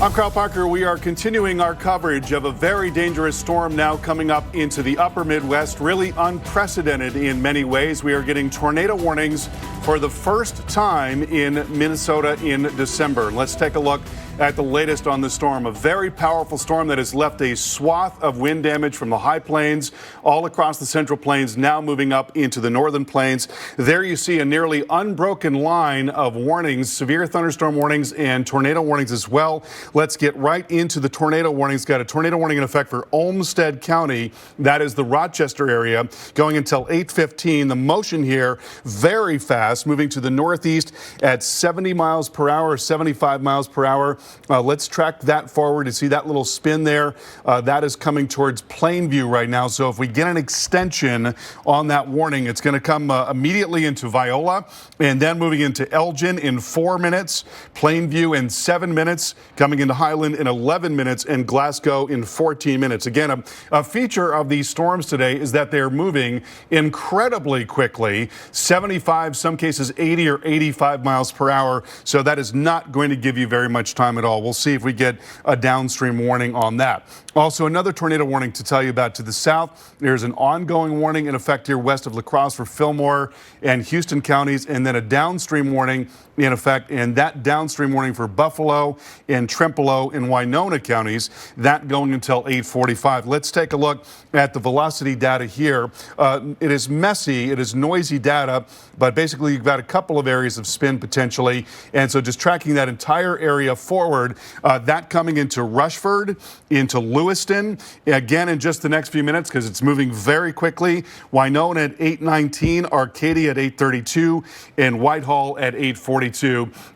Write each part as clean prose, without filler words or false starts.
I'm Carl Parker. We are continuing our coverage of a very dangerous storm now coming up into the upper Midwest, really unprecedented in many ways. We are getting tornado warnings for the first time in Minnesota in December. Let's take a look at the latest on the storm. A very powerful storm that has left a swath of wind damage from the high plains all across the central plains, now moving up into the northern plains. There you see a nearly unbroken line of warnings, severe thunderstorm warnings and tornado warnings as well. Let's get right into the tornado warnings. Got a tornado warning in effect for Olmsted County. That is the Rochester area, going until 8:15. The motion here very fast, moving to the northeast at 70 miles per hour, 75 miles per hour. Let's track that forward. You see that little spin there? That is coming towards Plainview right now. So if we get an extension on that warning, it's going to come immediately into Viola and then moving into Elgin in 4 minutes, Plainview in 7 minutes, coming into Highland in 11 minutes, and Glasgow in 14 minutes. Again, a feature of these storms today is that they're moving incredibly quickly, 75, some cases 80 or 85 miles per hour. So that is not going to give you very much time at all. We'll see if we get a downstream warning on that. Also, another tornado warning to tell you about to the south. There's an ongoing warning in effect here west of La Crosse for Fillmore and Houston counties, and then a downstream warning in effect, and that downstream warning for Buffalo and Trempealeau and Winona counties, that going until 8:45. Let's take a look at the velocity data here. It is messy, it is noisy data, but basically you've got a couple of areas of spin potentially, and so just tracking that entire area forward, that coming into Rushford, into Lewiston, again in just the next few minutes because it's moving very quickly. Winona at 8:19, Arcadia at 8:32, and Whitehall at 8:42.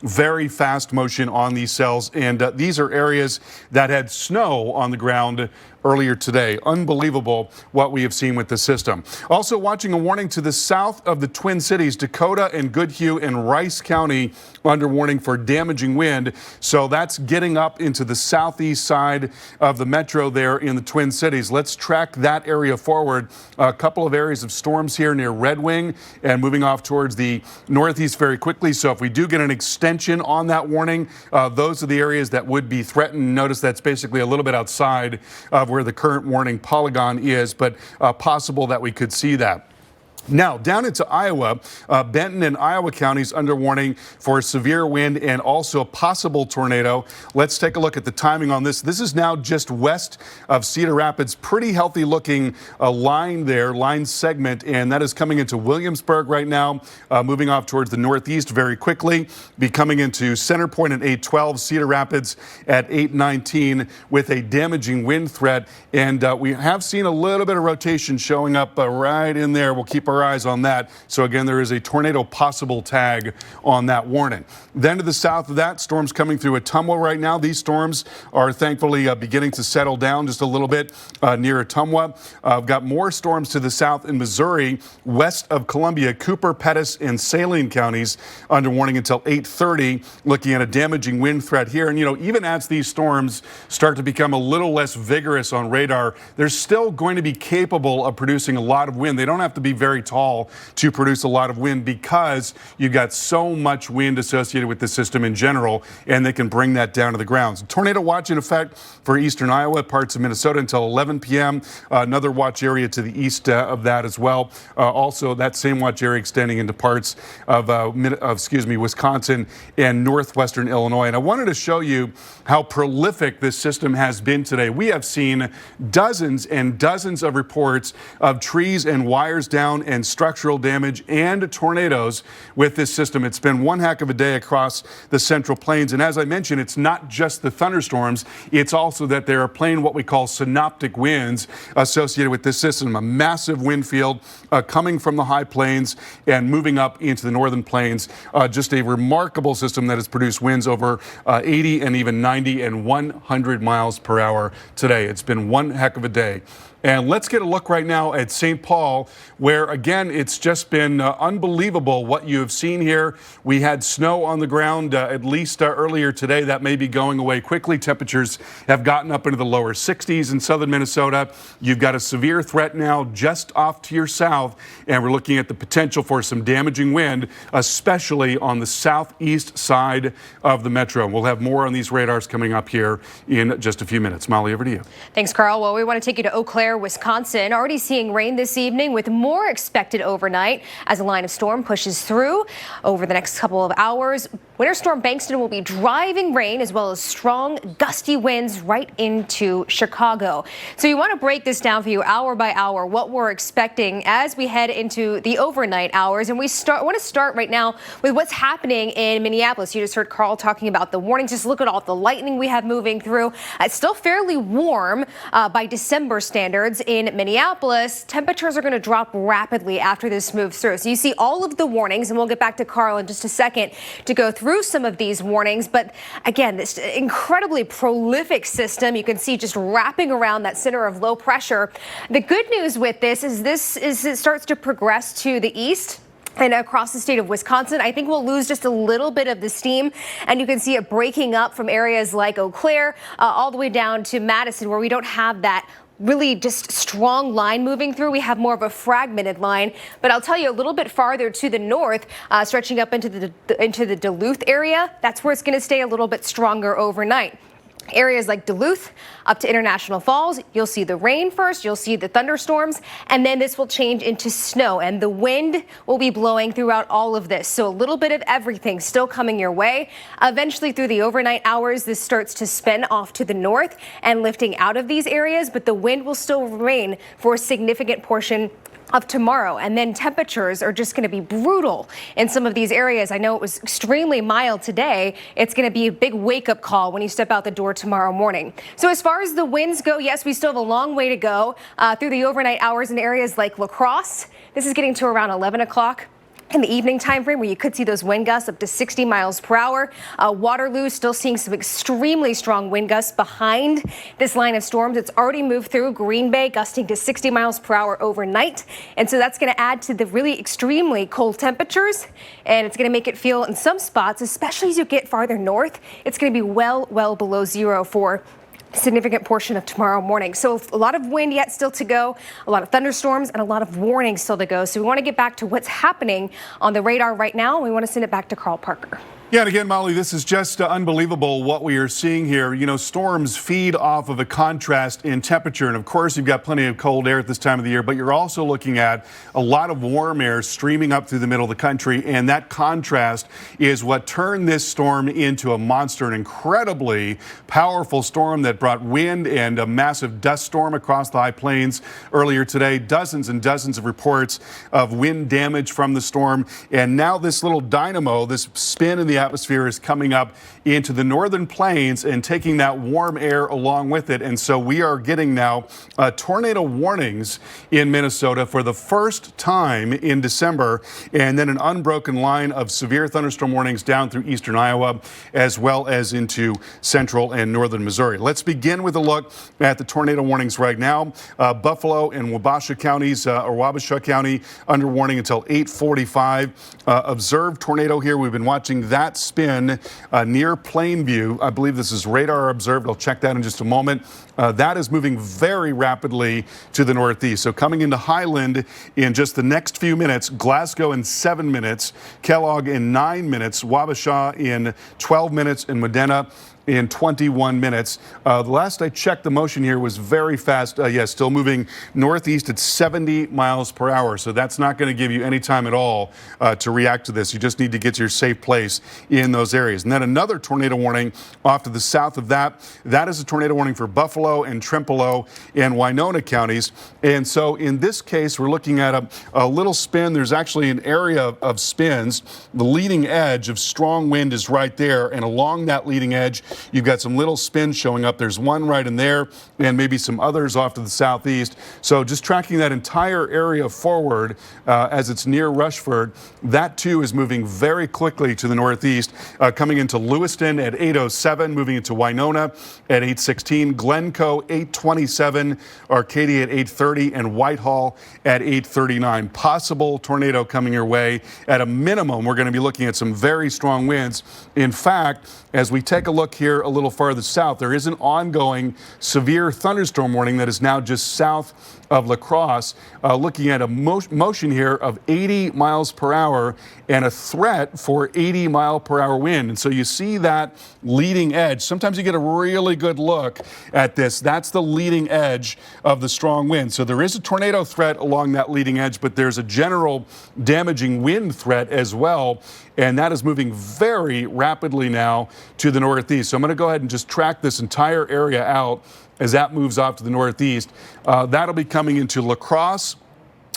Very fast motion on these cells, and these are areas that had snow on the ground earlier today. Unbelievable what we have seen with the system. Also watching a warning to the south of the Twin Cities, Dakota and Goodhue and Rice County under warning for damaging wind. So that's getting up into the southeast side of the metro there in the Twin Cities. Let's track that area forward. A couple of areas of storms here near Red Wing and moving off towards the northeast very quickly. So if we do get an extension on that warning, those are the areas that would be threatened. Notice that's basically a little bit outside of where the current warning polygon is, but possible that we could see that. Now, down into Iowa, Benton and Iowa counties under warning for severe wind and also a possible tornado. Let's take a look at the timing on this. This is now just west of Cedar Rapids. Pretty healthy looking line there, line segment, and that is coming into Williamsburg right now, moving off towards the northeast very quickly, be coming into Center Point at 8:12, Cedar Rapids at 8:19 with a damaging wind threat. And we have seen a little bit of rotation showing up right in there. We'll keep our eyes on that. So again, there is a tornado possible tag on that warning. Then to the south of that, storms coming through Ottumwa right now. These storms are thankfully beginning to settle down just a little bit near Ottumwa. I've got more storms to the south in Missouri, west of Columbia, Cooper, Pettis, and Saline counties under warning until 8:30. Looking at a damaging wind threat here. And, you know, even as these storms start to become a little less vigorous on radar, they're still going to be capable of producing a lot of wind. They don't have to be very tall to produce a lot of wind because you've got so much wind associated with the system in general, and they can bring that down to the ground. So tornado watch in effect for eastern Iowa, parts of Minnesota until 11 p.m. Another watch area to the east of that as well. Also, that same watch area extending into parts of Wisconsin and northwestern Illinois. And I wanted to show you how prolific this system has been today. We have seen dozens and dozens of reports of trees and wires down and structural damage and tornadoes with this system. It's been one heck of a day across the Central Plains. And as I mentioned, it's not just the thunderstorms. It's also that they are playing what we call synoptic winds associated with this system. A massive wind field coming from the high plains and moving up into the northern plains. Just a remarkable system that has produced winds over 80 and even 90 and 100 miles per hour today. It's been one heck of a day. And let's get a look right now at St. Paul, where, again, it's just been unbelievable what you have seen here. We had snow on the ground at least earlier today. That may be going away quickly. Temperatures have gotten up into the lower 60s in southern Minnesota. You've got a severe threat now just off to your south, and we're looking at the potential for some damaging wind, especially on the southeast side of the metro. We'll have more on these radars coming up here in just a few minutes. Molly, over to you. Thanks, Carl. Well, we want to take you to Eau Claire, Wisconsin. Already seeing rain this evening with more expected overnight as a line of storm pushes through over the next couple of hours. Winter Storm Bankston will be driving rain as well as strong gusty winds right into Chicago. So you want to break this down for you hour by hour, what we're expecting as we head into the overnight hours. And we want to start right now with what's happening in Minneapolis. You just heard Carl talking about the warnings. Just look at all the lightning we have moving through. It's still fairly warm by December standards in Minneapolis. Temperatures are going to drop rapidly after this moves through. So you see all of the warnings, and we'll get back to Carl in just a second to go through some of these warnings. But again, this incredibly prolific system you can see just wrapping around that center of low pressure. The good news with this is it starts to progress to the east and across the state of Wisconsin. I think we'll lose just a little bit of the steam, and you can see it breaking up from areas like Eau Claire all the way down to Madison, where we don't have that really just strong line moving through. We have more of a fragmented line. But I'll tell you, a little bit farther to the north, stretching up into the Duluth area, that's where it's going to stay a little bit stronger overnight. Areas like Duluth up to International Falls, you'll see the rain first, you'll see the thunderstorms, and then this will change into snow, and the wind will be blowing throughout all of this. So a little bit of everything still coming your way. Eventually through the overnight hours, this starts to spin off to the north and lifting out of these areas, but the wind will still remain for a significant portion of tomorrow. And then temperatures are just going to be brutal in some of these areas. I know it was extremely mild today. It's going to be a big wake-up call when you step out the door tomorrow morning. So as far as the winds go, yes, we still have a long way to go through the overnight hours in areas like La Crosse. This is getting to around 11 o'clock. In the evening time frame, where you could see those wind gusts up to 60 miles per hour. Waterloo still seeing some extremely strong wind gusts behind this line of storms. It's already moved through Green Bay, gusting to 60 miles per hour overnight. And so that's going to add to the really extremely cold temperatures. And it's going to make it feel in some spots, especially as you get farther north, it's going to be well below zero for significant portion of tomorrow morning. So a lot of wind yet still to go, a lot of thunderstorms, and a lot of warnings still to go. So we want to get back to what's happening on the radar right now. We want to send it back to Carl Parker. Yeah, and again, Molly, this is just unbelievable what we are seeing here. You know, storms feed off of a contrast in temperature. And of course, you've got plenty of cold air at this time of the year, but you're also looking at a lot of warm air streaming up through the middle of the country. And that contrast is what turned this storm into a monster, an incredibly powerful storm that brought wind and a massive dust storm across the high plains earlier today. Dozens and dozens of reports of wind damage from the storm. And now this little dynamo, this spin in the atmosphere, is coming up into the northern plains and taking that warm air along with it. And so we are getting now tornado warnings in Minnesota for the first time in December, and then an unbroken line of severe thunderstorm warnings down through eastern Iowa as well as into central and northern Missouri. Let's begin with a look at the tornado warnings right now. Buffalo and Wabasha counties, or Wabasha County, under warning until 8:45. Observed tornado here. We've been watching that spin near Plainview. I believe this is radar observed. I'll check that in just a moment. That is moving very rapidly to the northeast. So coming into Highland in just the next few minutes, Glasgow in 7 minutes, Kellogg in 9 minutes, Wabasha in 12 minutes, and Modena in 21 minutes. The last I checked, the motion here was very fast. Yes, still moving northeast at 70 miles per hour. So that's not going to give you any time at all to react to this. You just need to get to your safe place in those areas. And then another tornado warning off to the south of that. That is a tornado warning for Buffalo and Trempealeau and Winona counties. And so in this case, we're looking at a little spin. There's actually an area of spins. The leading edge of strong wind is right there. And along that leading edge, You've got some little spins showing up. There's one right in there and maybe some others off to the southeast. So just tracking that entire area forward as it's near Rushford. That too is moving very quickly to the northeast, coming into Lewiston at 8:07, moving into Winona at 8:16, Glencoe 8:27, Arcadia at 8:30, and Whitehall at 8:39. Possible tornado coming your way. At a minimum, we're going to be looking at some very strong winds. In fact, as we take a look here a little farther south, there is an ongoing severe thunderstorm warning that is now just south of La Crosse, looking at a motion here of 80 miles per hour and a threat for 80-mile-per-hour wind. And so you see that leading edge. Sometimes you get a really good look at this. That's the leading edge of the strong wind. So there is a tornado threat along that leading edge, but there's a general damaging wind threat as well. And that is moving very rapidly now to the northeast. So I'm going to go ahead and just track this entire area out as that moves off to the northeast. That'll be coming into La Crosse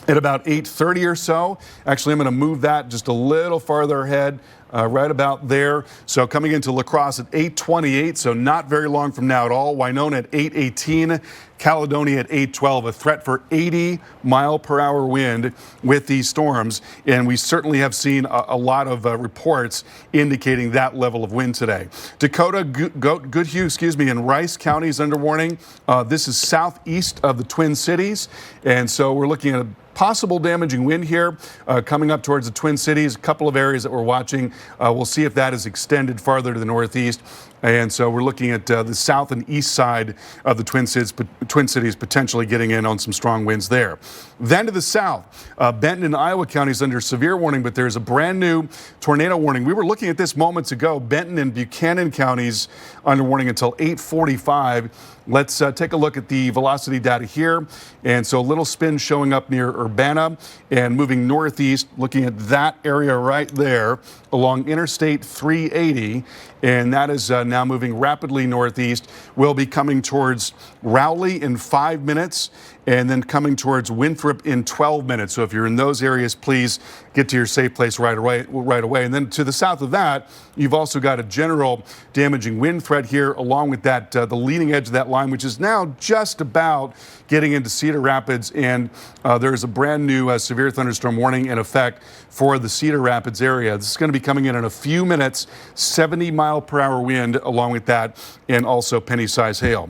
at about 8:30 or so. Actually, I'm going to move that just a little farther ahead, right about there. So coming into La Crosse at 8:28, so not very long from now at all. Winona at 8:18, Caledonia at 8:12, a threat for 80-mile-per-hour wind with these storms. And we certainly have seen a lot of reports indicating that level of wind today. Dakota, Goodhue, and Rice counties under warning. This is southeast of the Twin Cities. And so we're looking at a possible damaging wind here coming up towards the Twin Cities. A couple of areas that we're watching. We'll see if that is extended farther to the northeast. And so we're looking at the south and east side of the Twin Cities potentially getting in on some strong winds there. Then to the south, Benton and Iowa counties under severe warning, but there's a brand new tornado warning. We were looking at this moments ago. Benton and Buchanan counties under warning until 8:45. Let's take a look at the velocity data here. And so a little spin showing up near Urbana and moving northeast, looking at that area right there along Interstate 380. And that is now moving rapidly northeast. We'll be coming towards Rowley in 5 minutes and then coming towards Winthrop in 12 minutes. So if you're in those areas, please get to your safe place right away. And then to the south of that, you've also got a general damaging wind threat here, along with that the leading edge of that line, which is now just about getting into Cedar Rapids. And there is a brand new severe thunderstorm warning in effect for the Cedar Rapids area. This is going to be coming in a few minutes, 70-mile-per-hour wind along with that, and also penny-size hail.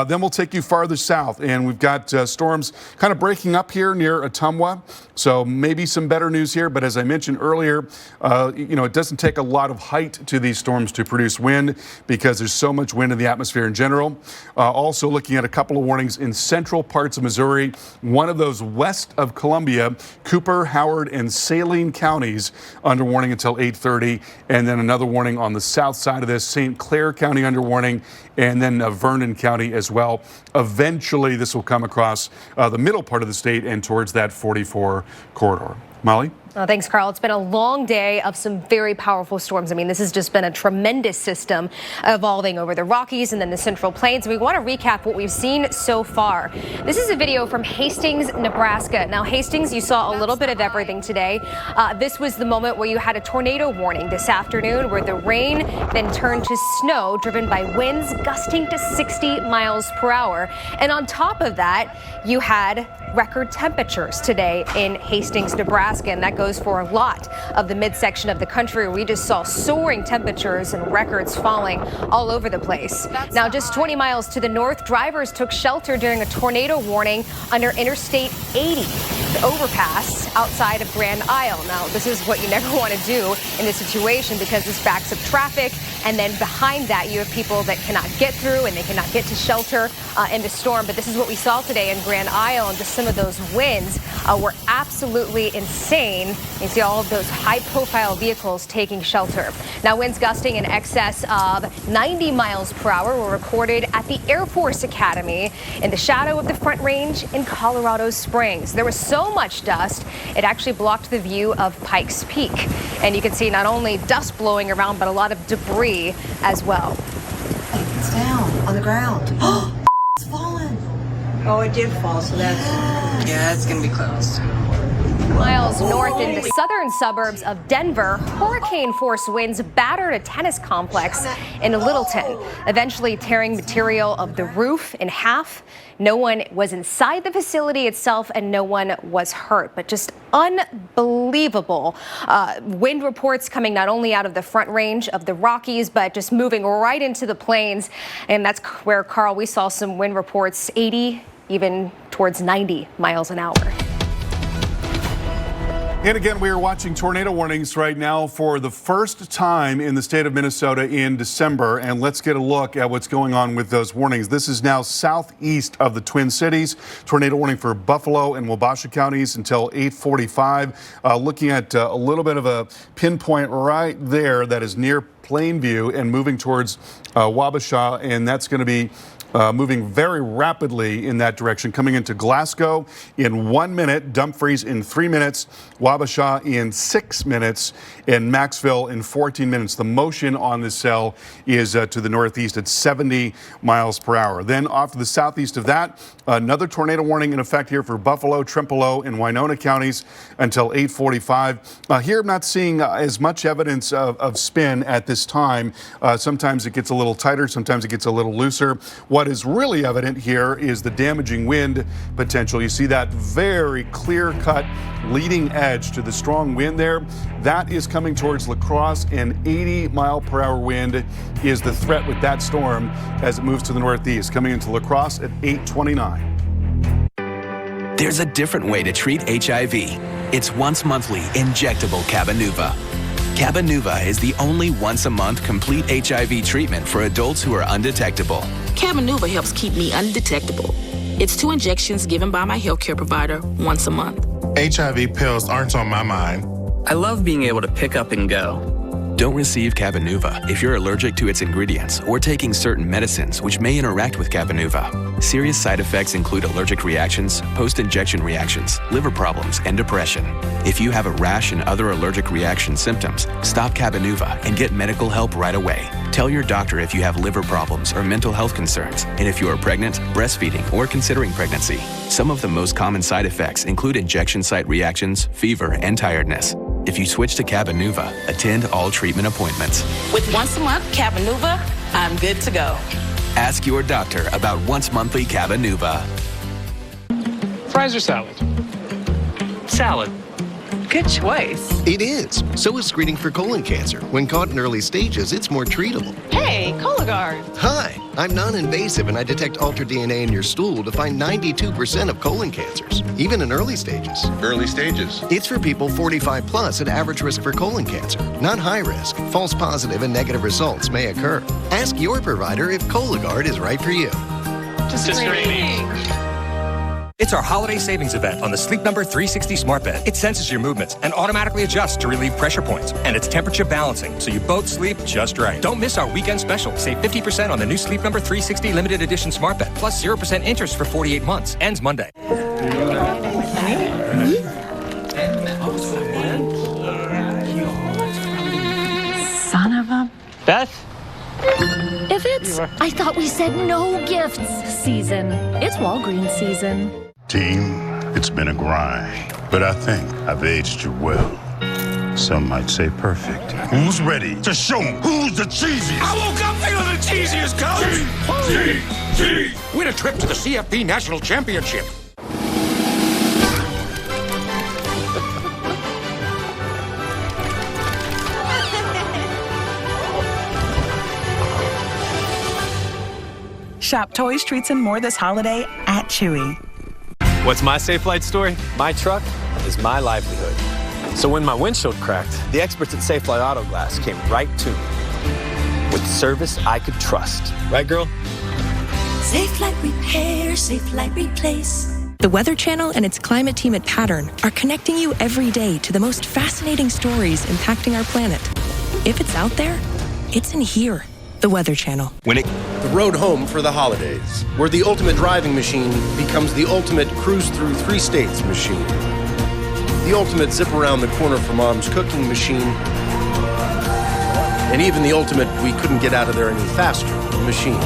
Then we'll take you farther south, and we've got storms kind of breaking up here near Ottumwa. So maybe some better news here, but as I mentioned earlier, it doesn't take a lot of height to these storms to produce wind because there's so much wind in the atmosphere in general. Also looking at a couple of warnings in central parts of Missouri, one of those west of Columbia, Cooper, Howard, and Saline counties under warning until 8:30, and then another warning on the south side of this, St. Clair County under warning, and then Vernon County as well. Eventually, this will come across the middle part of the state and towards that 44 corridor. Molly? Thanks, Carl. It's been a long day of some very powerful storms. I mean, this has just been a tremendous system evolving over the Rockies and then the Central Plains. We want to recap what we've seen so far. This is a video from Hastings, Nebraska. Now, Hastings, you saw a little bit of everything today. This was the moment where you had a tornado warning this afternoon where the rain then turned to snow driven by winds gusting to 60 miles per hour. And on top of that, you had record temperatures today in Hastings, Nebraska, and that goes for a lot of the midsection of the country. We just saw soaring temperatures and records falling all over the place. Now, just 20 miles to the north, drivers took shelter during a tornado warning under Interstate 80, the overpass outside of Grand Isle. Now, this is what you never want to do in this situation because this backs up traffic, and then behind that you have people that cannot get through and they cannot get to shelter in the storm. But this is what we saw today in Grand Isle, and just some of those winds were absolutely insane. You see all of those high-profile vehicles taking shelter. Now, winds gusting in excess of 90 miles per hour were recorded at the Air Force Academy in the shadow of the Front Range in Colorado Springs. There was so much dust, it actually blocked the view of Pikes Peak. And you can see not only dust blowing around, but a lot of debris as well. It's down on the ground. Oh, it's fallen. Oh, it did fall, so that's... Yeah, it's going to be closed. Miles north in the southern suburbs of Denver, hurricane-force winds battered a tennis complex in Littleton, eventually tearing material of the roof in half. No one was inside the facility itself and no one was hurt, but just unbelievable. Wind reports coming not only out of the Front Range of the Rockies, but just moving right into the plains. And that's where, Carl, we saw some wind reports 80, even towards 90 miles an hour. And again, we are watching tornado warnings right now for the first time in the state of Minnesota in December. And let's get a look at what's going on with those warnings. This is now southeast of the Twin Cities. Tornado warning for Buffalo and Wabasha counties until 8:45. Looking at a little bit of a pinpoint right there that is near Plainview and moving towards Wabasha. And that's going to be moving very rapidly in that direction, coming into Glasgow in 1 minute, Dumfries in 3 minutes, Wabasha in 6 minutes, and Maxville in 14 minutes. The motion on this cell is to the northeast at 70 miles per hour. Then off to the southeast of that, another tornado warning in effect here for Buffalo, Trempealeau, and Winona counties until 8:45. Here I'm not seeing as much evidence of spin at this time. Sometimes it gets a little tighter, sometimes it gets a little looser. What is really evident here is the damaging wind potential. You see that very clear-cut leading edge to the strong wind there. That is coming towards La Crosse, and 80-mile-per-hour wind is the threat with that storm as it moves to the northeast, coming into La Crosse at 8:29. There's a different way to treat HIV. It's once monthly injectable Cabenuva. Cabenuva is the only once-a-month complete HIV treatment for adults who are undetectable. Cabenuva helps keep me undetectable. It's 2 injections given by my healthcare provider once a month. HIV pills aren't on my mind. I love being able to pick up and go. Don't receive Cabenuva if you're allergic to its ingredients or taking certain medicines which may interact with Cabenuva. Serious side effects include allergic reactions, post-injection reactions, liver problems, and depression. If you have a rash and other allergic reaction symptoms, stop Cabenuva and get medical help right away. Tell your doctor if you have liver problems or mental health concerns, and if you are pregnant, breastfeeding, or considering pregnancy. Some of the most common side effects include injection site reactions, fever, and tiredness. If you switch to Cabenuva, attend all treatment appointments. With once a month Cabenuva, I'm good to go. Ask your doctor about once monthly Cabenuva. Fries or salad? Salad. Good choice. It is. So is screening for colon cancer. When caught in early stages, it's more treatable. Hey, Cologuard. Hi, I'm non-invasive and I detect altered DNA in your stool to find 92% of colon cancers, even in early stages. Early stages. It's for people 45 plus at average risk for colon cancer, not high risk. False positive and negative results may occur. Ask your provider if Cologuard is right for you. Just screening. It's our holiday savings event on the Sleep Number 360 smart bed. It senses your movements and automatically adjusts to relieve pressure points. And it's temperature balancing, so you both sleep just right. Don't miss our weekend special. Save 50% on the new Sleep Number 360 limited edition smart bed. Plus 0% interest for 48 months. Ends Monday. Son of a... Beth? If it's, I thought we said no gifts season. It's Walgreens season. Team, it's been a grind, but I think I've aged you well. Some might say perfect. Who's ready to show 'em who's the cheesiest? I woke up feeling the cheesiest, coach! G! Win a trip to the CFP National Championship. Shop toys, treats, and more this holiday at Chewy. What's my safe flight story? My truck is my livelihood. So when my windshield cracked, the experts at Safe Flight Auto Glass came right to me with service I could trust. Right, girl? Safe Flight Repair, Safe Flight Replace. The Weather Channel and its climate team at Pattern are connecting you every day to the most fascinating stories impacting our planet. If it's out there, it's in here. The Weather Channel. The road home for the holidays, where the ultimate driving machine becomes the ultimate cruise through 3 states machine. The ultimate zip around the corner for mom's cooking machine. And even the ultimate we couldn't get out of there any faster machine.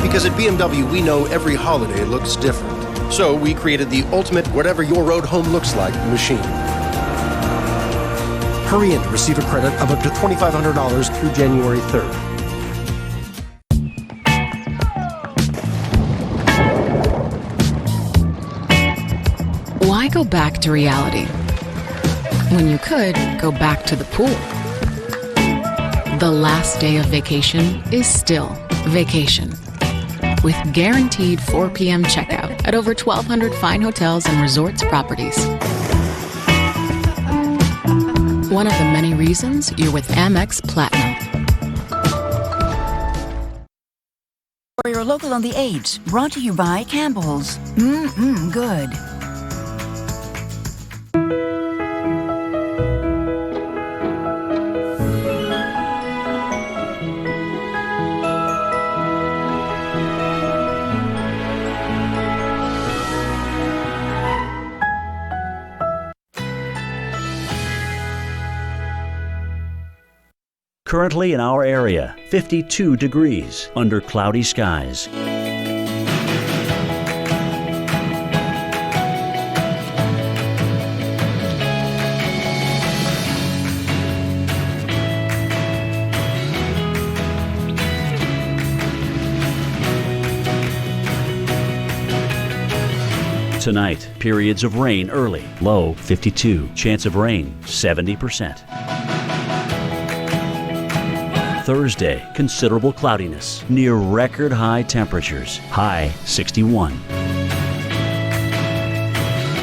Because at BMW we know every holiday looks different. So we created the ultimate whatever your road home looks like machine. Hurry in to receive a credit of up to $2,500 through January 3rd. Why go back to reality when you could go back to the pool? The last day of vacation is still vacation. With guaranteed 4 p.m. checkout at over 1,200 fine hotels and resorts properties. One of the many reasons you're with Amex Platinum. For your local on the 8, brought to you by Campbell's. Good. Currently in our area, 52 degrees under cloudy skies. Tonight, periods of rain early, low 52, chance of rain 70%. Thursday, considerable cloudiness, near record high temperatures, high 61.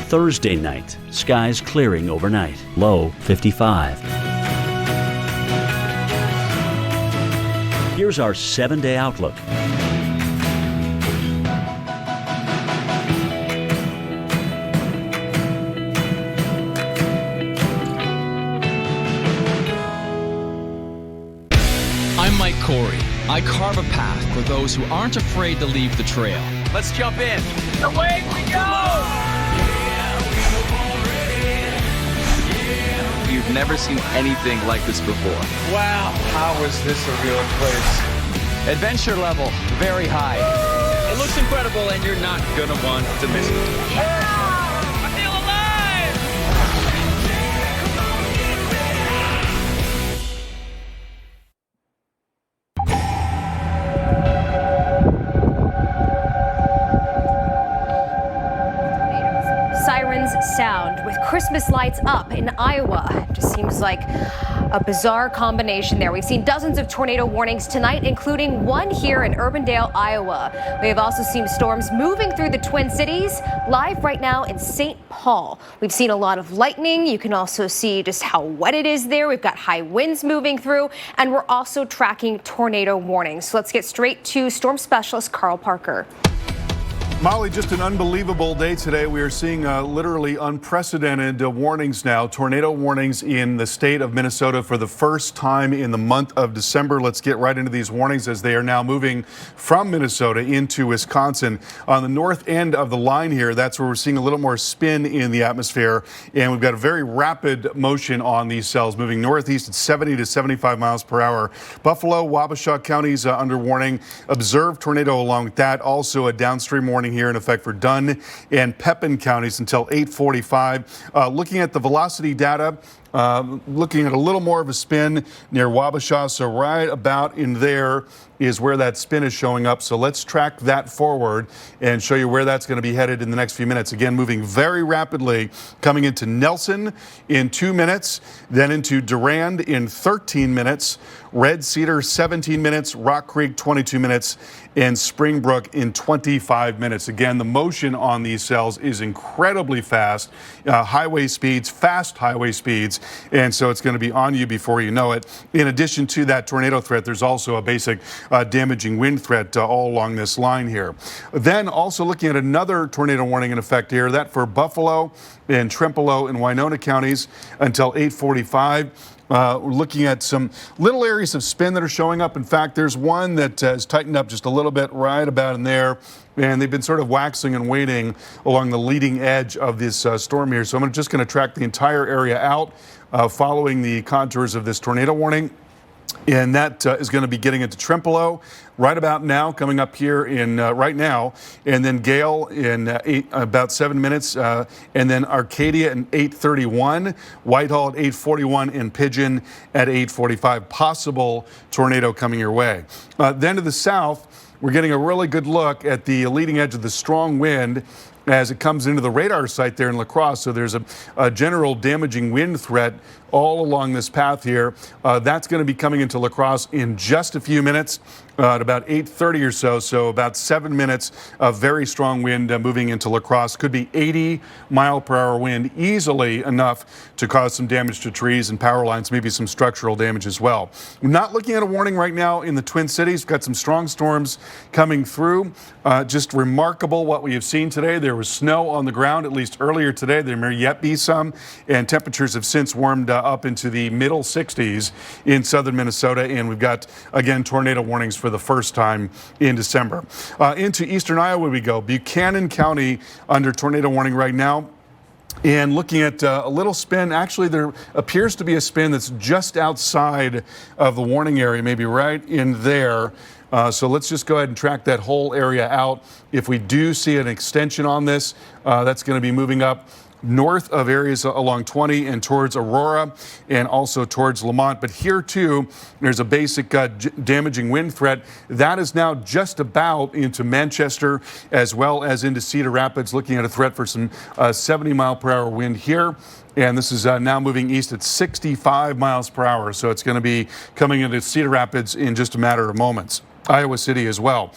Thursday night, skies clearing overnight, low 55. Here's our 7-day outlook. Corey. I carve a path for those who aren't afraid to leave the trail. Let's jump in. Away we go! You've never seen anything like this before. Wow, how is this a real place? Adventure level, very high. It looks incredible and you're not gonna want to miss it. Yeah! I feel alive! Sirens sound with Christmas lights up in Iowa. Just seems like a bizarre combination there. We've seen dozens of tornado warnings tonight, including one here in Urbandale, Iowa. We have also seen storms moving through the Twin Cities. Live right now in St. Paul. We've seen a lot of lightning. You can also see just how wet it is there. We've got high winds moving through, and we're also tracking tornado warnings. So let's get straight to storm specialist Carl Parker. Molly, just an unbelievable day today. We are seeing literally unprecedented warnings now, tornado warnings in the state of Minnesota for the first time in the month of December. Let's get right into these warnings as they are now moving from Minnesota into Wisconsin. On the north end of the line here, that's where we're seeing a little more spin in the atmosphere, and we've got a very rapid motion on these cells moving northeast at 70 to 75 miles per hour. Buffalo, Wabasha counties under warning. Observed tornado along with that. Also a downstream warning here in effect for Dunn and Pepin counties until 8:45. Looking at the velocity data, looking at a little more of a spin near Wabasha, so right about in there is where that spin is showing up. So let's track that forward and show you where that's going to be headed in the next few minutes. Again, moving very rapidly, coming into Nelson in 2 minutes, then into Durand in 13 minutes, Red Cedar 17 minutes, Rock Creek 22 minutes, and Springbrook in 25 minutes. Again, the motion on these cells is incredibly fast, highway speeds, fast highway speeds, and so it's going to be on you before you know it. In addition to that tornado threat, there's also a basic damaging wind threat all along this line here. Then also looking at another tornado warning in effect here, that for Buffalo and Trempealeau and Winona counties until 8:45. We're looking at some little areas of spin that are showing up. In fact, there's one that has tightened up just a little bit right about in there, and they've been sort of waxing and waiting along the leading edge of this storm here. So I'm just going to track the entire area out following the contours of this tornado warning. And that is going to be getting into Trempealeau right about now, coming up here in right now. And then Gale in about 7 minutes. And then Arcadia in 8:31. Whitehall at 8:41. And Pigeon at 8:45. Possible tornado coming your way. Then to the south, we're getting a really good look at the leading edge of the strong wind as it comes into the radar site there in La Crosse. So there's a general damaging wind threat all along this path here. That's going to be coming into La Crosse in just a few minutes. At about 8:30 or so, so about 7 minutes of very strong wind moving into La Crosse. Could be 80-mile-per-hour wind, easily enough to cause some damage to trees and power lines, maybe some structural damage as well. We're not looking at a warning right now in the Twin Cities. We've got some strong storms coming through. Just remarkable what we have seen today. There was snow on the ground, at least earlier today. There may yet be some, and temperatures have since warmed up into the middle 60s in southern Minnesota, and we've got, again, tornado warnings for the first time in December. Into eastern Iowa we go. Buchanan County under tornado warning right now. And looking at a little spin, actually there appears to be a spin that's just outside of the warning area, maybe right in there. So let's just go ahead and track that whole area out. If we do see an extension on this, that's going to be moving up north of areas along 20 and towards Aurora and also towards Lamont. But here too, there's a basic damaging wind threat. That is now just about into Manchester as well as into Cedar Rapids, looking at a threat for some 70-mile-per-hour wind here. And this is now moving east at 65 miles per hour. So it's going to be coming into Cedar Rapids in just a matter of moments. Iowa City as well.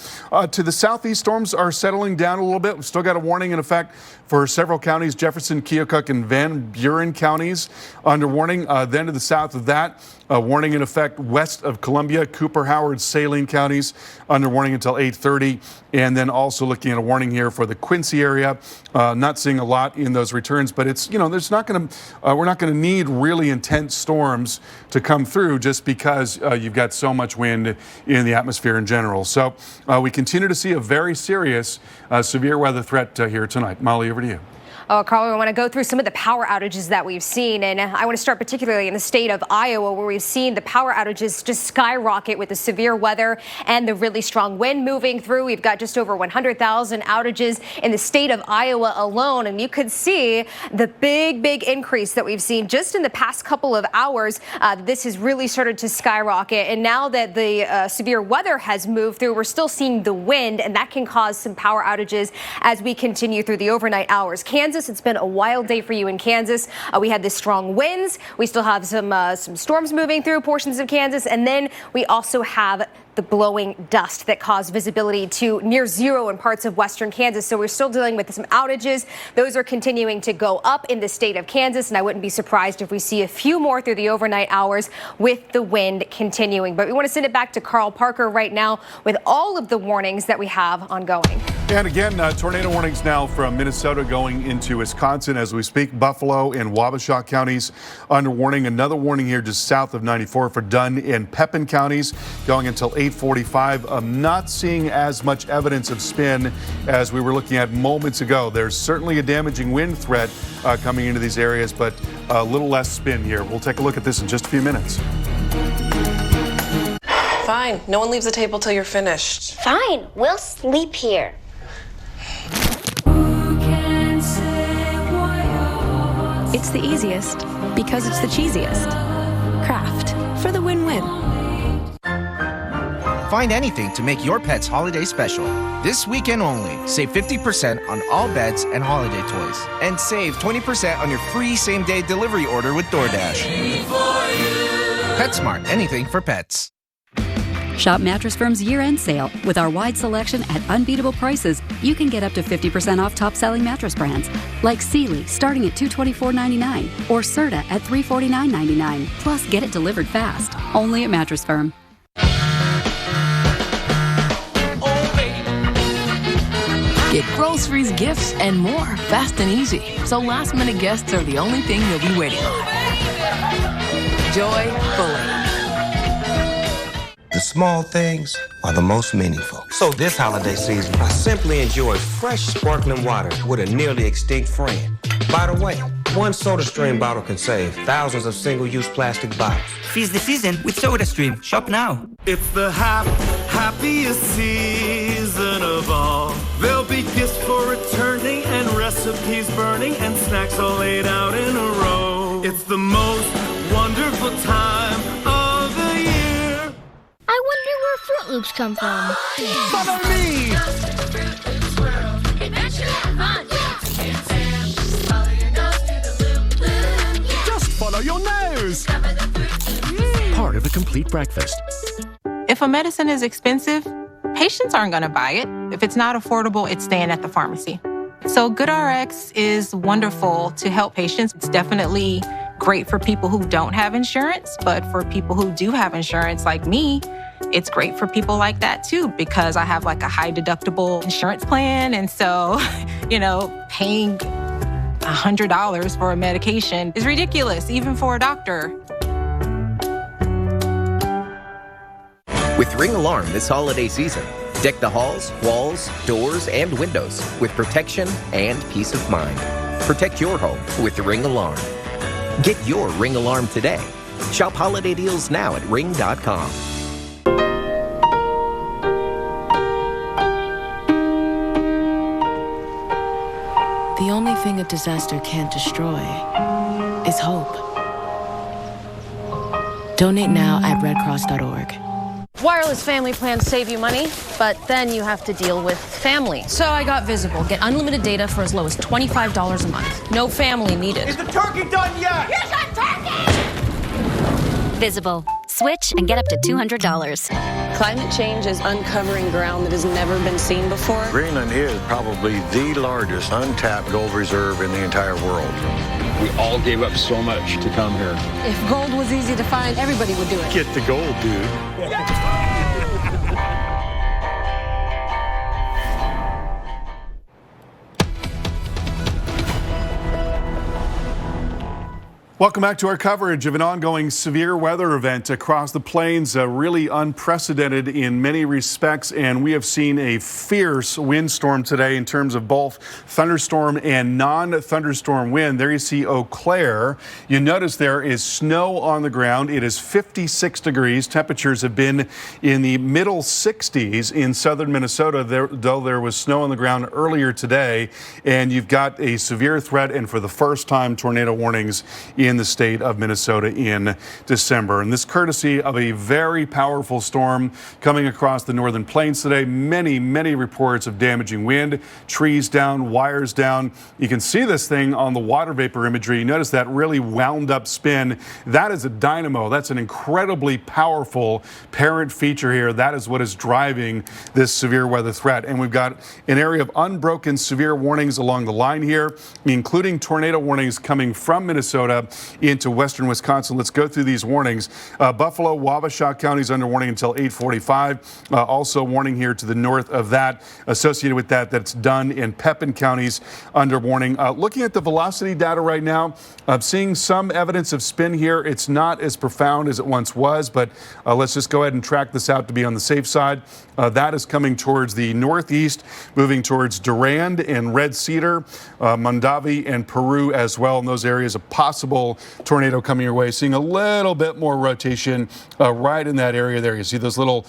To the southeast, storms are settling down a little bit. We've still got a warning in effect for several counties, Jefferson, Keokuk, and Van Buren counties under warning. Then to the south of that, a warning in effect west of Columbia, Cooper, Howard, Saline counties under warning until 8:30. And then also looking at a warning here for the Quincy area. Not seeing a lot in those returns, but it's, there's not going to, we're not going to need really intense storms to come through just because you've got so much wind in the atmosphere in general. So we continue to see a very serious severe weather threat here tonight. Molly, over to you. Oh, Carl, I want to go through some of the power outages that we've seen, and I want to start particularly in the state of Iowa, where we've seen the power outages just skyrocket with the severe weather and the really strong wind moving through. We've got just over 100,000 outages in the state of Iowa alone, and you could see the big increase that we've seen just in the past couple of hours. This has really started to skyrocket, and now that the severe weather has moved through, we're still seeing the wind, and that can cause some power outages as we continue through the overnight hours. Kansas, it's been a wild day for you in Kansas. We had the strong winds. We still have some storms moving through portions of Kansas. And then we also have the blowing dust that caused visibility to near zero in parts of western Kansas. So we're still dealing with some outages. Those are continuing to go up in the state of Kansas, and I wouldn't be surprised if we see a few more through the overnight hours with the wind continuing. But we want to send it back to Carl Parker right now with all of the warnings that we have ongoing. And again, tornado warnings now from Minnesota going into Wisconsin as we speak. Buffalo and Wabasha counties under warning. Another warning here just south of 94 for Dunn and Pepin counties going until 8:45. I'm not seeing as much evidence of spin as we were looking at moments ago. There's certainly a damaging wind threat coming into these areas, but a little less spin here. We'll take a look at this in just a few minutes. Fine. No one leaves the table till you're finished. Fine. We'll sleep here. It's the easiest because it's the cheesiest. Kraft for the win-win. Find anything to make your pet's holiday special. This weekend only, save 50% on all beds and holiday toys. And save 20% on your free same-day delivery order with DoorDash. PetSmart, anything for pets. Shop Mattress Firm's year-end sale. With our wide selection at unbeatable prices, you can get up to 50% off top-selling mattress brands like Sealy, starting at $224.99, or Serta at $349.99. Plus, get it delivered fast. Only at Mattress Firm. Get groceries, gifts, and more fast and easy. So last-minute guests are the only thing you'll be waiting on. Joyfully. The small things are the most meaningful. So this holiday season, I simply enjoy fresh sparkling water with a nearly extinct friend. By the way, One SodaStream bottle can save thousands of single-use plastic bottles. Feast the season with SodaStream. Shop now. It's the happiest season of all. There'll be gifts for returning and recipes burning and snacks all laid out in a row. It's the most wonderful time of the year. I wonder where Fruit Loops come from. Follow me! Just follow your nose. Part of a complete breakfast. If a medicine is expensive, patients aren't going to buy it. If it's not affordable, it's staying at the pharmacy. So GoodRx is wonderful to help patients. It's definitely great for people who don't have insurance, but for people who do have insurance like me, it's great for people like that too, because I have like a high deductible insurance plan. And so, paying $100 for a medication is ridiculous, even for a doctor. With Ring Alarm this holiday season, deck the halls, walls, doors, and windows with protection and peace of mind. Protect your home with Ring Alarm. Get your Ring Alarm today. Shop holiday deals now at ring.com. The only thing a disaster can't destroy is hope. Donate now at redcross.org. Wireless family plans save you money, but then you have to deal with family. So I got Visible. Get unlimited data for as low as $25 a month. No family needed. Is the turkey done yet? Here's our turkey! Visible. Switch and get up to $200. Climate change is uncovering ground that has never been seen before. Greenland is probably the largest untapped gold reserve in the entire world. We all gave up so much to come here. If gold was easy to find, everybody would do it. Get the gold, dude. Welcome back to our coverage of an ongoing severe weather event across the plains, really unprecedented in many respects, and we have seen a fierce windstorm today in terms of both thunderstorm and non-thunderstorm wind. There you see Eau Claire. You notice there is snow on the ground. It is 56 degrees. Temperatures have been in the middle 60s in southern Minnesota, though there was snow on the ground earlier today, and you've got a severe threat and for the first time tornado warnings in the state of Minnesota in December. And this courtesy of a very powerful storm coming across the northern plains today. Many, many reports of damaging wind, trees down, wires down. You can see this thing on the water vapor imagery. You notice that really wound up spin. That is a dynamo. That's an incredibly powerful parent feature here. That is what is driving this severe weather threat. And we've got an area of unbroken severe warnings along the line here, including tornado warnings coming from Minnesota into western Wisconsin. Let's go through these warnings. Buffalo, Wabasha counties under warning until 8:45. Also warning here to the north of that. Associated with that, that's Dunn and Pepin counties under warning. Looking at the velocity data right now, I'm seeing some evidence of spin here. It's not as profound as it once was, but let's just go ahead and track this out to be on the safe side. That is coming towards the northeast, moving towards Durand and Red Cedar, Mondavi and Peru as well. In those areas, a possible tornado coming your way. Seeing a little bit more rotation right in that area there. You see those little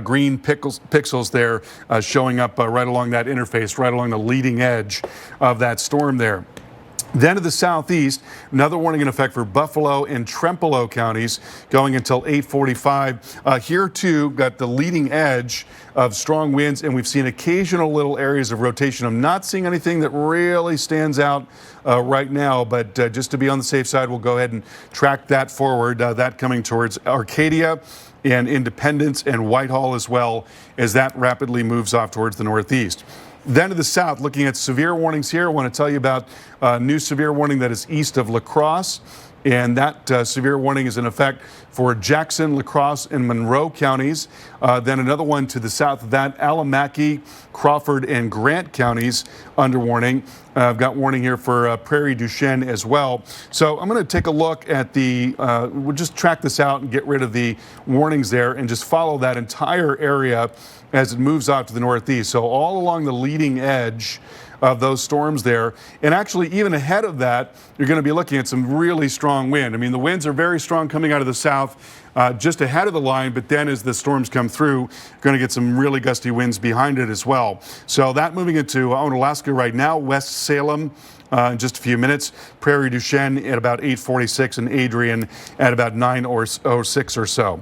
green pixels there showing up right along that interface, right along the leading edge of that storm there. Then to the southeast, another warning in effect for Buffalo and Trempealeau counties going until 8:45. Here too, got the leading edge of strong winds, and we've seen occasional little areas of rotation. I'm not seeing anything that really stands out right now, but just to be on the safe side, we'll go ahead and track that forward. That coming towards Arcadia and Independence and Whitehall as well as that rapidly moves off towards the northeast. Then to the south, looking at severe warnings here, I want to tell you about a new severe warning that is east of La Crosse. And that severe warning is in effect for Jackson, La Crosse, and Monroe counties. Then another one to the south of that, Alamaki, Crawford, and Grant counties under warning. I've got warning here for Prairie du Chien as well. So I'm going to take a look at we'll just track this out and get rid of the warnings there and just follow that entire area as it moves out to the northeast. So all along the leading edge of those storms there. And actually, even ahead of that, you're going to be looking at some really strong wind. I mean, the winds are very strong coming out of the south. Just ahead of the line, but then as the storms come through, going to get some really gusty winds behind it as well. So that moving into Alaska right now, West Salem in just a few minutes, Prairie du Chien at about 8:46 and Adrian at about 9:06 or so.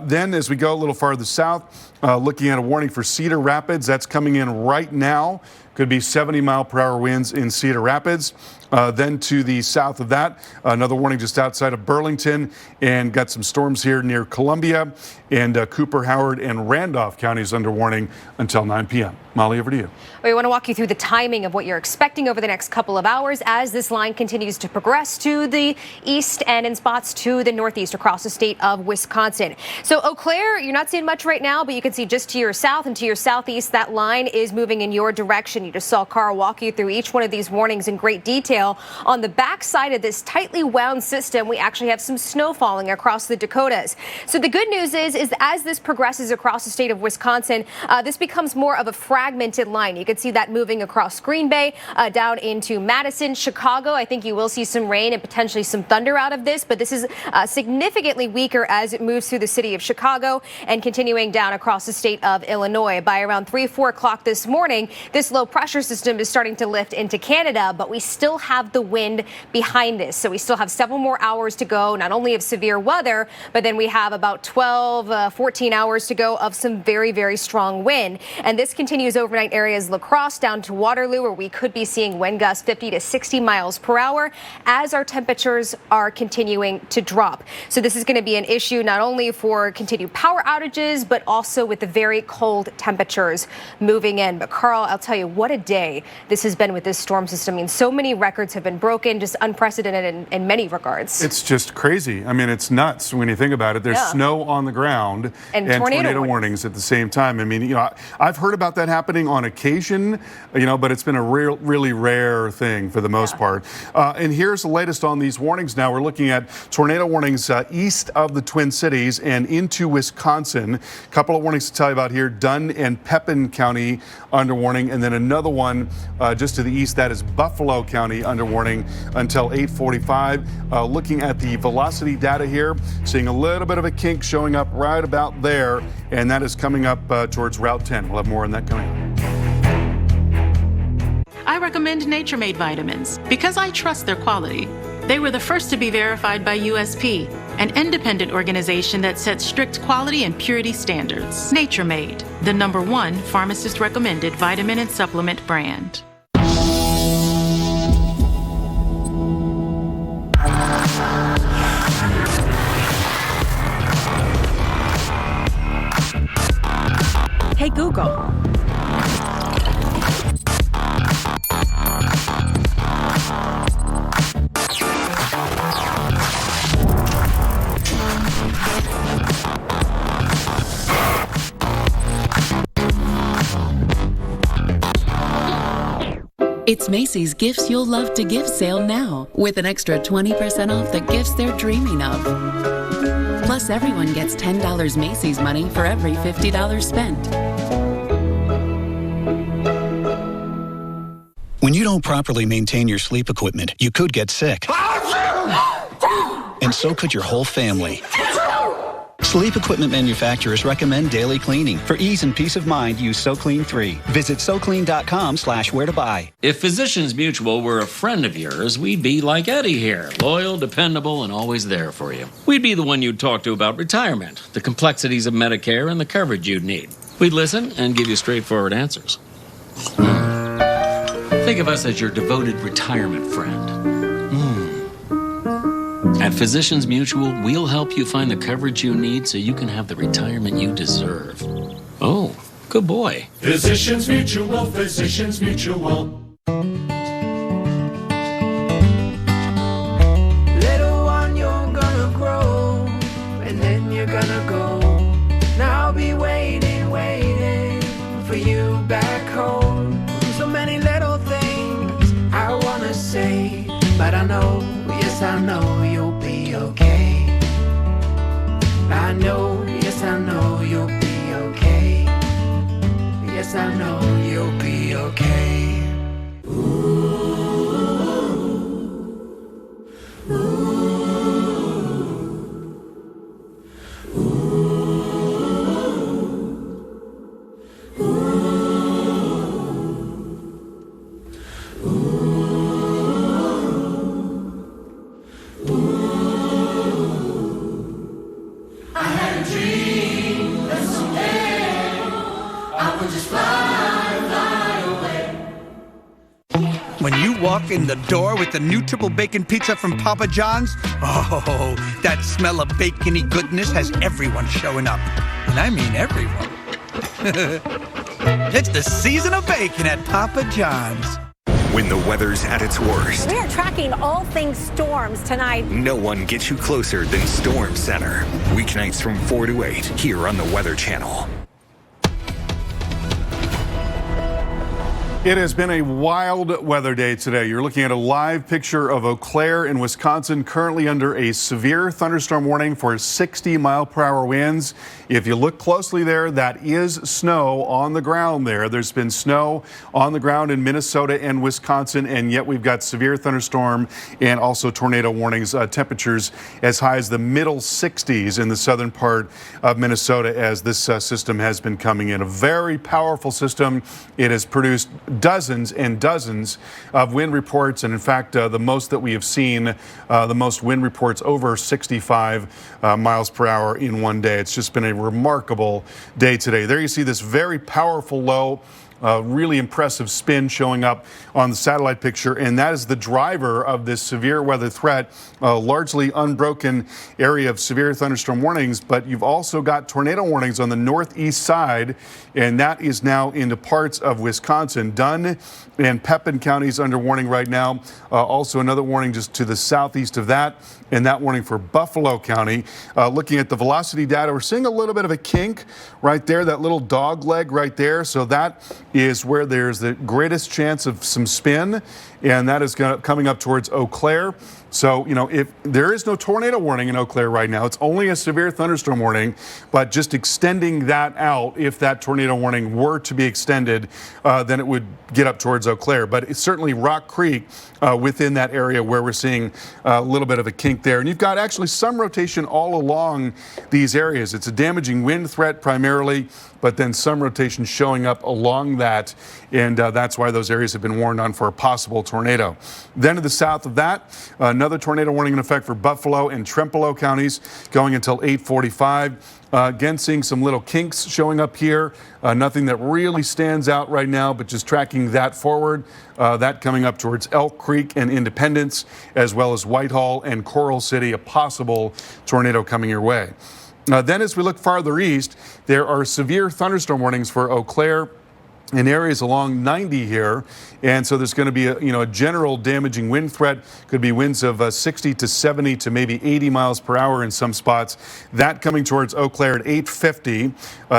Then as we go a little farther south, looking at a warning for Cedar Rapids, that's coming in right now. Could be 70-mile-per-hour winds in Cedar Rapids. Then to the south of that, another warning just outside of Burlington, and got some storms here near Columbia, and Cooper, Howard, and Randolph counties under warning until 9 p.m. Molly, over to you. We want to walk you through the timing of what you're expecting over the next couple of hours as this line continues to progress to the east and in spots to the northeast across the state of Wisconsin. So Eau Claire, you're not seeing much right now, but you can see just to your south and to your southeast, that line is moving in your direction. You just saw Carl walk you through each one of these warnings in great detail. On the back side of this tightly wound system, we actually have some snow falling across the Dakotas. So the good news is as this progresses across the state of Wisconsin, this becomes more of a fragmented line. You can see that moving across Green Bay, down into Madison, Chicago. I think you will see some rain and potentially some thunder out of this, but this is significantly weaker as it moves through the city of Chicago and continuing down across the state of Illinois. By around 3-4 o'clock this morning, this low pressure system is starting to lift into Canada, but we still have the wind behind this. So we still have several more hours to go, not only of severe weather, but then we have about 14 hours to go of some very, very strong wind. And this continues overnight areas La Crosse down to Waterloo, where we could be seeing wind gusts 50 to 60 miles per hour as our temperatures are continuing to drop. So this is going to be an issue not only for continued power outages, but also with the very cold temperatures moving in. But Carl, I'll tell you, what a day this has been with this storm system. I mean, so many records have been broken, just unprecedented in many regards. It's just crazy. I mean, it's nuts when you think about it. There's snow on the ground and tornado warnings at the same time. I mean, I've heard about that happening on occasion, but it's been a really rare thing for the most part. And here's the latest on these warnings now. We're looking at tornado warnings east of the Twin Cities and into Wisconsin. A couple of warnings to tell you about here. Dunn and Pepin County under warning, and then another one just to the east, that is Buffalo County under warning until 8:45. Looking at the velocity data here, seeing a little bit of a kink showing up right about there, and that is coming up towards Route 10. We'll have more on that coming up. I recommend Nature Made vitamins because I trust their quality. They were the first to be verified by USP, an independent organization that sets strict quality and purity standards. Nature Made, the #1 pharmacist recommended vitamin and supplement brand. Hey Google. It's Macy's Gifts You'll Love to Give sale now, with an extra 20% off the gifts they're dreaming of. Plus, everyone gets $10 Macy's money for every $50 spent. When you don't properly maintain your sleep equipment, you could get sick. And so could your whole family. Sleep equipment manufacturers recommend daily cleaning. For ease and peace of mind, use SoClean 3. Visit SoClean.com/where-to-buy. If Physicians Mutual were a friend of yours, we'd be like Eddie here. Loyal, dependable, and always there for you. We'd be the one you'd talk to about retirement, the complexities of Medicare, and the coverage you'd need. We'd listen and give you straightforward answers. Think of us as your devoted retirement friend. At Physicians Mutual, we'll help you find the coverage you need so you can have the retirement you deserve. Oh, good boy. Physicians Mutual, Physicians Mutual. Little one, you're gonna grow, and then you're gonna go. Now I'll be waiting for you back home. So many little things I wanna say, but I know, yes I know you'll be okay. I know, yes I know you'll be okay. Yes I know you'll be okay. walk in the door with the new triple bacon pizza from Papa John's, oh, that smell of bacony goodness has everyone showing up. And I mean everyone. It's the season of bacon at Papa John's. When the weather's at its worst, we are tracking all things storms tonight. No one gets you closer than Storm Center. Weeknights from 4 to 8 here on the Weather Channel. It has been a wild weather day today. You're looking at a live picture of Eau Claire in Wisconsin, currently under a severe thunderstorm warning for 60-mile-per-hour winds. If you look closely there, that is snow on the ground there. There's been snow on the ground in Minnesota and Wisconsin, and yet we've got severe thunderstorm and also tornado warnings, temperatures as high as the middle 60s in the southern part of Minnesota as this system has been coming in. A very powerful system. It has produced dozens and dozens of wind reports, and in fact the most that we have seen, the most wind reports over 65 miles per hour in one day. It's just been a remarkable day today. There you see this very powerful low, really impressive spin showing up on the satellite picture, and that is the driver of this severe weather threat, largely unbroken area of severe thunderstorm warnings, but you've also got tornado warnings on the northeast side, and that is now into parts of Wisconsin. Dunn and Pepin counties under warning right now. Also another warning just to the southeast of that, and that warning for Buffalo County. Looking at the velocity data, we're seeing a little bit of a kink right there, that little dog leg right there, so that is where there's the greatest chance of some spin, and that is coming up towards Eau Claire. So, you know, if there is no tornado warning in Eau Claire right now, it's only a severe thunderstorm warning, but just extending that out, if that tornado warning were to be extended, then it would get up towards Eau Claire. But it's certainly Rock Creek within that area where we're seeing a little bit of a kink there. And you've got actually some rotation all along these areas. It's a damaging wind threat primarily, but then some rotation showing up along that, and that's why those areas have been warned on for a possible tornado. Then to the south of that, another tornado warning in effect for Buffalo and Trempealeau counties going until 8:45. Again, seeing some little kinks showing up here. Nothing that really stands out right now, but just tracking that forward. That coming up towards Elk Creek and Independence, as well as Whitehall and Coral City, a possible tornado coming your way. Then as we look farther east, there are severe thunderstorm warnings for Eau Claire in areas along 90 here, and so there's going to be a general damaging wind threat. Could be winds of 60 to 70 to maybe 80 miles per hour in some spots. That coming towards Eau Claire at 8:50,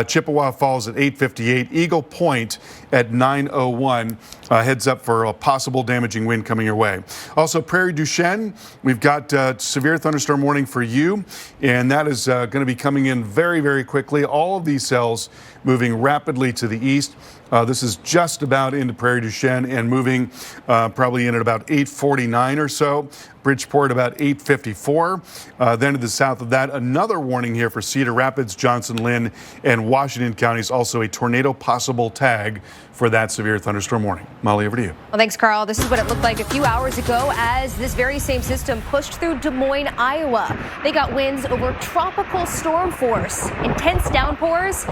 Chippewa Falls at 8:58, Eagle Point at 9:01. Heads up for a possible damaging wind coming your way. Also Prairie du Chien, we've got severe thunderstorm warning for you, and that is going to be coming in very, very quickly. All of these cells moving rapidly to the east. This is just about into Prairie du Chien and moving probably in at about 8:49 or so. Bridgeport about 8:54. Then to the south of that, another warning here for Cedar Rapids, Johnson, Lynn, and Washington counties. Also a tornado possible tag for that severe thunderstorm warning. Molly, over to you. Well, thanks, Carl. This is what it looked like a few hours ago as this very same system pushed through Des Moines, Iowa. They got winds over tropical storm force, intense downpours.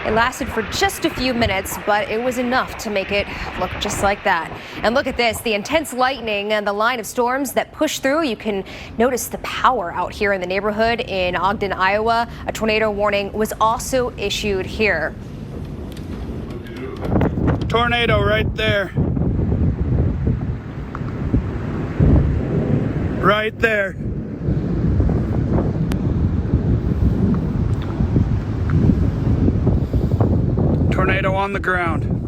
It lasted for just a few minutes, but it was enough to make it look just like that. And look at this, the intense lightning and the line of storms that pushed through. You can notice the power out here in the neighborhood in Ogden, Iowa. A tornado warning was also issued here. Tornado right there. Right there. Tornado on the ground.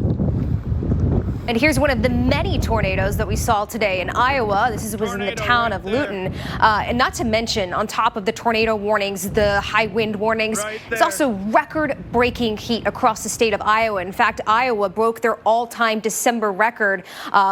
And here's one of the many tornadoes that we saw today in Iowa. This was in the town of Luton. And not to mention, on top of the tornado warnings, the high wind warnings, it's also record-breaking heat across the state of Iowa. In fact, Iowa broke their all-time December record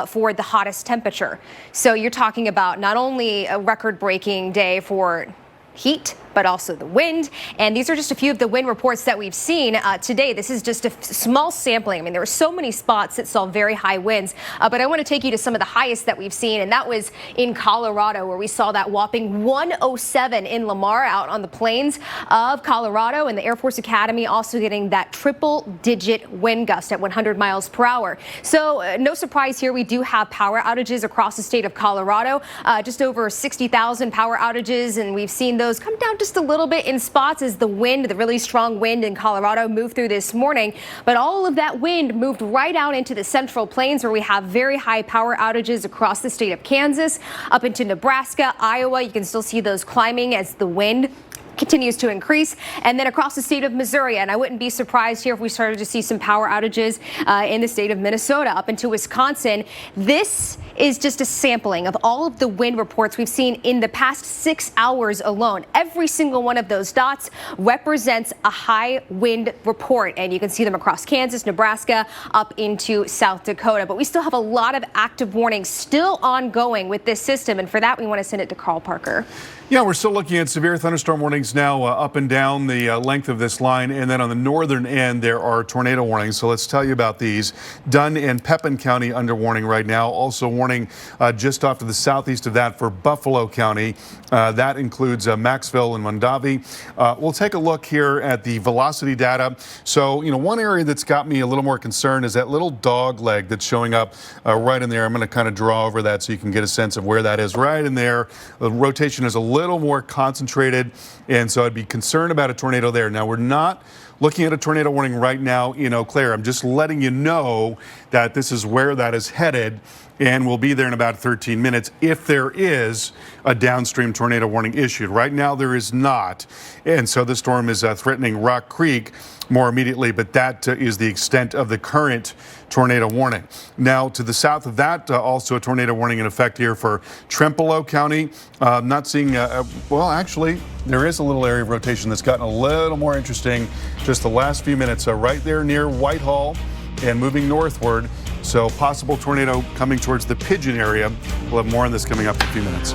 for the hottest temperature. So you're talking about not only a record-breaking day for heat, but also the wind. And these are just a few of the wind reports that we've seen today. This is just a small sampling. I mean, there were so many spots that saw very high winds, but I want to take you to some of the highest that we've seen, and that was in Colorado, where we saw that whopping 107 in Lamar out on the plains of Colorado, and the Air Force Academy also getting that triple-digit wind gust at 100 miles per hour. So no surprise here, we do have power outages across the state of Colorado, just over 60,000 power outages, and we've seen those come down just a little bit in spots as the wind, the really strong wind in Colorado moved through this morning. But all of that wind moved right out into the central plains, where we have very high power outages across the state of Kansas, up into Nebraska, Iowa. You can still see those climbing as the wind continues to increase, and then across the state of Missouri. And I wouldn't be surprised here if we started to see some power outages in the state of Minnesota up into Wisconsin. This is just a sampling of all of the wind reports we've seen in the past 6 hours alone. Every single one of those dots represents a high wind report, and you can see them across Kansas, Nebraska, up into South Dakota. But we still have a lot of active warnings still ongoing with this system, and for that we want to send it to Carl Parker. Yeah, we're still looking at severe thunderstorm warnings now up and down the length of this line. And then on the northern end, there are tornado warnings. So let's tell you about these. Dunn and Pepin County under warning right now. Also warning just off to the southeast of that for Buffalo County. That includes Maxville and Mondavi. We'll take a look here at the velocity data. So, one area that's got me a little more concerned is that little dog leg that's showing up right in there. I'm going to kind of draw over that so you can get a sense of where that is right in there. The rotation is a little more concentrated, and so I'd be concerned about a tornado there. Now, we're not looking at a tornado warning right now in Eau Claire. I'm just letting you know that this is where that is headed, and we'll be there in about 13 minutes if there is a downstream tornado warning issued. Right now, there is not, and so the storm is threatening Rock Creek more immediately, but that is the extent of the current tornado warning. Now, to the south of that, also a tornado warning in effect here for Trempealeau County. Not seeing, well, actually, there is a little area of rotation that's gotten a little more interesting just the last few minutes. Right there near Whitehall and moving northward. So possible tornado coming towards the Pigeon area. We'll have more on this coming up in a few minutes.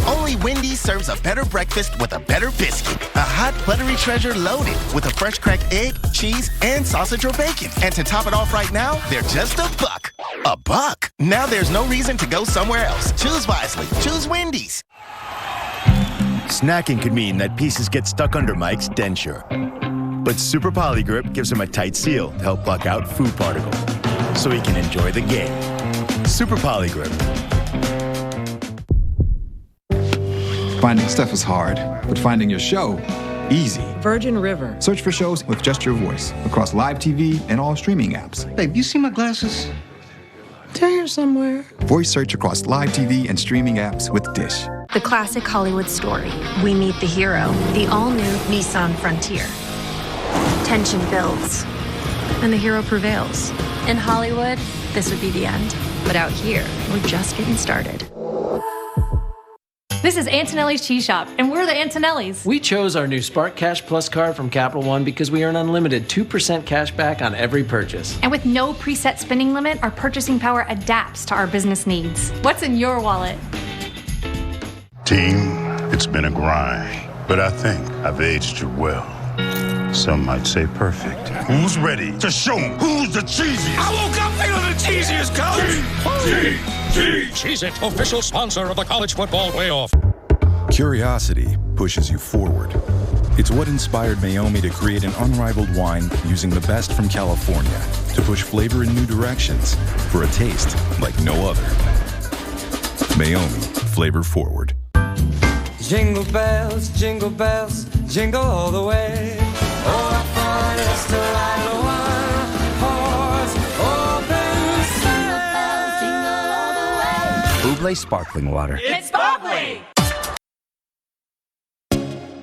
Only Wendy's serves a better breakfast with a better biscuit. A hot, buttery treasure loaded with a fresh cracked egg, cheese, and sausage or bacon. And to top it off right now, they're just $1. $1? Now there's no reason to go somewhere else. Choose wisely. Choose Wendy's. Snacking could mean that pieces get stuck under Mike's denture. But Super Poly Grip gives him a tight seal to help block out food particles, so he can enjoy the game. Super Poly Grip. Finding stuff is hard, but finding your show, easy. Virgin River. Search for shows with just your voice across live TV and all streaming apps. Babe, you see my glasses? They're here somewhere. Voice search across live TV and streaming apps with Dish. The classic Hollywood story. We meet the hero, the all-new Nissan Frontier. Tension builds, and the hero prevails. In Hollywood, this would be the end. But out here, we're just getting started. This is Antonelli's Cheese Shop, and we're the Antonellis. We chose our new Spark Cash Plus card from Capital One because we earn unlimited 2% cash back on every purchase. And with no preset spending limit, our purchasing power adapts to our business needs. What's in your wallet? Team, it's been a grind, but I think I've aged you well. Some might say perfect. Who's ready to show them who's the cheesiest? I woke up feeling the cheesiest, coach! Cheez-It, official sponsor of the college football playoff. Curiosity pushes you forward. It's what inspired Mayomi to create an unrivaled wine using the best from California to push flavor in new directions for a taste like no other. Mayomi, flavor forward. Jingle bells, jingle all the way. Oh, what fun it is to ride in a one-horse open sleigh. Jingle all the way. Buble sparkling water. It's bubbly!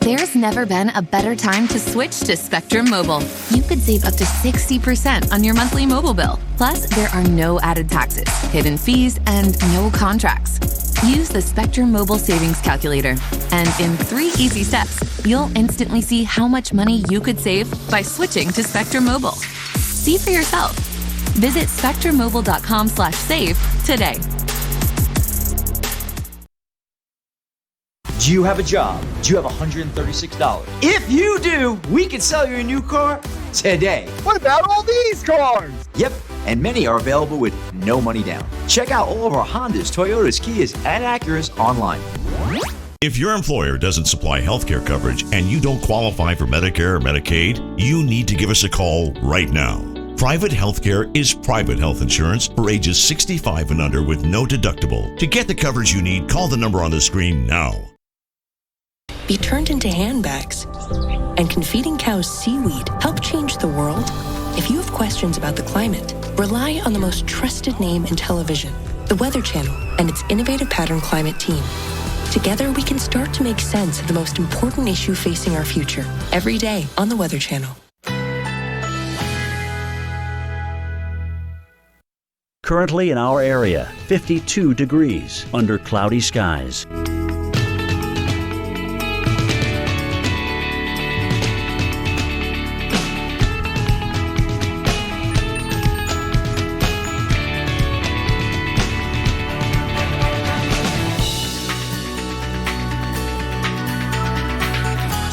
There's never been a better time to switch to Spectrum Mobile. You could save up to 60% on your monthly mobile bill. Plus, there are no added taxes, hidden fees, and no contracts. Use the Spectrum Mobile Savings Calculator. And in 3 easy steps, you'll instantly see how much money you could save by switching to Spectrum Mobile. See for yourself. Visit spectrummobile.com/save today. Do you have a job? Do you have $136? If you do, we can sell you a new car today. What about all these cars? Yep, and many are available with no money down. Check out all of our Hondas, Toyotas, Kias, and Acuras online. If your employer doesn't supply healthcare coverage and you don't qualify for Medicare or Medicaid, you need to give us a call right now. Private healthcare is private health insurance for ages 65 and under with no deductible. To get the coverage you need, call the number on the screen now. Be turned into handbags. And can feeding cows seaweed help change the world? If you have questions about the climate, rely on the most trusted name in television, the Weather Channel and its innovative pattern climate team. Together, we can start to make sense of the most important issue facing our future every day on the Weather Channel. Currently in our area, 52 degrees under cloudy skies.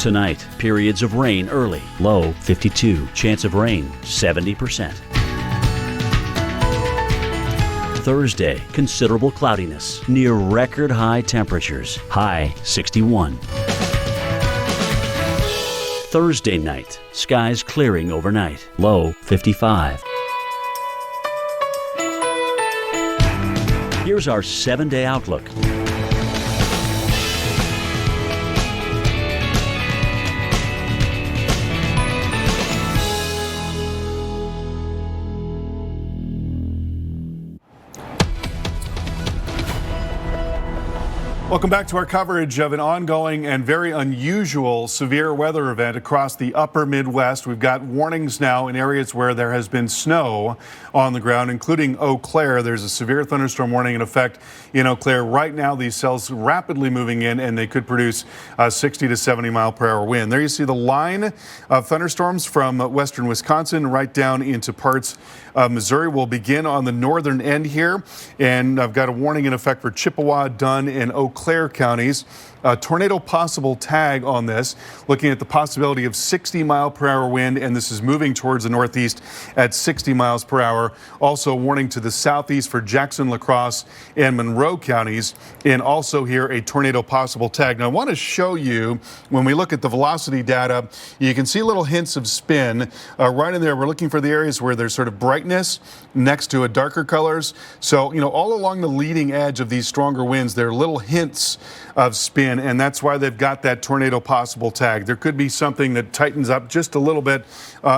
Tonight, periods of rain early, low 52, chance of rain 70%. Thursday, considerable cloudiness, near record high temperatures, high 61. Thursday night, skies clearing overnight, low 55. Here's our 7-day outlook. Welcome back to our coverage of an ongoing and very unusual severe weather event across the upper Midwest. We've got warnings now in areas where there has been snow on the ground, including Eau Claire. There's a severe thunderstorm warning in effect in Eau Claire right now. These cells rapidly moving in, and they could produce a 60 to 70 mile per hour wind. There you see the line of thunderstorms from western Wisconsin right down into parts of Missouri. Will begin on the northern end here, and I've got a warning in effect for Chippewa, Dunn, and Eau Claire counties. Tornado possible tag on this, looking at the possibility of 60 mile per hour wind, and this is moving towards the northeast at 60 miles per hour. Also warning to the southeast for Jackson, La Crosse, and Monroe counties, and also here a tornado possible tag. Now I want to show you, when we look at the velocity data, you can see little hints of spin right in there. We're looking for the areas where there's sort of brightness next to a darker colors. So, you know, all along the leading edge of these stronger winds, there are little hints of spin, and that's why they've got that tornado possible tag. There could be something that tightens up just a little bit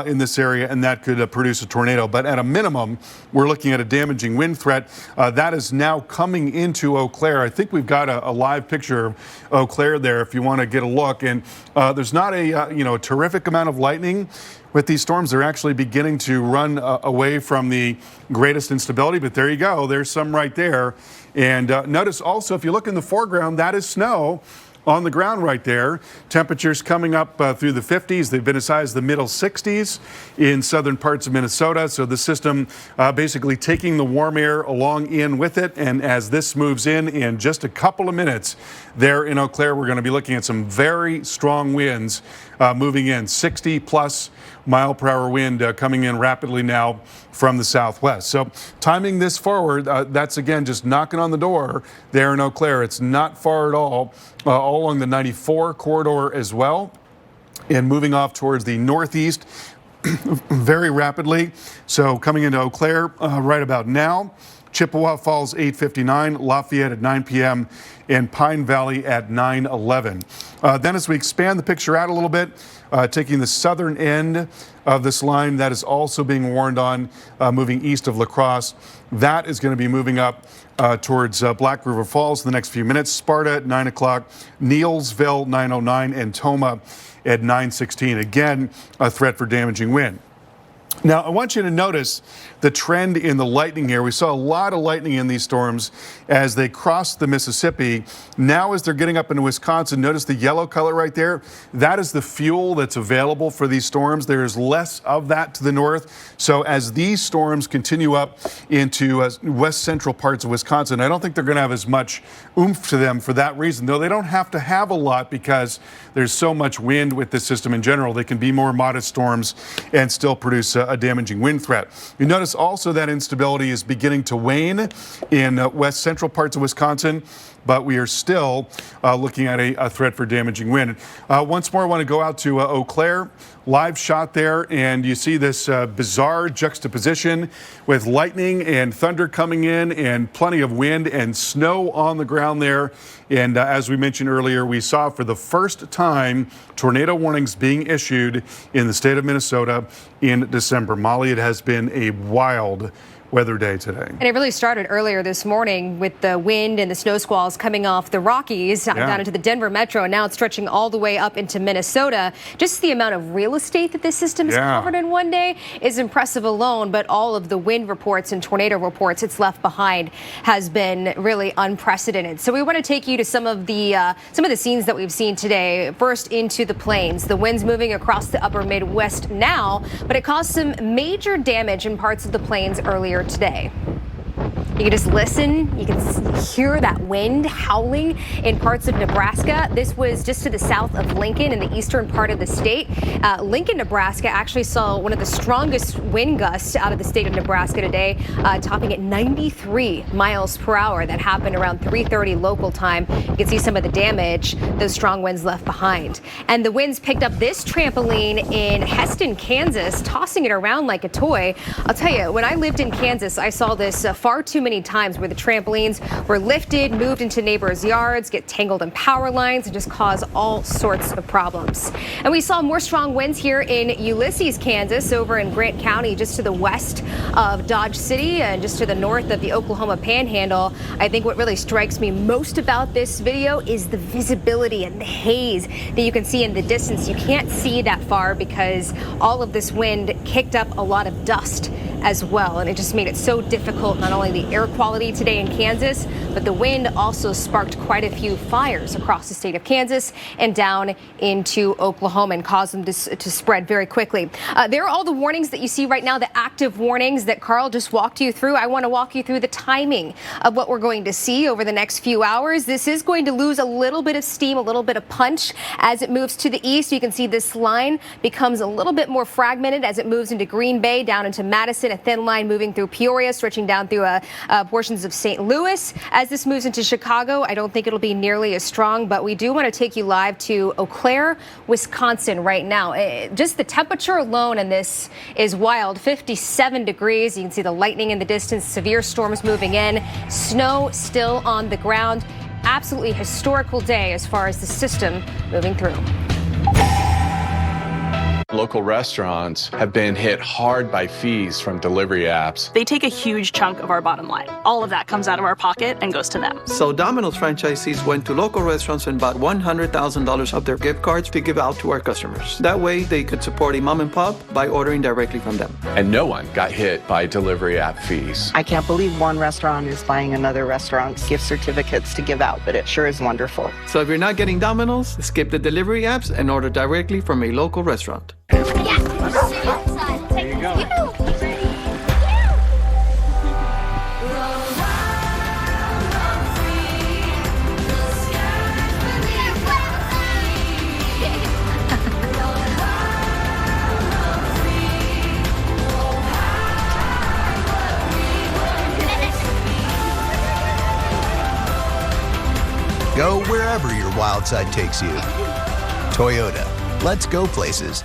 in this area, and that could produce a tornado. But at a minimum, we're looking at a damaging wind threat that is now coming into Eau Claire. I think we've got a live picture of Eau Claire there if you want to get a look. And there's not a terrific amount of lightning. With these storms, they're actually beginning to run away from the greatest instability, but there you go. There's some right there. And notice also, if you look in the foreground, that is snow on the ground right there. Temperatures coming up through the 50s. They've been as high as the middle 60s in southern parts of Minnesota. So the system basically taking the warm air along in with it. And as this moves in just a couple of minutes there in Eau Claire, we're going to be looking at some very strong winds moving in, 60 plus mile per hour wind coming in rapidly now from the southwest. So timing this forward, that's again just knocking on the door there in Eau Claire. It's not far at all along the 94 corridor as well, and moving off towards the northeast very rapidly. So coming into Eau Claire right about now. Chippewa Falls 8:59, Lafayette at 9 p.m., and Pine Valley at 9:11. Then as we expand the picture out a little bit, taking the southern end of this line, that is also being warned on, moving east of La Crosse. That is going to be moving up towards Black River Falls in the next few minutes. Sparta at 9 o'clock, Neilsville 9:09, and Toma at 9:16. Again, a threat for damaging wind. Now, I want you to notice the trend in the lightning here. We saw a lot of lightning in these storms as they crossed the Mississippi. Now, as they're getting up into Wisconsin, notice the yellow color right there. That is the fuel that's available for these storms. There is less of that to the north. So as these storms continue up into west central parts of Wisconsin, I don't think they're going to have as much oomph to them for that reason, though they don't have to have a lot because there's so much wind with this system in general. They can be more modest storms and still produce a damaging wind threat. You notice also that instability is beginning to wane in west central parts of Wisconsin, but we are still looking at a threat for damaging wind. Once more, I want to go out to Eau Claire. Live shot there, and you see this bizarre juxtaposition with lightning and thunder coming in and plenty of wind and snow on the ground there. And as we mentioned earlier, we saw for the first time tornado warnings being issued in the state of Minnesota in December. Molly, it has been a wild weather day today. And it really started earlier this morning with the wind and the snow squalls coming off the Rockies down into the Denver metro, and now it's stretching all the way up into Minnesota. Just the amount of real estate that this system has covered in one day is impressive alone, but all of the wind reports and tornado reports it's left behind has been really unprecedented. So we want to take you to some of the scenes that we've seen today. First, into the plains. The wind's moving across the upper Midwest now, but it caused some major damage in parts of the plains earlier today. You can just listen. You can hear that wind howling in parts of Nebraska. This was just to the south of Lincoln in the eastern part of the state. Lincoln, Nebraska actually saw one of the strongest wind gusts out of the state of Nebraska today, topping at 93 miles per hour. That happened around 3:30 local time. You can see some of the damage those strong winds left behind. And the winds picked up this trampoline in Heston, Kansas, tossing it around like a toy. I'll tell you, when I lived in Kansas, I saw this far too many times where the trampolines were lifted, moved into neighbors' yards, get tangled in power lines, and just cause all sorts of problems. And we saw more strong winds here in Ulysses, Kansas, over in Grant County, just to the west of Dodge City and just to the north of the Oklahoma Panhandle. I think what really strikes me most about this video is the visibility and the haze that you can see in the distance. You can't see that far because all of this wind kicked up a lot of dust as well, and it just made it so difficult. Not only the air quality today in Kansas, but the wind also sparked quite a few fires across the state of Kansas and down into Oklahoma and caused them to spread very quickly. There are all the warnings that you see right now, the active warnings that Carl just walked you through. I want to walk you through the timing of what we're going to see over the next few hours. This is going to lose a little bit of steam, a little bit of punch as it moves to the east. You can see this line becomes a little bit more fragmented as it moves into Green Bay, down into Madison, a thin line moving through Peoria, stretching down through portions of St. Louis. As this moves into Chicago, I don't think it'll be nearly as strong, but we do want to take you live to Eau Claire, Wisconsin right now. Just the temperature alone in this is wild, 57 degrees. You can see the lightning in the distance, severe storms moving in, snow still on the ground. Absolutely historical day as far as the system moving through. Local restaurants have been hit hard by fees from delivery apps. They take a huge chunk of our bottom line. All of that comes out of our pocket and goes to them. So Domino's franchisees went to local restaurants and bought $100,000 of their gift cards to give out to our customers. That way they could support a mom and pop by ordering directly from them. And no one got hit by delivery app fees. I can't believe one restaurant is buying another restaurant's gift certificates to give out, but it sure is wonderful. So if you're not getting Domino's, skip the delivery apps and order directly from a local restaurant. There you go. Go wherever your wild side takes you. Toyota. Let's go places.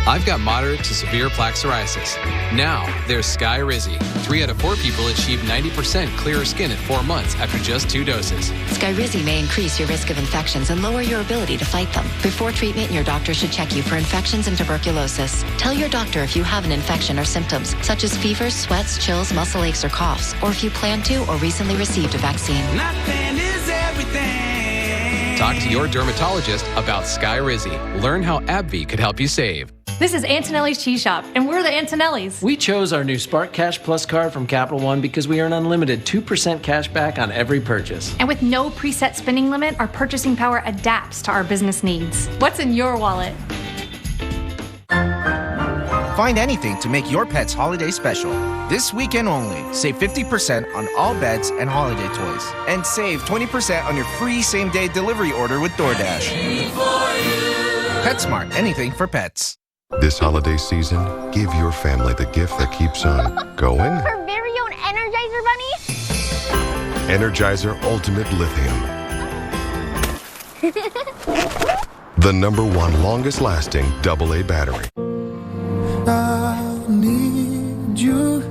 I've got moderate to severe plaque psoriasis. Now, there's Skyrizi. 3 out of 4 people achieve 90% clearer skin at 4 months after just 2 doses. Skyrizi may increase your risk of infections and lower your ability to fight them. Before treatment, your doctor should check you for infections and tuberculosis. Tell your doctor if you have an infection or symptoms, such as fevers, sweats, chills, muscle aches, or coughs, or if you plan to or recently received a vaccine. Nothing is everything. Talk to your dermatologist about Skyrizi. Learn how AbbVie could help you save. This is Antonelli's Cheese Shop, and we're the Antonellis. We chose our new Spark Cash Plus card from Capital One because we earn unlimited 2% cash back on every purchase. And with no preset spending limit, our purchasing power adapts to our business needs. What's in your wallet? Find anything to make your pet's holiday special. This weekend only, save 50% on all beds and holiday toys. And save 20% on your free same-day delivery order with DoorDash. PetSmart, anything for pets. This holiday season, give your family the gift that keeps on going. Her very own Energizer Bunny? Energizer Ultimate Lithium. The #1 longest lasting AA battery. I need you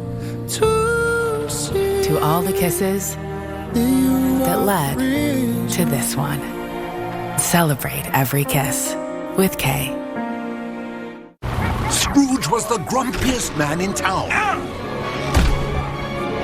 to see. To all the kisses that led to this one. Celebrate every kiss with Kay. Scrooge was the grumpiest man in town.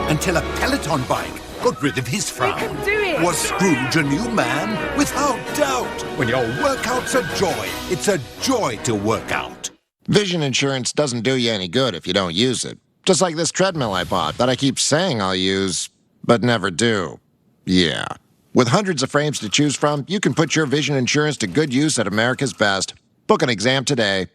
Until a Peloton bike got rid of his frown. We can do it. Was Scrooge a new man? Without doubt. When your workout's a joy, it's a joy to work out. Vision insurance doesn't do you any good if you don't use it. Just like this treadmill I bought that I keep saying I'll use, but never do. Yeah. With hundreds of frames to choose from, you can put your vision insurance to good use at America's Best. Book an exam today.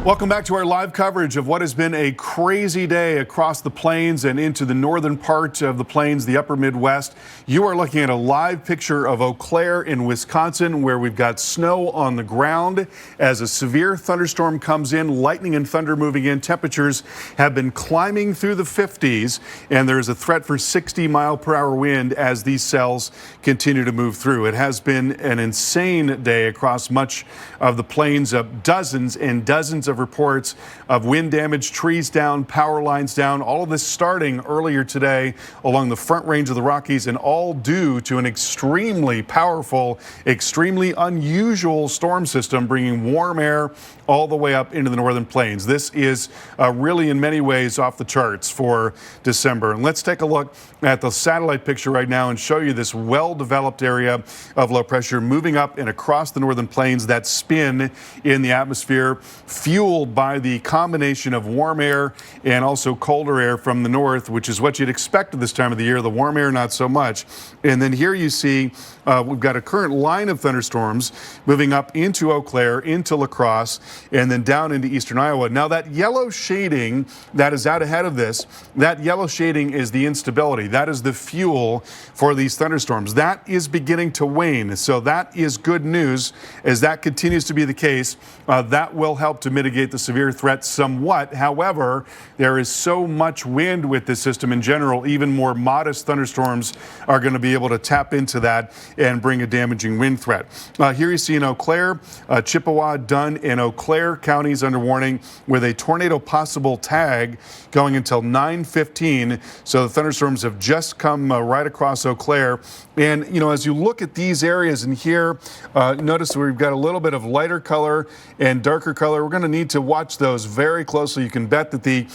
Welcome back to our live coverage of what has been a crazy day across the plains and into the northern part of the plains, the upper Midwest. You are looking at a live picture of Eau Claire in Wisconsin, where we've got snow on the ground as a severe thunderstorm comes in, lightning and thunder moving in. Temperatures have been climbing through the 50s, and there's a threat for 60-mile-per-hour wind as these cells continue to move through. It has been an insane day across much of the plains, dozens and dozens of reports of wind damage, trees down, power lines down, all of this starting earlier today along the front range of the Rockies, and all due to an extremely powerful, extremely unusual storm system bringing warm air all the way up into the northern plains. This is really in many ways off the charts for December. And let's take a look at the satellite picture right now and show you this well-developed area of low pressure moving up and across the northern plains, that spin in the atmosphere fueled by the combination of warm air and also colder air from the north, which is what you'd expect at this time of the year. The warm air, not so much. And then here you see we've got a current line of thunderstorms moving up into Eau Claire, into La Crosse, and then down into eastern Iowa. Now that yellow shading that is out ahead of this, that yellow shading is the instability. That is the fuel for these thunderstorms. That is beginning to wane. So that is good news. As that continues to be the case, that will help to mitigate the severe threat somewhat. However, there is so much wind with this system in general, even more modest thunderstorms are going to be able to tap into that and bring a damaging wind threat. Here you see in Eau Claire, Chippewa, Dunn, and Eau Claire counties under warning with a tornado possible tag going until 9:15. So the thunderstorms have just come right across Eau Claire. And, you know, as you look at these areas and here, notice we've got a little bit of lighter color and darker color. We're going to need to watch those very closely. You can bet that the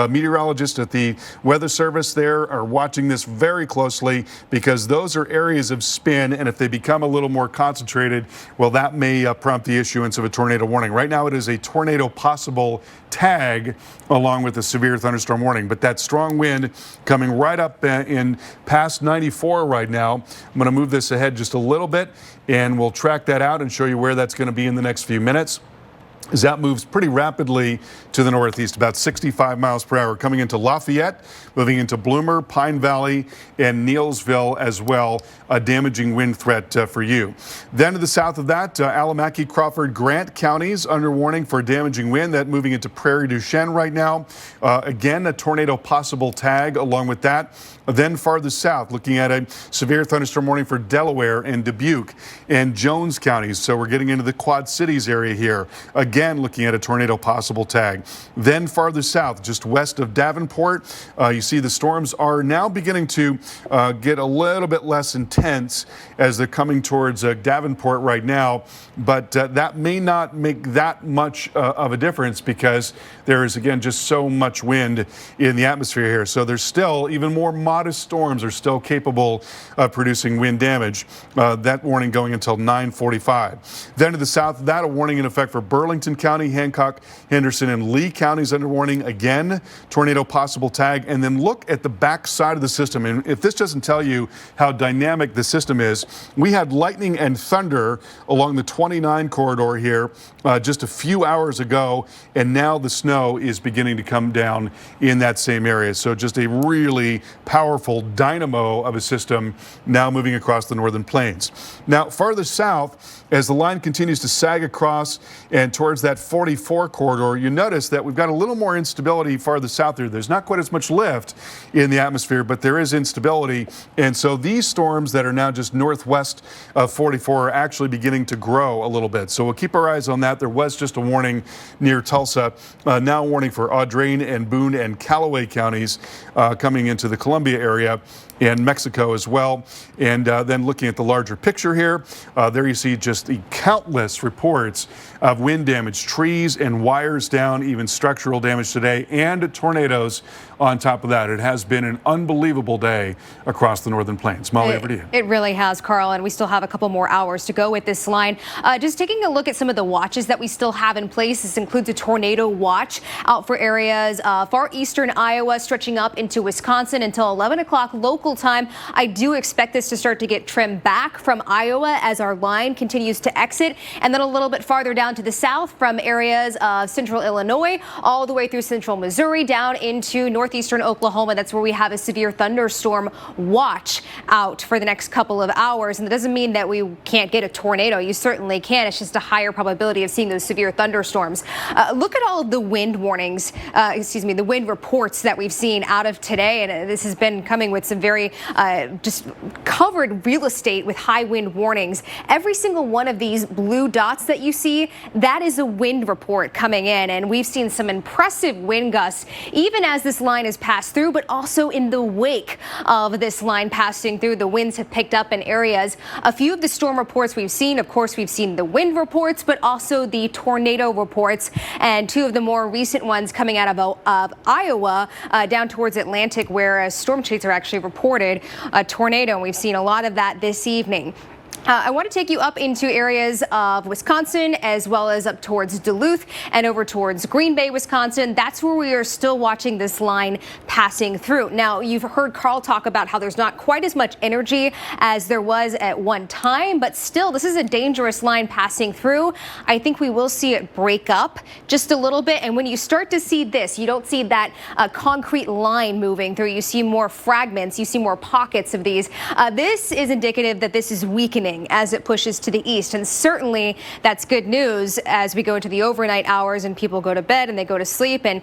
meteorologists at the Weather Service there are watching this very closely, because those are areas of spin, and if they become a little more concentrated, well, that may prompt the issuance of a tornado warning. Right now it is a tornado possible tag along with a severe thunderstorm warning, but that strong wind coming right up in past 94 right now. I'm going to move this ahead just a little bit, and we'll track that out and show you where that's going to be in the next few minutes. As that moves pretty rapidly to the northeast, about 65 miles per hour, coming into Lafayette, moving into Bloomer, Pine Valley, and Neillsville as well, a damaging wind threat for you. Then to the south of that, Alamaki, Crawford, Grant counties under warning for damaging wind. That moving into Prairie du Chien right now. Again, a tornado possible tag along with that. Then farther south, looking at a severe thunderstorm warning for Delaware and Dubuque and Jones counties. So we're getting into the Quad Cities area here. Again, again looking at a tornado possible tag. Then farther south, just west of Davenport, you see the storms are now beginning to get a little bit less intense as they're coming towards Davenport right now. But that may not make that much of a difference because there is, again, just so much wind in the atmosphere here. So there's still even more modest storms are still capable of producing wind damage. That warning going until 9:45. Then to the south of that, a warning in effect for Burlington County, Hancock, Henderson, and Lee counties under warning. Again, tornado possible tag. And then look at the back side of the system. And if this doesn't tell you how dynamic the system is, we had lightning and thunder along the 29 corridor here just a few hours ago, and now the snow is beginning to come down in that same area. So just a really powerful dynamo of a system now moving across the northern plains. Now, farther south, as the line continues to sag across and towards that 44 corridor, you notice that we've got a little more instability farther south there. There's not quite as much lift in the atmosphere, but there is instability. And so these storms that are now just northwest of 44 are actually beginning to grow a little bit. So we'll keep our eyes on that. There was just a warning near Tulsa, now a warning for Audrain and Boone and Callaway counties coming into the Columbia area and Mexico as well. And then looking at the larger picture here, there you see just the countless reports of wind damage, trees and wires down, even structural damage today, and tornadoes on top of that. It has been an unbelievable day across the northern plains. Molly, over to you. It really has, Carl, and we still have a couple more hours to go with this line. Just taking a look at some of the watches that we still have in place. This includes a tornado watch out for areas far eastern Iowa, stretching up into Wisconsin until 11 o'clock local time. I do expect this to start to get trimmed back from Iowa as our line continues to exit, and then a little bit farther down to the south from areas of central Illinois all the way through central Missouri down into northeastern Oklahoma. That's where we have a severe thunderstorm watch out for the next couple of hours. And that doesn't mean that we can't get a tornado. You certainly can. It's just a higher probability of seeing those severe thunderstorms. Look at all of the wind warnings, the wind reports that we've seen out of today. And this has been coming with some very just covered real estate with high wind warnings. Every single one of these blue dots that you see, that is a wind report coming in. And we've seen some impressive wind gusts, even as this line has passed through, but also in the wake of this line passing through. The winds have picked up in areas. A few of the storm reports we've seen, of course, we've seen the wind reports, but also the tornado reports. And two of the more recent ones coming out of Iowa down towards Atlantic, where a storm chaser actually reported a tornado. And we've seen a lot of that this evening. I want to take you up into areas of Wisconsin as well as up towards Duluth and over towards Green Bay, Wisconsin. That's where we are still watching this line passing through. Now, you've heard Carl talk about how there's not quite as much energy as there was at one time, but still, this is a dangerous line passing through. I think we will see it break up just a little bit. And when you start to see this, you don't see that concrete line moving through. You see more fragments. You see more pockets of these. This is indicative that this is weakening as it pushes to the east. And certainly that's good news as we go into the overnight hours and people go to bed and they go to sleep. And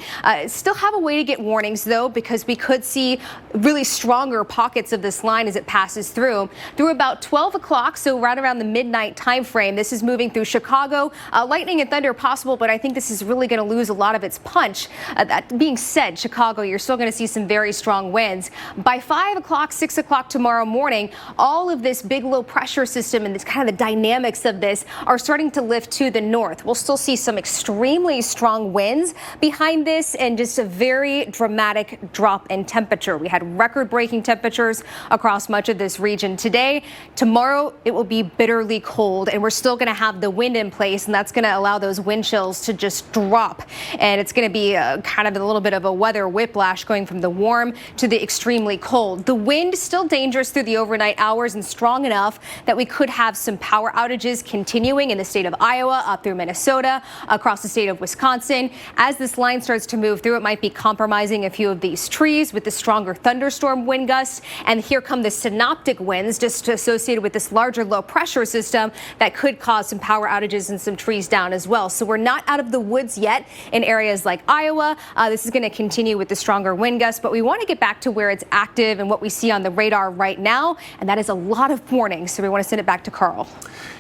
still have a way to get warnings, though, because we could see really stronger pockets of this line as it passes through about 12 o'clock. So right around the midnight time frame, this is moving through Chicago. Lightning and thunder possible, but I think this is really going to lose a lot of its punch. That being said, Chicago, you're still going to see some very strong winds. By 5 o'clock, 6 o'clock tomorrow morning, all of this big low pressure system and this kind of the dynamics of this are starting to lift to the north. We'll still see some extremely strong winds behind this and just a very dramatic drop in temperature. We had record-breaking temperatures across much of this region today. Tomorrow, it will be bitterly cold, and we're still going to have the wind in place, and that's going to allow those wind chills to just drop. And it's going to be kind of a little bit of a weather whiplash going from the warm to the extremely cold. The wind is still dangerous through the overnight hours and strong enough that we could have some power outages continuing in the state of Iowa up through Minnesota, across the state of Wisconsin. As this line starts to move through, it might be compromising a few of these trees with the stronger thunderstorm wind gusts. And here come the synoptic winds just associated with this larger low pressure system that could cause some power outages and some trees down as well. So we're not out of the woods yet in areas like Iowa. This is going to continue with the stronger wind gusts, but we want to get back to where it's active and what we see on the radar right now. And that is a lot of warnings. So we want to send send it back to Carl.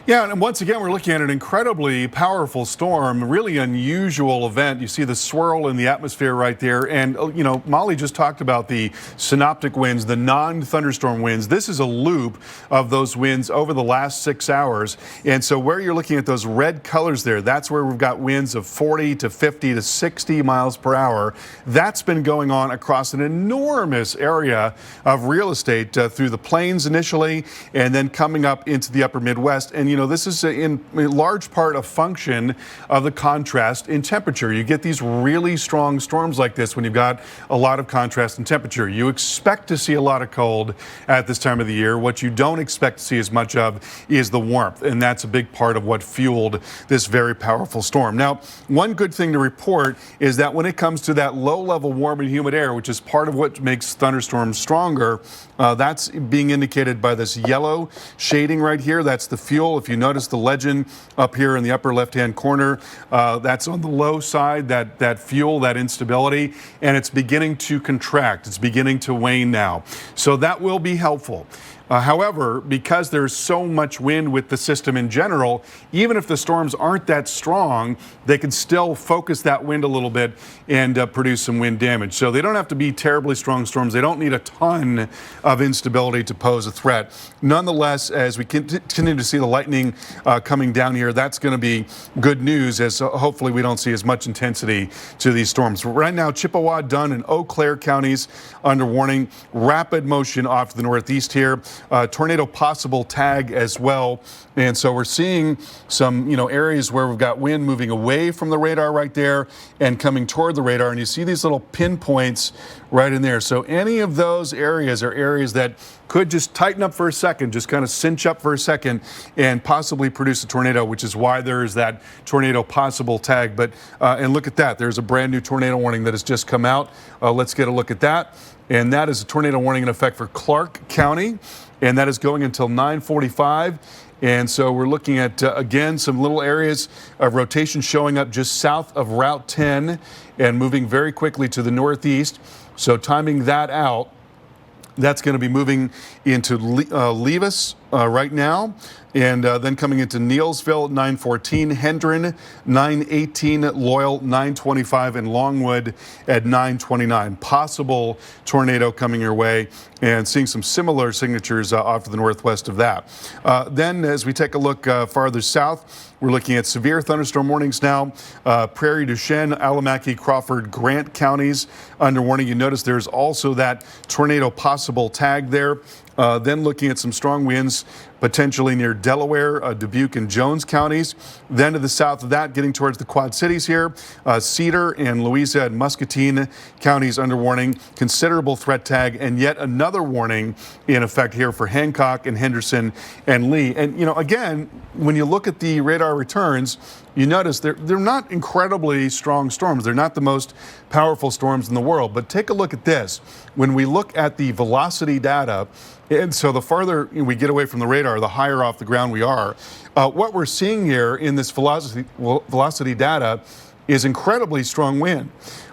Yeah, and once again, we're looking at an incredibly powerful storm, really unusual event. You see the swirl in the atmosphere right there. And, you know, Molly just talked about the synoptic winds, the non-thunderstorm winds. This is a loop of those winds over the last 6 hours. And so where you're looking at those red colors there, that's where we've got winds of 40 to 50 to 60 miles per hour. That's been going on across an enormous area of real estate through the plains initially, and then coming up into the upper Midwest. And, you know, this is in large part a function of the contrast in temperature. You get these really strong storms like this when you've got a lot of contrast in temperature. You expect to see a lot of cold at this time of the year. What you don't expect to see as much of is the warmth, and that's a big part of what fueled this very powerful storm. Now, one good thing to report is that when it comes to that low-level warm and humid air, which is part of what makes thunderstorms stronger, that's being indicated by this yellow shading right here. That's the fuel. If you notice the legend up here in the upper left-hand corner, that's on the low side, that fuel, that instability, and it's beginning to contract. It's beginning to wane now. So that will be helpful. However, because there's so much wind with the system in general, even if the storms aren't that strong, they can still focus that wind a little bit and produce some wind damage. So they don't have to be terribly strong storms. They don't need a ton of instability to pose a threat. Nonetheless, as we continue to see the lightning coming down here, that's going to be good news, as hopefully we don't see as much intensity to these storms. Right now, Chippewa, Dunn, and Eau Claire counties under warning. Rapid motion off to the northeast here. Tornado possible tag as well. And so we're seeing some, areas where we've got wind moving away from the radar right there and coming toward the radar. And you see these little pinpoints right in there. So any of those areas are areas that could just tighten up for a second, just kind of cinch up for a second and possibly produce a tornado, which is why there is that tornado possible tag. But and look at that. There's a brand new tornado warning that has just come out. Let's get a look at that. And that is a tornado warning in effect for Clark County. And that is going until 9:45. And so we're looking at, again, some little areas of rotation showing up just south of Route 10 and moving very quickly to the northeast. So timing that out, that's going to be moving into Levis right now. And then coming into Neilsville at 9:14, Hendron 9:18, Loyal 9:25, and Longwood at 9:29. Possible tornado coming your way, and seeing some similar signatures off to the northwest of that. Then as we take a look farther south, we're looking at severe thunderstorm warnings now. Prairie du Chien, Alamaki, Crawford, Grant counties under warning. You notice there's also that tornado possible tag there. Then looking at some strong winds potentially near Delaware, Dubuque, and Jones counties. Then to the south of that, getting towards the Quad Cities here, Cedar and Louisa and Muscatine counties under warning. Considerable threat tag, and yet another warning in effect here for Hancock and Henderson and Lee. And, again, when you look at the radar returns, you notice they're not incredibly strong storms. They're not the most powerful storms in the world. But take a look at this. When we look at the velocity data, and so the farther we get away from the radar, the higher off the ground we are. What we're seeing here in this velocity data is incredibly strong wind.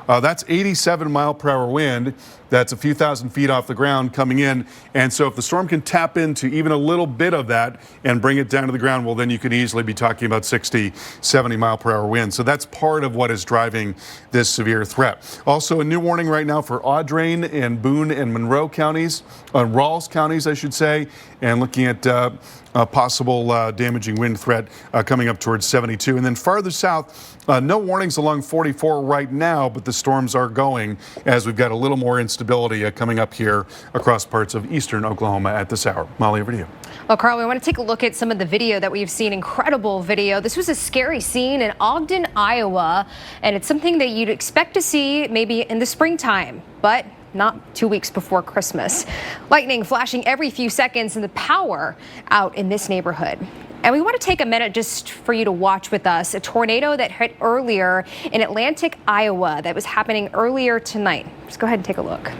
That's 87 mile per hour wind. That's a few thousand feet off the ground coming in. And so if the storm can tap into even a little bit of that and bring it down to the ground, well, then you could easily be talking about 60, 70 mile per hour wind. So that's part of what is driving this severe threat. Also, a new warning right now for Audrain and Boone and Monroe counties, Rawls counties, I should say, and looking at a possible damaging wind threat coming up towards 72. And then farther south, no warnings along 44 right now, but the storms are going as we've got a little more instability coming up here across parts of eastern Oklahoma at this hour. Molly, over to you. Well, Carl, we want to take a look at some of the video that we've seen. Incredible video. This was a scary scene in Ogden, Iowa, and it's something that you'd expect to see maybe in the springtime, but not 2 weeks before Christmas. Lightning flashing every few seconds and the power out in this neighborhood. And we want to take a minute just for you to watch with us a tornado that hit earlier in Atlantic, Iowa, that was happening earlier tonight. Just go ahead and take a look.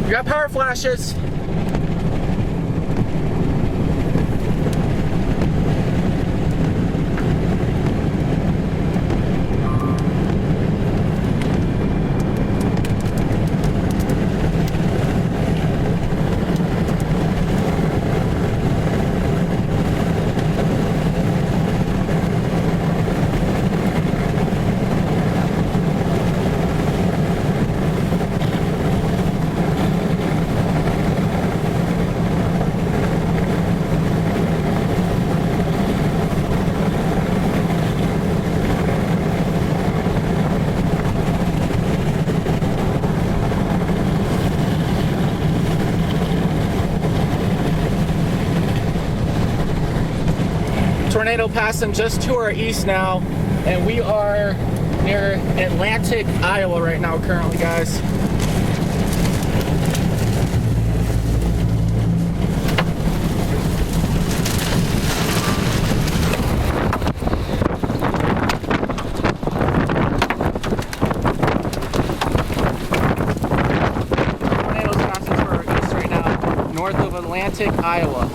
We got power flashes. tornado passing just to our east now, and we are near Atlantic, Iowa right now currently, guys. Tornadoes passing to our east right now, north of Atlantic, Iowa.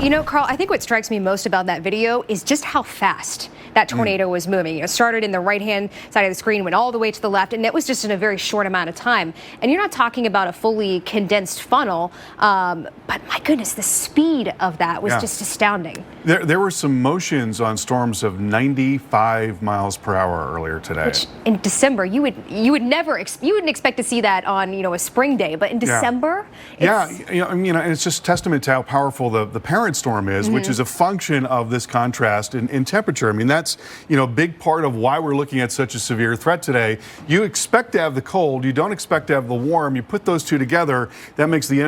You know, Carl, I think what strikes me most about that video is just how fast that tornado was moving. It started in the right-hand side of the screen, went all the way to the left, and it was just in a very short amount of time. And you're not talking about a fully condensed funnel, but my goodness, the speed of that was just astounding. There were some motions on storms of 95 miles per hour earlier today. Which in December, you wouldn't expect to see that on, you know, a spring day, but in December, and it's just testament to how powerful the parent storm is, which is a function of this contrast in temperature. I mean, that's, you know, a big part of why we're looking at such a severe threat today. You expect to have the cold, you don't expect to have the warm. You put those two together, that makes the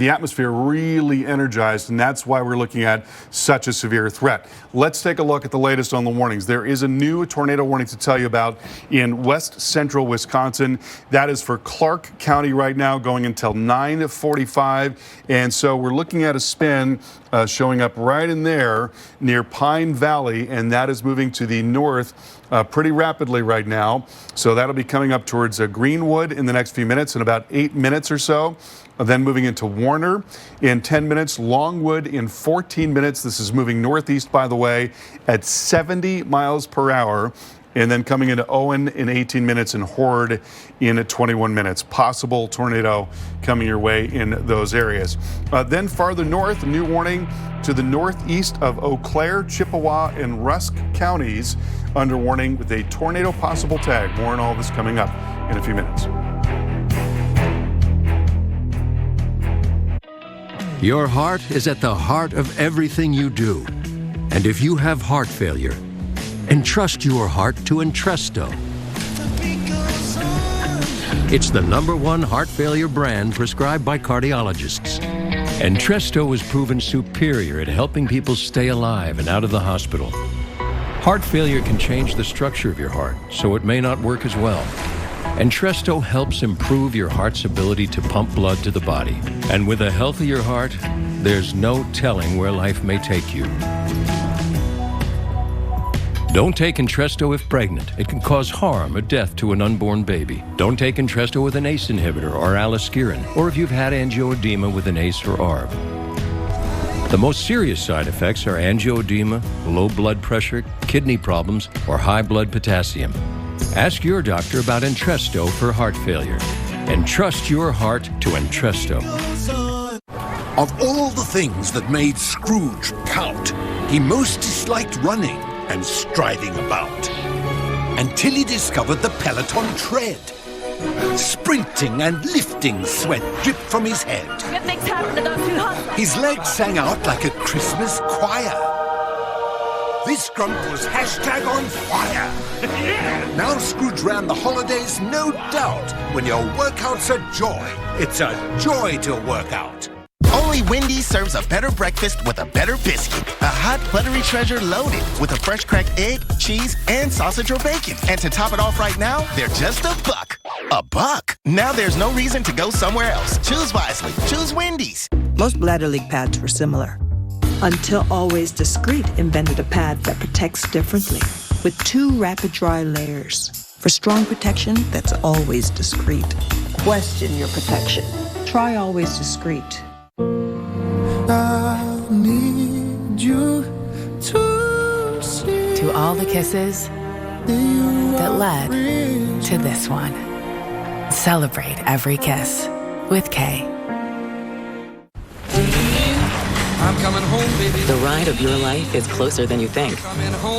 atmosphere really energized, and that's why we're looking at such a severe threat. Let's take a look at the latest on the warnings. There is a new tornado warning to tell you about in west central Wisconsin. That is for Clark County right now, going until 9:45, and so we're looking at a spin showing up right in there near Pine Valley, and that is moving to the north pretty rapidly right now. So that'll be coming up towards Greenwood in the next few minutes, in about 8 minutes or so. Then moving into Warner in 10 minutes, Longwood in 14 minutes. This is moving northeast, by the way, at 70 miles per hour. And then coming into Owen in 18 minutes and Horde in 21 minutes. Possible tornado coming your way in those areas. Then farther north, a new warning to the northeast of Eau Claire, Chippewa, and Rusk counties under warning with a tornado possible tag. More on all this coming up in a few minutes. Your heart is at the heart of everything you do. And if you have heart failure, entrust your heart to Entresto. It's the #1 heart failure brand prescribed by cardiologists. Entresto is proven superior at helping people stay alive and out of the hospital. Heart failure can change the structure of your heart, so it may not work as well. Entresto helps improve your heart's ability to pump blood to the body. And with a healthier heart, there's no telling where life may take you. Don't take Entresto if pregnant. It can cause harm or death to an unborn baby. Don't take Entresto with an ACE inhibitor or aliskiren, or if you've had angioedema with an ACE or ARB. The most serious side effects are angioedema, low blood pressure, kidney problems, or high blood potassium. Ask your doctor about Entresto for heart failure. Entrust your heart to Entresto. Of all the things that made Scrooge pout, he most disliked running and striding about. Until he discovered the Peloton tread. Sprinting and lifting sweat dripped from his head. Good things happen to those who hustle. His legs sang out like a Christmas choir. This grump was #on fire. Now Scrooge ran the holidays, no doubt. When your workout's a joy, it's a joy to work out. Only Wendy's serves a better breakfast with a better biscuit. A hot, buttery treasure loaded with a fresh cracked egg, cheese, and sausage or bacon. And to top it off right now, they're just $1. $1? Now there's no reason to go somewhere else. Choose wisely. Choose Wendy's. Most bladder leak pads were similar. Until Always Discreet invented a pad that protects differently with 2 rapid dry layers for strong protection that's always discreet. Question your protection. Try Always Discreet. I need you to see. To all the kisses that led to this one. Celebrate every kiss with Kay. I'm coming home, baby. The ride of your life is closer than you think.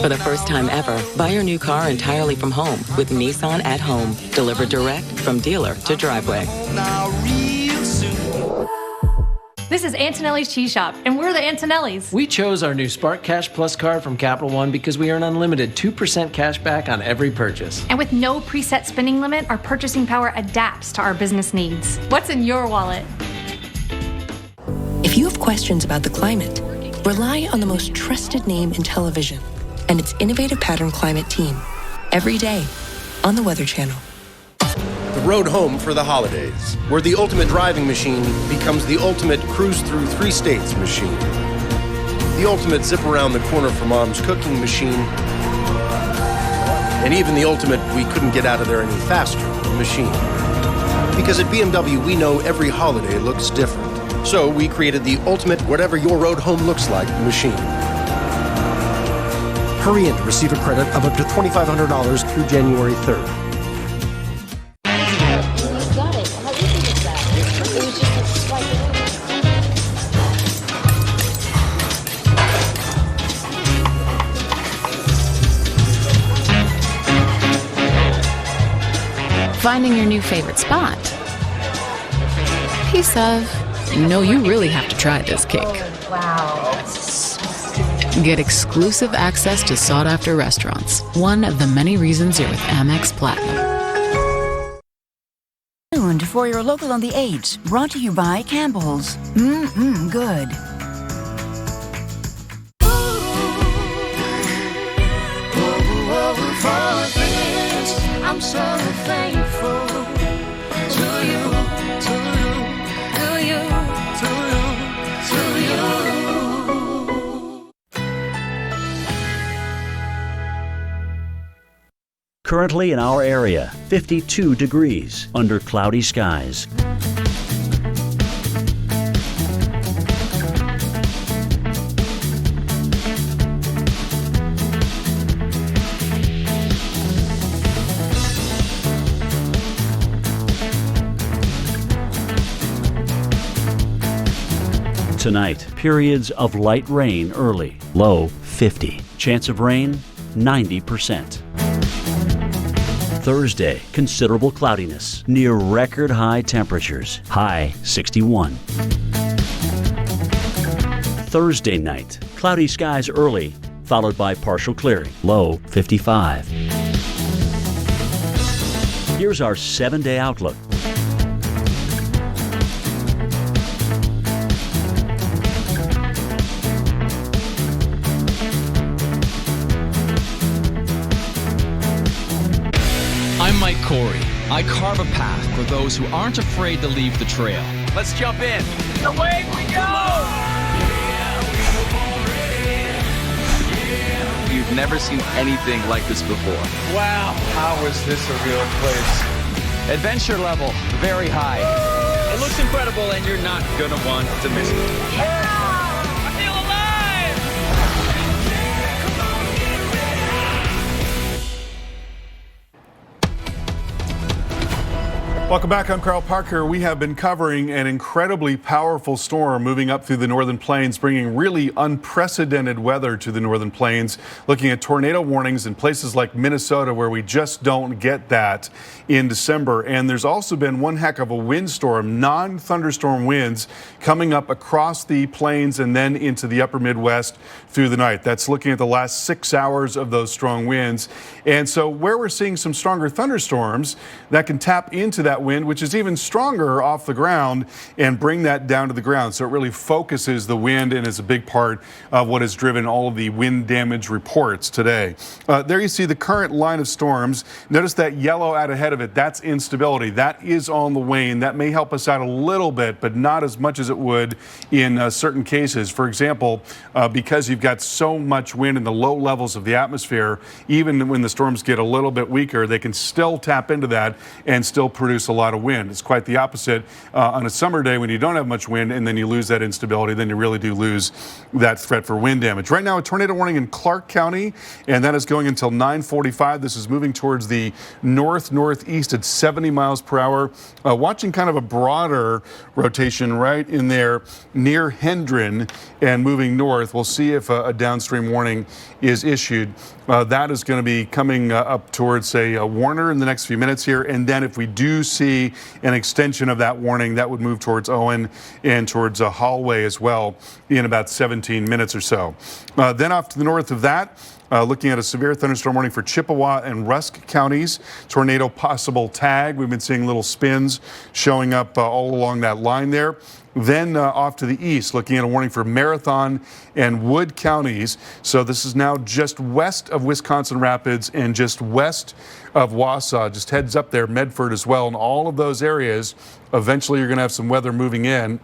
For the first time ever, buy your new car entirely from home with Nissan at Home. Delivered direct from dealer to driveway. This is Antonelli's Cheese Shop, and we're the Antonellis. We chose our new Spark Cash Plus card from Capital One because we earn unlimited 2% cash back on every purchase. And with no preset spending limit, our purchasing power adapts to our business needs. What's in your wallet? If you have questions about the climate, rely on the most trusted name in television and its innovative pattern climate team every day on the Weather Channel. The road home for the holidays, where the ultimate driving machine becomes the ultimate cruise through 3 states machine. The ultimate zip around the corner for mom's cooking machine. And even the ultimate we couldn't get out of there any faster machine. Because at BMW, we know every holiday looks different. So we created the ultimate whatever your road home looks like machine. Hurry in to receive a credit of up to $2,500 through January 3rd. Finding your new favorite spot. Piece of, no, you really have to try this cake. Oh, wow. Get exclusive access to sought-after restaurants. One of the many reasons you're with Amex Platinum. Tuned for your local on the 8, brought to you by Campbell's. Good. I'm so thankful to you, to you, to you, to you, to you. Currently in our area, 52 degrees under cloudy skies. Tonight, periods of light rain early, low 50. Chance of rain, 90%. Thursday, considerable cloudiness, near record high temperatures, high 61. Thursday night, cloudy skies early, followed by partial clearing, low 55. Here's our 7-day outlook. I'm Mike Corey. I carve a path for those who aren't afraid to leave the trail. Let's jump in. Away we go! You've never seen anything like this before. Wow, how is this a real place? Adventure level, very high. It looks incredible and you're not gonna want to miss it. Yeah! I feel alive! Welcome back. I'm Carl Parker. We have been covering an incredibly powerful storm moving up through the northern plains, bringing really unprecedented weather to the northern plains, looking at tornado warnings in places like Minnesota where we just don't get that in December. And there's also been one heck of a windstorm, non-thunderstorm winds coming up across the plains and then into the upper Midwest through the night. That's looking at the last 6 hours of those strong winds. And so where we're seeing some stronger thunderstorms that can tap into that wind, which is even stronger off the ground, and bring that down to the ground. So it really focuses the wind and is a big part of what has driven all of the wind damage reports today. There you see the current line of storms. Notice that yellow out ahead of it. That's instability. That is on the wane. That may help us out a little bit, but not as much as it would in certain cases. For example, because you've got so much wind in the low levels of the atmosphere, even when the storms get a little bit weaker, they can still tap into that and still produce a lot of wind. It's quite the opposite on a summer day when you don't have much wind and then you lose that instability, then you really do lose that threat for wind damage. Right now, a tornado warning in Clark County, and that is going until 9:45. This is moving towards the northeast at 70 miles per hour. Watching kind of a broader rotation right in there near Hendron and moving north. We'll see if a downstream warning is issued. That is going to be coming up towards a Warner in the next few minutes here. And then if we do see an extension of that warning that would move towards Owen and towards Hallway as well in about 17 minutes or so. Then off to the north of that, looking at a severe thunderstorm warning for Chippewa and Rusk counties. Tornado possible tag. We've been seeing little spins showing up all along that line there. Then off to the east, looking at a warning for Marathon and Wood counties. So this is now just west of Wisconsin Rapids and just west of Wausau. Just heads up there, Medford as well. In all of those areas, eventually you're going to have some weather moving in.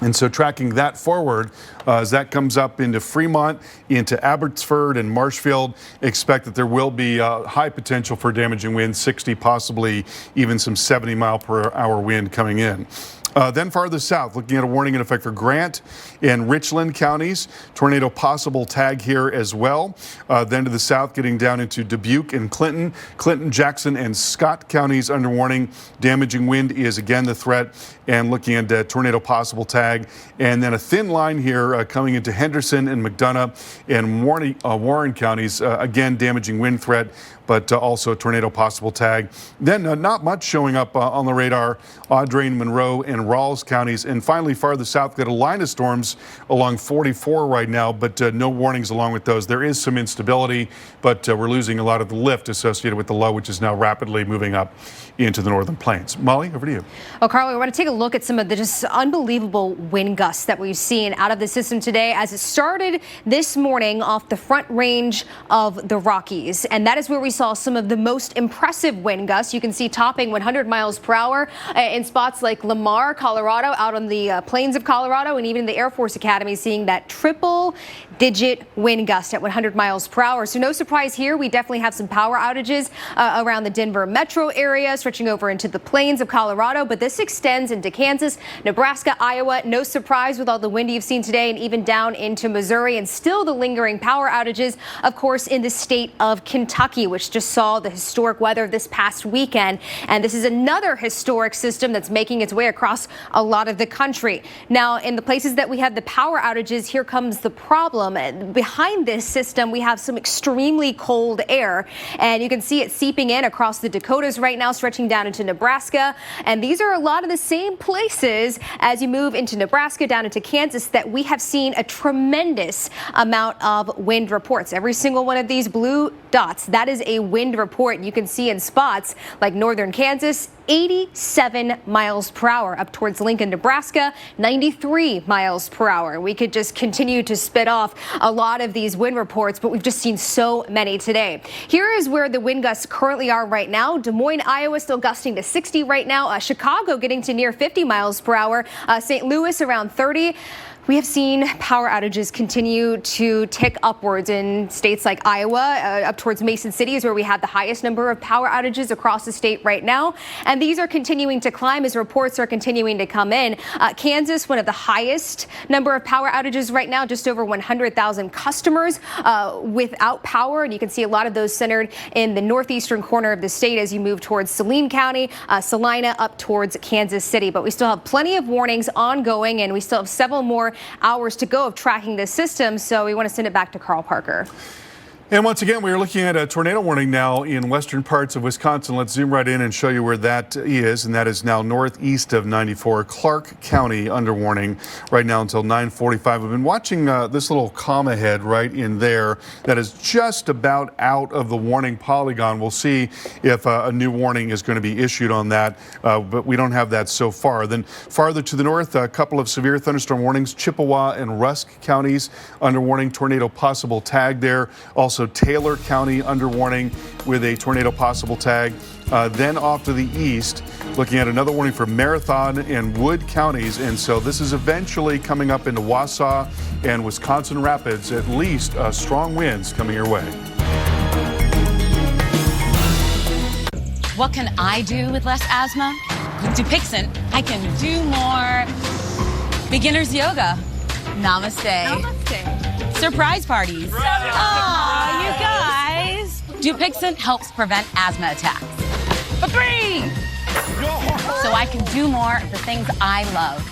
And so tracking that forward, as that comes up into Fremont, into Abbotsford and Marshfield, expect that there will be high potential for damaging winds, 60, possibly even some 70-mile-per-hour wind coming in. Then farther south, looking at a warning in effect for Grant and Richland counties. Tornado possible tag here as well. Then to the south, getting down into Dubuque and Clinton. Clinton, Jackson, and Scott counties under warning. Damaging wind is again the threat. And looking at tornado possible tag. And then a thin line here coming into Henderson and McDonough and Warren counties. Again, damaging wind threat, but also a tornado possible tag. Then not much showing up on the radar. Audrain, Monroe, and Rawls counties. And finally, farther south, got a line of storms along 44 right now, but no warnings along with those. There is some instability, but we're losing a lot of the lift associated with the low, which is now rapidly moving up into the northern plains. Molly, over to you. Well, Carly, we want to take a look at some of the just unbelievable wind gusts that we've seen out of the system today as it started this morning off the front range of the Rockies. And that is where we saw some of the most impressive wind gusts. You can see topping 100 miles per hour in spots like Lamar, Colorado, out on the plains of Colorado, and even the Air Force Academy seeing that triple-digit wind gust at 100 miles per hour. So no surprise here. We definitely have some power outages around the Denver metro area, stretching over into the plains of Colorado, but this extends into Kansas, Nebraska, Iowa. No surprise with all the wind you've seen today, and even down into Missouri, and still the lingering power outages, of course, in the state of Kentucky, which just saw the historic weather this past weekend. And this is another historic system that's making its way across a lot of the country. Now, in the places that we have the power outages, here comes the problem. Behind this system, we have some extremely cold air, and you can see it seeping in across the Dakotas right now, stretching down into Nebraska. And these are a lot of the same places as you move into Nebraska, down into Kansas, that we have seen a tremendous amount of wind reports. Every single one of these blue dots, that is a wind report. You can see in spots like northern Kansas, 87 miles per hour, up towards Lincoln, Nebraska, 93 miles per hour. We could just continue to spit off a lot of these wind reports, but we've just seen so many today. Here is where the wind gusts currently are right now. Des Moines, Iowa, still gusting to 60 right now. Chicago getting to near 50 miles per hour. St. Louis around 30. We have seen power outages continue to tick upwards in states like Iowa. Up towards Mason City is where we have the highest number of power outages across the state right now. And these are continuing to climb as reports are continuing to come in. Kansas, one of the highest number of power outages right now, just over 100,000 customers without power. And you can see a lot of those centered in the northeastern corner of the state as you move towards Saline County, Salina, up towards Kansas City. But we still have plenty of warnings ongoing, and we still have several more hours to go of tracking this system, so we want to send it back to Carl Parker. And once again, we are looking at a tornado warning now in western parts of Wisconsin. Let's zoom right in and show you where that is, and that is now northeast of 94, Clark County under warning right now until 9:45. We've been watching this little comma head right in there that is just about out of the warning polygon. We'll see if a new warning is going to be issued on that, but we don't have that so far. Then farther to the north, a couple of severe thunderstorm warnings, Chippewa and Rusk counties under warning, tornado possible tag there. Also Taylor County under warning with a tornado possible tag. Then off to the east, looking at another warning for Marathon and Wood counties. And so this is eventually coming up into Wausau and Wisconsin Rapids, at least strong winds coming your way. What can I do with less asthma? With Dupixent, I can do more beginner's yoga. Namaste. Namaste. Surprise parties. Aw, you guys. Dupixent helps prevent asthma attacks. For free! So I can do more of the things I love.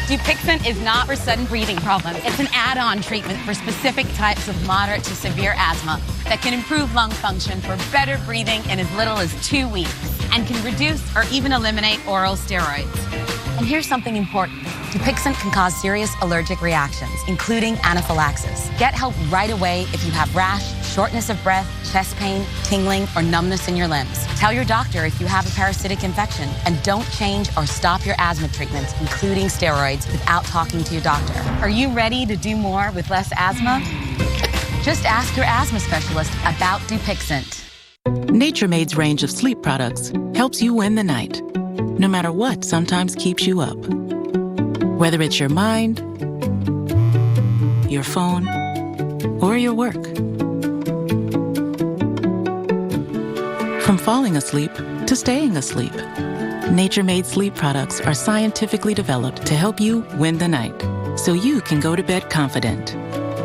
Dupixent is not for sudden breathing problems. It's an add-on treatment for specific types of moderate to severe asthma that can improve lung function for better breathing in as little as 2 weeks. and can reduce or even eliminate oral steroids. And here's something important. Dupixent can cause serious allergic reactions, including anaphylaxis. Get help right away if you have rash, shortness of breath, chest pain, tingling, or numbness in your limbs. Tell your doctor if you have a parasitic infection, and don't change or stop your asthma treatments, including steroids, without talking to your doctor. Are you ready to do more with less asthma? Just ask your asthma specialist about Dupixent. Nature Made's range of sleep products helps you win the night, no matter what sometimes keeps you up. Whether it's your mind, your phone, or your work. From falling asleep to staying asleep, Nature Made sleep products are scientifically developed to help you win the night, so you can go to bed confident.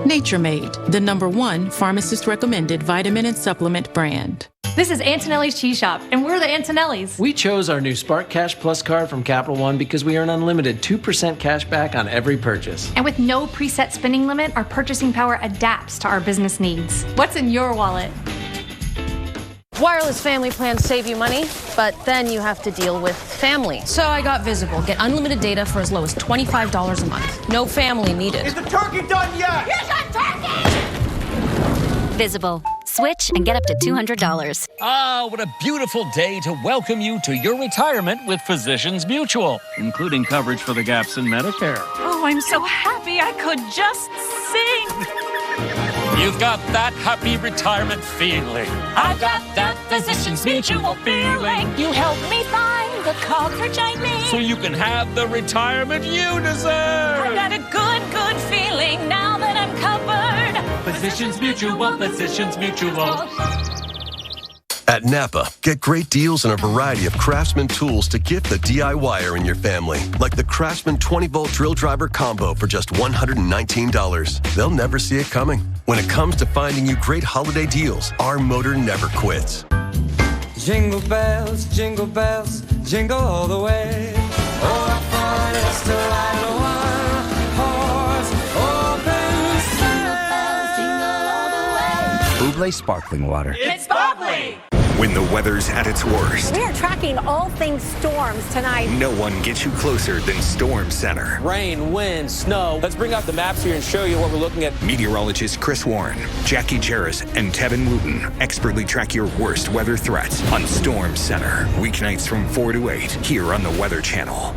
Nature Made, the #1 pharmacist-recommended vitamin and supplement brand. This is Antonelli's Cheese Shop, and we're the Antonellis. We chose our new Spark Cash Plus card from Capital One because we earn unlimited 2% cash back on every purchase. And with no preset spending limit, our purchasing power adapts to our business needs. What's in your wallet? Wireless family plans save you money, but then you have to deal with family. So I got Visible. Get unlimited data for as low as $25 a month. No family needed. Is the turkey done yet? Here's our turkey! Visible. Switch and get up to $200. Ah, what a beautiful day to welcome you to your retirement with Physicians Mutual, including coverage for the gaps in Medicare. Oh, I'm so happy I could just sing. You've got that happy retirement feeling. I've got that Physicians Mutual feeling. You help me find the coverage I need. So you can have the retirement you deserve. I've got a good feeling now that I'm covered. Physicians Mutual, Physicians Mutual. At Napa, get great deals on a variety of Craftsman tools to gift the DIYer in your family, like the Craftsman 20-volt drill driver combo for just $119. They'll never see it coming. When it comes to finding you great holiday deals, our motor never quits. Jingle bells, jingle all the way. Oh, what fun it is to ride a one-horse open sleigh. Jingle all the way. Buble Sparkling Water. It's bubbly. When the weather's at its worst, we are tracking all things storms tonight. No one gets you closer than Storm Center. Rain, wind, snow. Let's bring out the maps here and show you what we're looking at. Meteorologists Chris Warren, Jackie Jarris, and Tevin Wooten expertly track your worst weather threats on Storm Center. Weeknights from 4 to 8 here on the Weather Channel.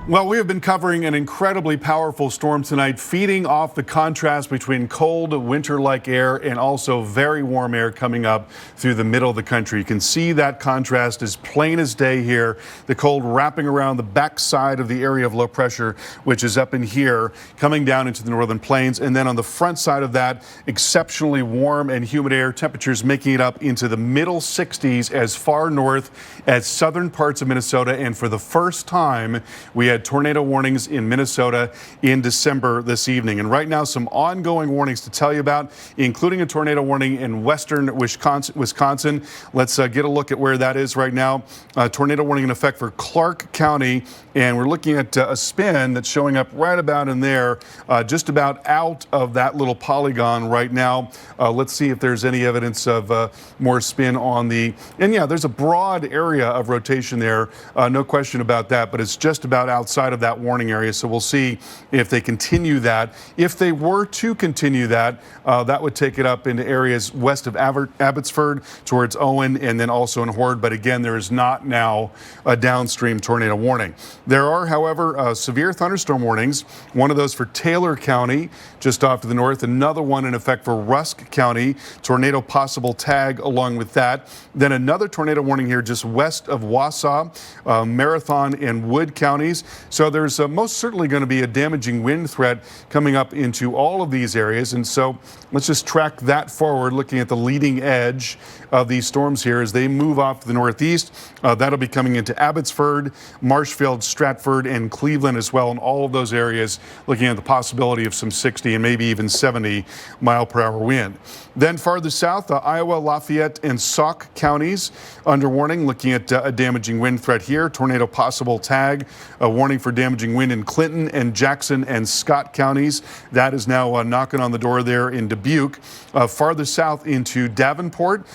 Well, we have been covering an incredibly powerful storm tonight, feeding off the contrast between cold, winter-like air and also very warm air coming up through the middle of the country. You can see that contrast as plain as day here. The cold wrapping around the backside of the area of low pressure, which is up in here, coming down into the northern plains. And then on the front side of that, exceptionally warm and humid air, temperatures making it up into the middle 60s as far north as southern parts of Minnesota. And for the first time, we had tornado warnings in Minnesota in December this evening. And right now, some ongoing warnings to tell you about, including a tornado warning in western Wisconsin. Let's get a look at where that is right now. Tornado warning in effect for Clark County. And we're looking at a spin that's showing up right about in there, just about out of that little polygon right now. Let's see if there's any evidence of more spin on the, and yeah, there's a broad area of rotation there, no question about that, but it's just about outside of that warning area. So we'll see if they continue that. If they were to continue that, that would take it up into areas west of Abbotsford towards Owen and then also in Horde. But again, there is not now a downstream tornado warning. There are, however, severe thunderstorm warnings. One of those for Taylor County, just off to the north. Another one in effect for Rusk County. Tornado possible tag along with that. Then another tornado warning here just west of Wausau, Marathon and Wood counties. So there's most certainly going to be a damaging wind threat coming up into all of these areas. And so let's just track that forward, looking at the leading edge of these storms here as they move off to the northeast. That'll be coming into Abbotsford, Marshfield, Stratford, and Cleveland as well. In all of those areas, looking at the possibility of some 60 and maybe even 70 mile per hour wind. Then farther south, Iowa, Lafayette, and Sauk counties under warning, looking at a damaging wind threat here. Tornado possible tag, a warning warning for damaging wind in Clinton and Jackson and Scott counties. That is now knocking on the door there in Dubuque. Farther south into Davenport,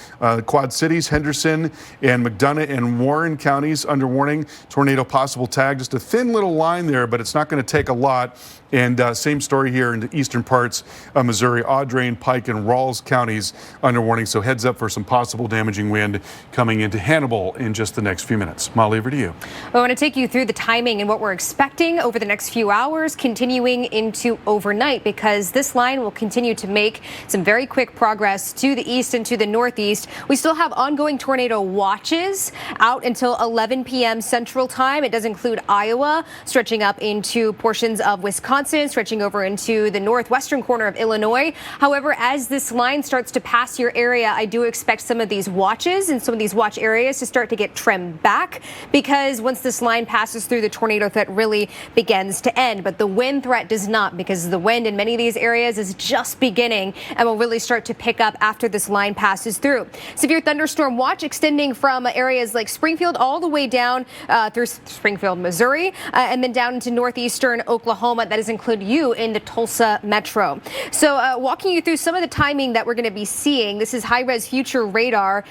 Quad Cities, Henderson, and McDonough and Warren counties under warning. Tornado possible tag. Just a thin little line there, but it's not going to take a lot. And same story here in the eastern parts of Missouri, Audrain, Pike, and Rawls counties under warning. So heads up for some possible damaging wind coming into Hannibal in just the next few minutes. Molly, over to you. I want to take you through the timing and what we're expecting over the next few hours, continuing into overnight, because this line will continue to make some very quick progress to the east and to the northeast. We still have ongoing tornado watches out until 11 p.m. Central Time. It does include Iowa, stretching up into portions of Wisconsin, stretching over into the northwestern corner of Illinois. However, as this line starts to pass your area, I do expect some of these watches and some of these watch areas to start to get trimmed back, because once this line passes through, the tornado threat really begins to end. But the wind threat does not, because the wind in many of these areas is just beginning and will really start to pick up after this line passes through. Severe thunderstorm watch extending from areas like Springfield all the way down through Springfield, Missouri, and then down into northeastern Oklahoma. That is include you in the Tulsa metro. So walking you through some of the timing that we're going to be seeing. This is high-res future radar.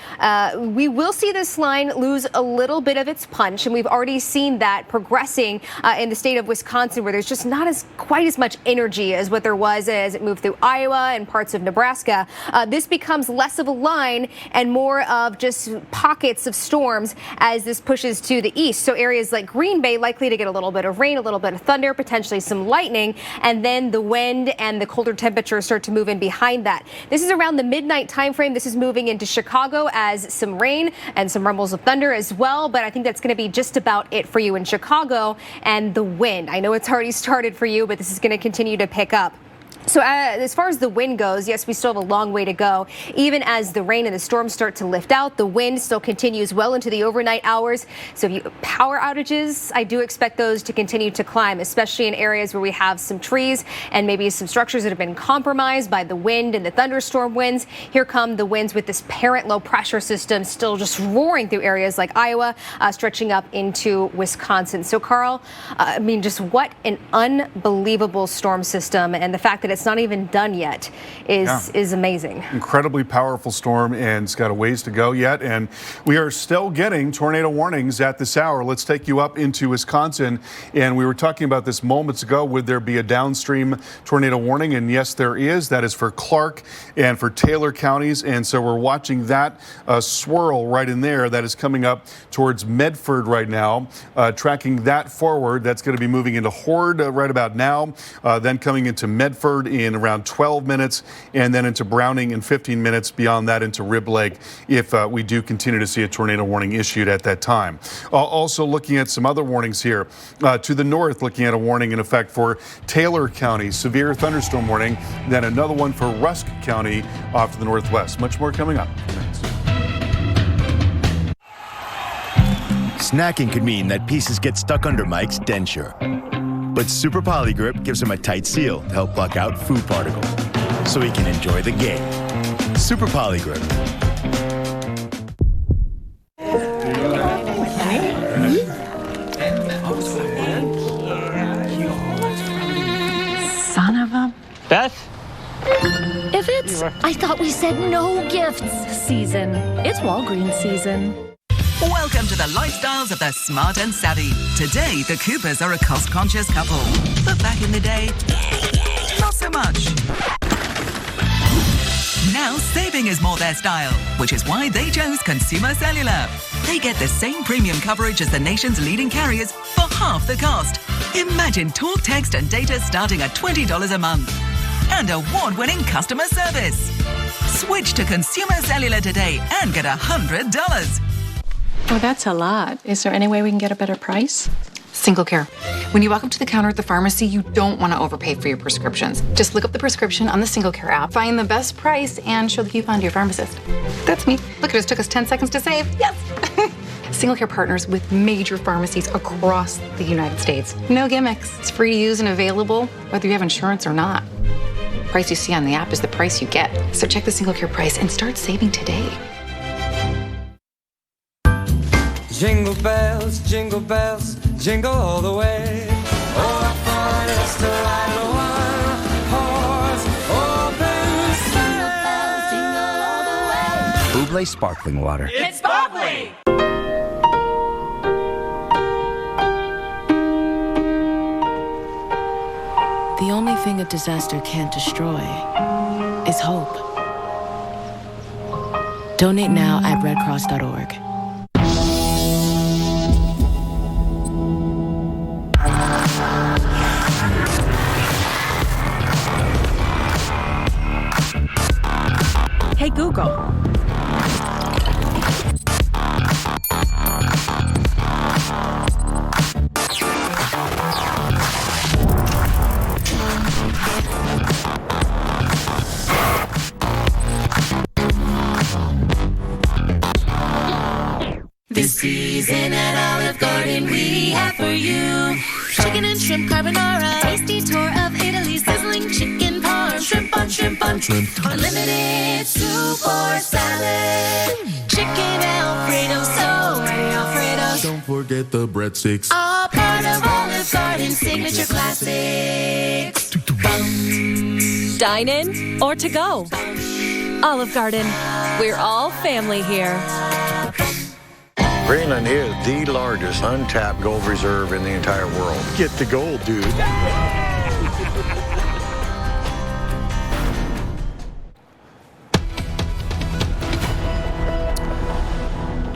We will see this line lose a little bit of its punch, and we've already seen that progressing in the state of Wisconsin, where there's just not quite as much energy as what there was as it moved through Iowa and parts of Nebraska. This becomes less of a line and more of just pockets of storms as this pushes to the east. So areas like Green Bay likely to get a little bit of rain, a little bit of thunder, potentially some lightning, and then the wind and the colder temperatures start to move in behind that. This is around the midnight time frame. This is moving into Chicago as some rain and some rumbles of thunder as well, but I think that's going to be just about it for you in Chicago. And the wind, I know it's already started for you, but this is going to continue to pick up. So as far as the wind goes, yes, we still have a long way to go. Even as the rain and the storms start to lift out, the wind still continues well into the overnight hours. So if you power outages, I do expect those to continue to climb, especially in areas where we have some trees and maybe some structures that have been compromised by the wind and the thunderstorm winds. Here come the winds with this parent low pressure system still just roaring through areas like Iowa, stretching up into Wisconsin. So Carl, I mean, just what an unbelievable storm system, and the fact that it's not even done yet is amazing. Incredibly powerful storm, and it's got a ways to go yet, and we are still getting tornado warnings at this hour. Let's take you up into Wisconsin, and we were talking about this moments ago. Would there be a downstream tornado warning? And yes, there is. That is for Clark and for Taylor counties, and so we're watching that swirl right in there. That is coming up towards Medford right now, tracking that forward. That's going to be moving into Horde right about now, then coming into Medford in around 12 minutes, and then into Browning in 15 minutes. Beyond that, into Rib Lake, if we do continue to see a tornado warning issued at that time. Also looking at some other warnings here. To the north, looking at a warning in effect for Taylor County, severe thunderstorm warning, then another one for Rusk County off to the northwest. Much more coming up. Snacking could mean that pieces get stuck under Mike's denture. But Super Polygrip gives him a tight seal to help block out food particles, so he can enjoy the game. Super Polygrip. Son of a... Beth? If it's, I thought we said no gifts season. It's Walgreens season. Welcome to the lifestyles of the smart and savvy. Today, the Coopers are a cost-conscious couple. But back in the day, not so much. Now, saving is more their style, which is why they chose Consumer Cellular. They get the same premium coverage as the nation's leading carriers for half the cost. Imagine talk, text, and data starting at $20 a month. And award-winning customer service. Switch to Consumer Cellular today and get $100. Oh, that's a lot. Is there any way we can get a better price? Single Care. When you walk up to the counter at the pharmacy, you don't want to overpay for your prescriptions. Just look up the prescription on the Single Care app, find the best price, and show the coupon to your pharmacist. That's me. Look, it just took us 10 seconds to save. Yes! Single Care partners with major pharmacies across the United States. No gimmicks. It's free to use and available, whether you have insurance or not. The price you see on the app is the price you get. So check the Single Care price and start saving today. Jingle bells, jingle all the way. Oh, what fun it is to ride a one-horse open sleigh. Buble sparkling water. It's bubbly! The only thing a disaster can't destroy is hope. Donate now at redcross.org. Hey Google. This season at Olive Garden we have for you chicken and shrimp carbonara, tasty tour of Italy, sizzling chicken parm, shrimp on shrimp on shrimp, unlimited soup or salad, chicken Alfredo, so many Alfredos. Don't forget the breadsticks. All part of Olive Garden signature classics. Dine in or to go. Olive Garden. We're all family here. Greenland is the largest untapped gold reserve in the entire world. Get the gold, dude.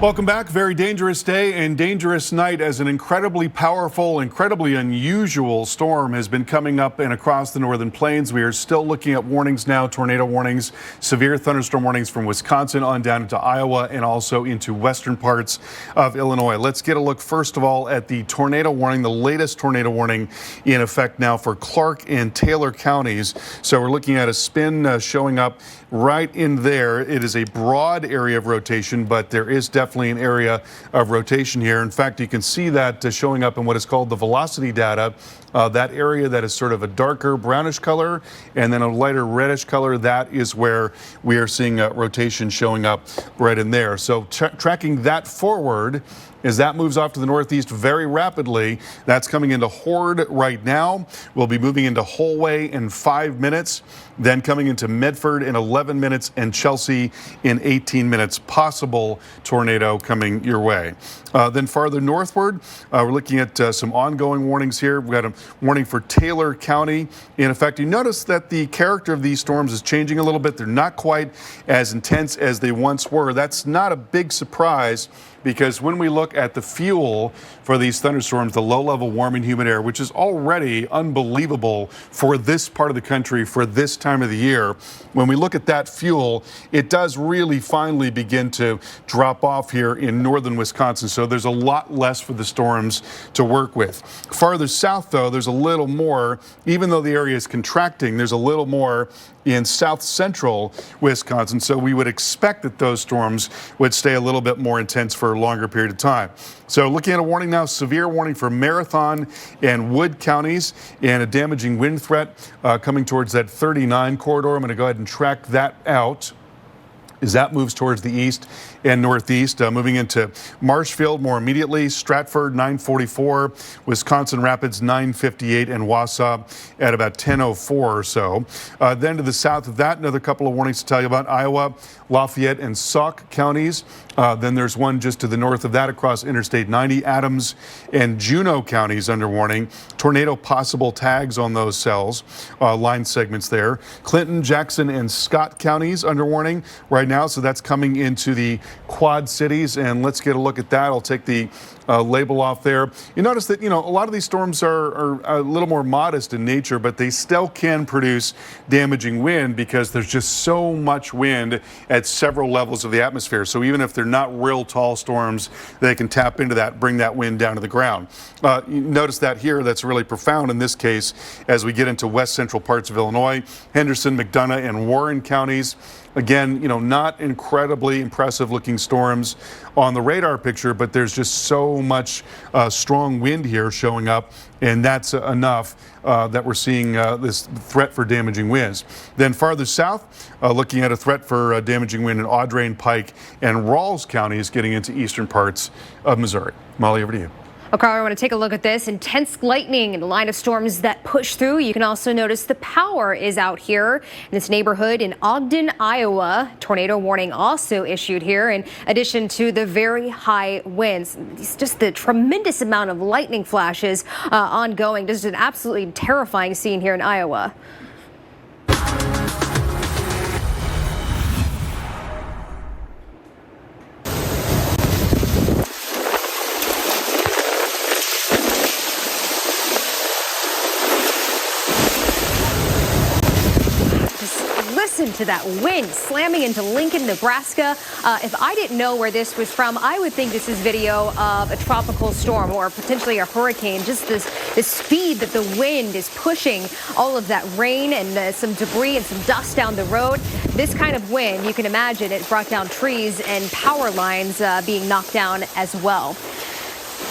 Welcome back. Very dangerous day and dangerous night as an incredibly powerful, incredibly unusual storm has been coming up and across the northern plains. We are still looking at warnings now, tornado warnings, severe thunderstorm warnings from Wisconsin on down into Iowa and also into western parts of Illinois. Let's get a look first of all at the tornado warning, the latest tornado warning in effect now for Clark and Taylor counties. So we're looking at a spin showing up right in there. It is a broad area of rotation, but there is definitely an area of rotation here. In fact, you can see that showing up in what is called the velocity data. That area that is sort of a darker brownish color and then a lighter reddish color, that is where we are seeing rotation showing up right in there. So tracking that forward, as that moves off to the northeast very rapidly, that's coming into Horde right now. We'll be moving into Holway in 5 minutes, then coming into Medford in 11 minutes and Chelsea in 18 minutes. Possible tornado coming your way. Then farther northward, we're looking at some ongoing warnings here. We've got a warning for Taylor County in effect. You notice that the character of these storms is changing a little bit. They're not quite as intense as they once were. That's not a big surprise, because when we look at the fuel for these thunderstorms, the low-level warm and humid air, which is already unbelievable for this part of the country for this time of the year, when we look at that fuel, it does really finally begin to drop off here in northern Wisconsin. So there's a lot less for the storms to work with. Farther south, though, there's a little more. Even though the area is contracting, there's a little more in south central Wisconsin. So we would expect that those storms would stay a little bit more intense for a longer period of time. So looking at a warning now, severe warning for Marathon and Wood counties and a damaging wind threat coming towards that 39 corridor. I'm going to go ahead and track that out as that moves towards the east and northeast, moving into Marshfield more immediately, Stratford 944, Wisconsin Rapids 958, and Wausau at about 10:04 or so. Then to the south of that, another couple of warnings to tell you about: Iowa, Lafayette, and Sauk counties. Then there's one just to the north of that across Interstate 90, Adams and Juneau counties under warning. Tornado possible tags on those cells, line segments there. Clinton, Jackson, and Scott counties under warning right now. So that's coming into the Quad Cities, and let's get a look at that. I'll take the label off there. You notice that, a lot of these storms are a little more modest in nature, but they still can produce damaging wind because there's just so much wind at several levels of the atmosphere. So even if they're not real tall storms, they can tap into that, bring that wind down to the ground. You notice that here, that's really profound in this case as we get into west central parts of Illinois, Henderson, McDonough, and Warren counties. Again, not incredibly impressive looking storms on the radar picture, but there's just so much strong wind here showing up, and that's enough that we're seeing this threat for damaging winds. Then farther south, looking at a threat for damaging wind in Audrain, Pike, and Rawls counties getting into eastern parts of Missouri. Molly, over to you. Well, Carl, I want to take a look at this. Intense lightning and the line of storms that push through. You can also notice the power is out here in this neighborhood in Ogden, Iowa. Tornado warning also issued here in addition to the very high winds. It's just the tremendous amount of lightning flashes ongoing. This is an absolutely terrifying scene here in Iowa. Listen to that wind slamming into Lincoln, Nebraska. If I didn't know where this was from, I would think this is video of a tropical storm or potentially a hurricane. Just the speed that the wind is pushing all of that rain and some debris and some dust down the road. This kind of wind, you can imagine it brought down trees and power lines being knocked down as well.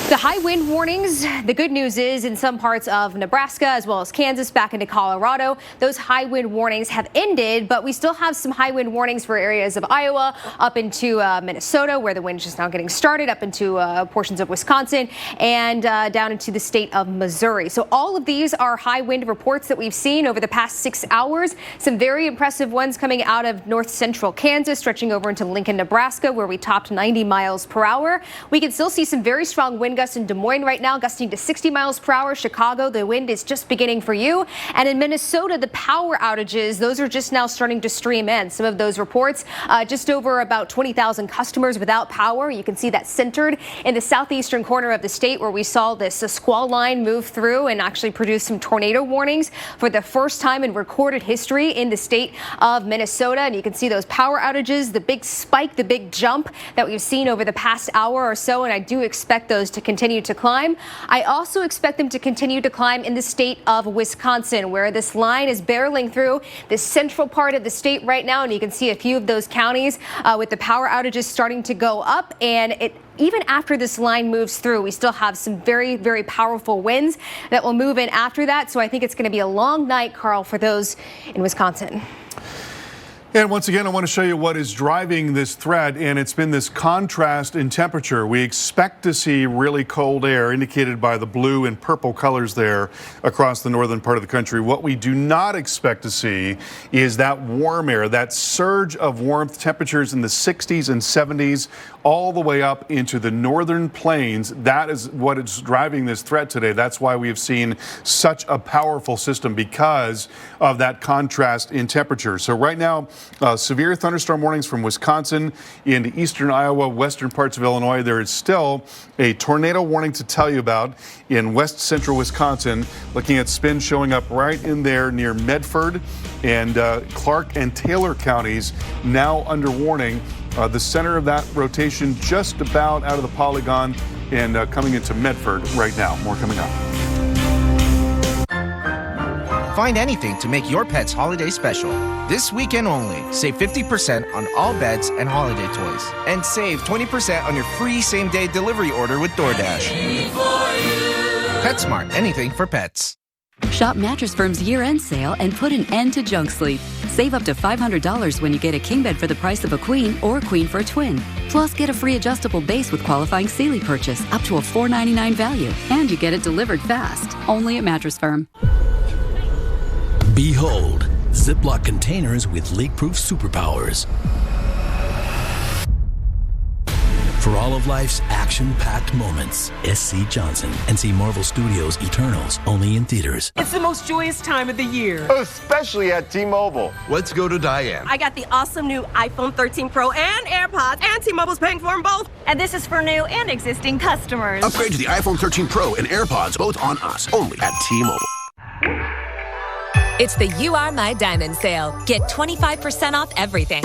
The high wind warnings, the good news is in some parts of Nebraska as well as Kansas back into Colorado, those high wind warnings have ended, but we still have some high wind warnings for areas of Iowa up into Minnesota where the wind is just now getting started, up into portions of Wisconsin and down into the state of Missouri. So all of these are high wind reports that we've seen over the past 6 hours. Some very impressive ones coming out of north central Kansas, stretching over into Lincoln, Nebraska, where we topped 90 miles per hour. We can still see some very strong wind gusts in Des Moines right now, gusting to 60 miles per hour. Chicago, the wind is just beginning for you. And in Minnesota, the power outages, those are just now starting to stream in. Some of those reports, just over about 20,000 customers without power. You can see that centered in the southeastern corner of the state where we saw this squall line move through and actually produce some tornado warnings for the first time in recorded history in the state of Minnesota. And you can see those power outages, the big spike, the big jump that we've seen over the past hour or so. And I do expect those to continue to climb. I also expect them to continue to climb in the state of Wisconsin, where this line is barreling through the central part of the state right now. And you can see a few of those counties with the power outages starting to go up. And even after this line moves through, we still have some very, very powerful winds that will move in after that. So I think it's going to be a long night, Carl, for those in Wisconsin. And once again, I want to show you what is driving this threat, and it's been this contrast in temperature. We expect to see really cold air indicated by the blue and purple colors there across the northern part of the country. What we do not expect to see is that warm air, that surge of warmth, temperatures in the 60s and 70s, all the way up into the northern plains. That is what is driving this threat today. That's why we have seen such a powerful system, because of that contrast in temperature. So right now, severe thunderstorm warnings from Wisconsin into eastern Iowa, western parts of Illinois. There is still a tornado warning to tell you about in west central Wisconsin. Looking at spin showing up right in there near Medford and Clark and Taylor counties now under warning. The center of that rotation just about out of the polygon and coming into Medford right now. More coming up. Find anything to make your pet's holiday special. This weekend only, save 50% on all beds and holiday toys. And save 20% on your free same-day delivery order with DoorDash. PetSmart, anything for pets. Shop Mattress Firm's year-end sale and put an end to junk sleep. Save up to $500 when you get a king bed for the price of a queen or a queen for a twin. Plus, get a free adjustable base with qualifying Sealy purchase up to a $4.99 value. And you get it delivered fast. Only at Mattress Firm. Behold, Ziploc containers with leak-proof superpowers. For all of life's action-packed moments, S.C. Johnson and see Marvel Studios' Eternals only in theaters. It's the most joyous time of the year. Especially at T-Mobile. Let's go to Diane. I got the awesome new iPhone 13 Pro and AirPods, and T-Mobile's paying for them both. And this is for new and existing customers. Upgrade to the iPhone 13 Pro and AirPods, both on us, only at T-Mobile. It's the You Are My Diamond sale. Get 25% off everything.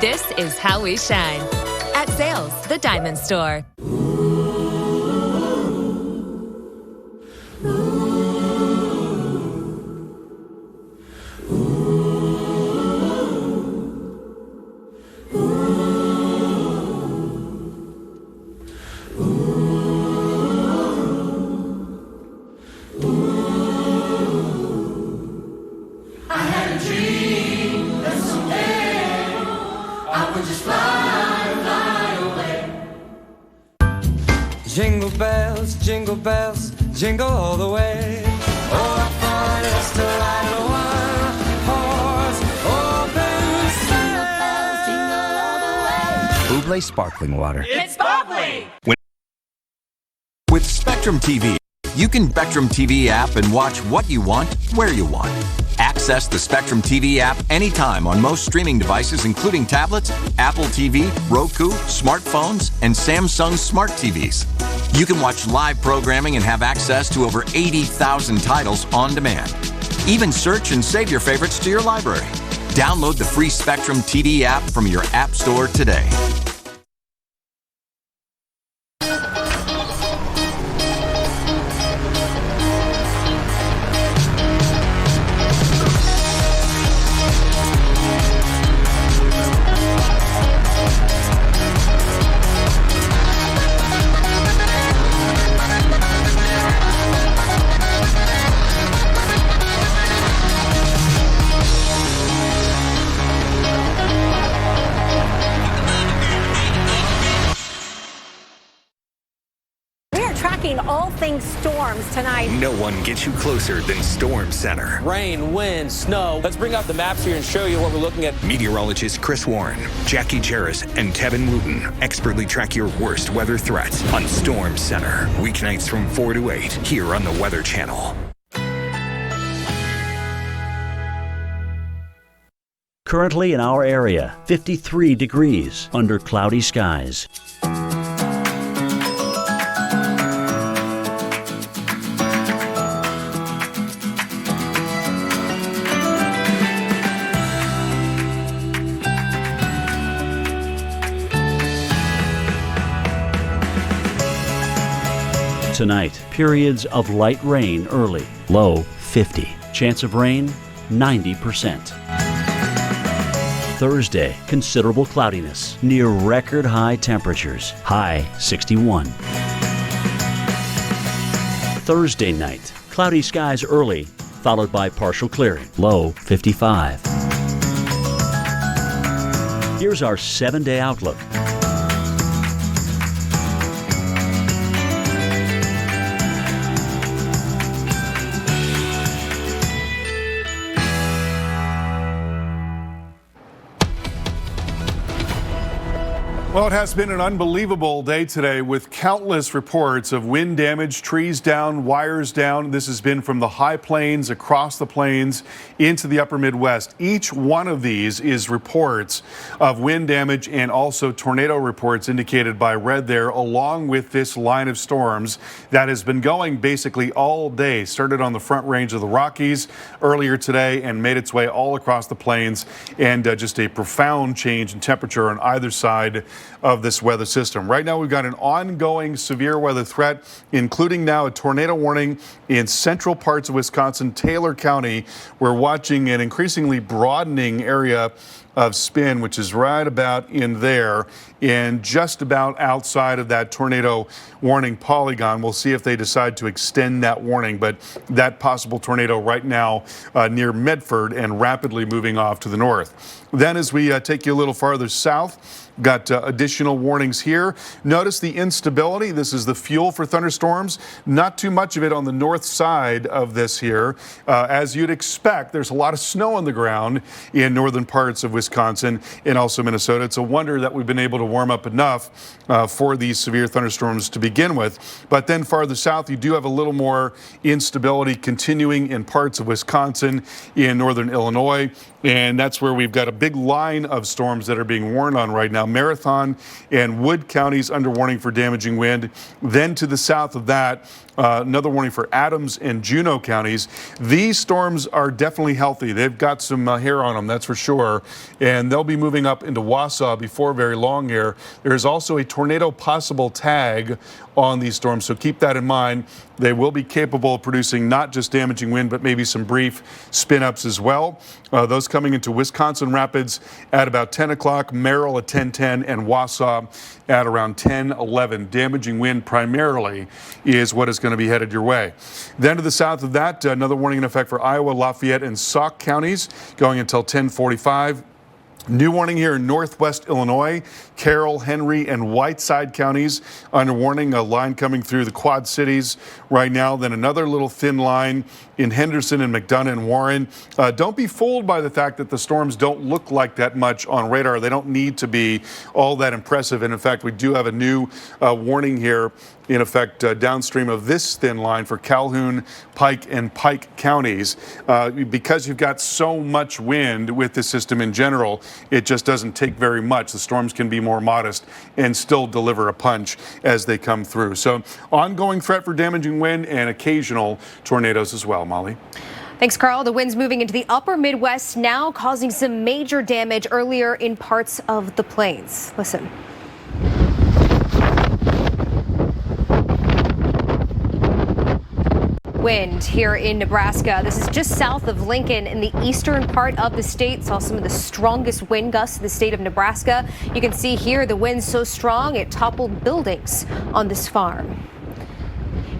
This is how we shine. At Zales, the Diamond Store. I would just fly, fly away. Jingle bells, jingle all the way. Oh, what fun it is to ride in a one-horse open sleigh. Buble Sparkling Water. It's sparkling! With Spectrum TV, you can Spectrum TV app and watch what you want, where you want. Access the Spectrum TV app anytime on most streaming devices, including tablets, Apple TV, Roku, smartphones, and Samsung Smart TVs. You can watch live programming and have access to over 80,000 titles on demand. Even search and save your favorites to your library. Download the free Spectrum TV app from your app store today. All things storms tonight. No one gets you closer than Storm Center. Rain, wind, snow. Let's bring out the maps here and show you what we're looking at. Meteorologist Chris Warren, Jackie Jarris, and Tevin Wooten expertly track your worst weather threats on Storm Center. Weeknights from 4 to 8 here on the Weather Channel. Currently in our area, 53 degrees under cloudy skies. Tonight, periods of light rain early, low 50. Chance of rain, 90%. Thursday, considerable cloudiness, near record high temperatures, high 61. Thursday night, cloudy skies early, followed by partial clearing, low 55. Here's our 7-day outlook. Well, it has been an unbelievable day today with countless reports of wind damage, trees down, wires down. This has been from the high plains, across the plains, into the upper Midwest. Each one of these is reports of wind damage and also tornado reports indicated by red there, along with this line of storms that has been going basically all day. Started on the front range of the Rockies earlier today and made its way all across the plains, and just a profound change in temperature on either side of this weather system. Right now, we've got an ongoing severe weather threat, including now a tornado warning in central parts of Wisconsin, Taylor County. We're watching an increasingly broadening area of spin, which is right about in there and just about outside of that tornado warning polygon. We'll see if they decide to extend that warning, but that possible tornado right now near Medford and rapidly moving off to the north. Then as we take you a little farther south, got additional warnings here. Notice the instability. This is the fuel for thunderstorms. Not too much of it on the north side of this here. As you'd expect, there's a lot of snow on the ground in northern parts of Wisconsin and also Minnesota. It's a wonder that we've been able to warm up enough for these severe thunderstorms to begin with. But then farther south, you do have a little more instability continuing in parts of Wisconsin, in northern Illinois. And that's where we've got a big line of storms that are being warned on right now. Marathon and Wood counties under warning for damaging wind. Then to the south of that, another warning for Adams and Juneau counties. These storms are definitely healthy. They've got some hair on them, that's for sure. And they'll be moving up into Wausau before very long here. There's also a tornado possible tag on these storms, so keep that in mind. They will be capable of producing not just damaging wind, but maybe some brief spin-ups as well. Those coming into Wisconsin Rapids at about 10 o'clock, Merrill at 10:10, and Wausau at around 10:11. Damaging wind primarily is what is going to be headed your way. Then to the south of that, another warning in effect for Iowa, Lafayette, and Sauk counties going until 10:45. New warning here in northwest Illinois, Carroll, Henry, and Whiteside counties under warning. A line coming through the Quad Cities right now. Then another little thin line in Henderson and McDonough and Warren. Don't be fooled by the fact that the storms don't look like that much on radar. They don't need to be all that impressive. And in fact, we do have a new warning here in effect downstream of this thin line for Calhoun, Pike, and Pike counties. Because you've got so much wind with the system in general, it just doesn't take very much. The storms can be more modest and still deliver a punch as they come through. So ongoing threat for damaging wind and occasional tornadoes as well. Molly. Thanks, Carl. The wind's moving into the upper Midwest now, causing some major damage earlier in parts of the plains. Listen. Wind here in Nebraska. This is just south of Lincoln in the eastern part of the state. Saw some of the strongest wind gusts in the state of Nebraska. You can see here the wind's so strong it toppled buildings on this farm.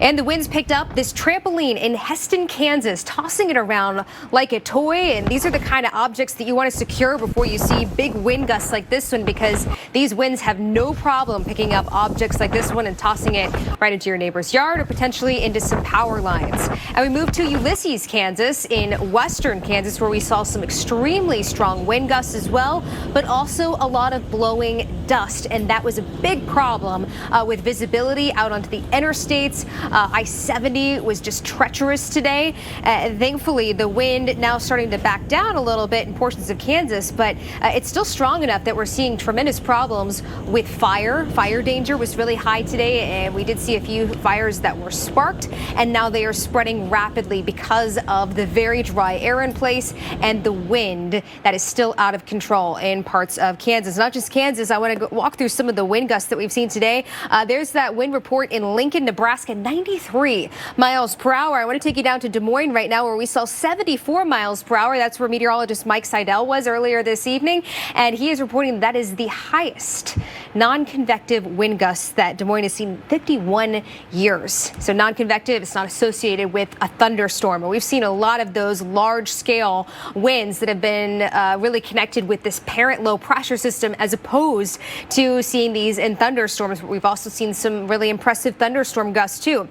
And the winds picked up this trampoline in Heston, Kansas, tossing it around like a toy. And these are the kind of objects that you want to secure before you see big wind gusts like this one, because these winds have no problem picking up objects like this one and tossing it right into your neighbor's yard or potentially into some power lines. And we move to Ulysses, Kansas, in western Kansas, where we saw some extremely strong wind gusts as well, but also a lot of blowing dust. And that was a big problem with visibility out onto the interstates. I-70 was just treacherous today. Thankfully, the wind now starting to back down a little bit in portions of Kansas, but it's still strong enough that we're seeing tremendous problems with fire. Fire danger was really high today, and we did see a few fires that were sparked, and now they are spreading rapidly because of the very dry air in place and the wind that is still out of control in parts of Kansas. Not just Kansas, I want to walk through some of the wind gusts that we've seen today. There's that wind report in Lincoln, Nebraska, 93 miles per hour. I want to take you down to Des Moines right now, where we saw 74 miles per hour. That's where meteorologist Mike Seidel was earlier this evening, and he is reporting that is the highest non-convective wind gusts that Des Moines has seen in 51 years. So non-convective, it's not associated with a thunderstorm. And we've seen a lot of those large-scale winds that have been really connected with this parent low pressure system, as opposed to seeing these in thunderstorms. But we've also seen some really impressive thunderstorm gusts too.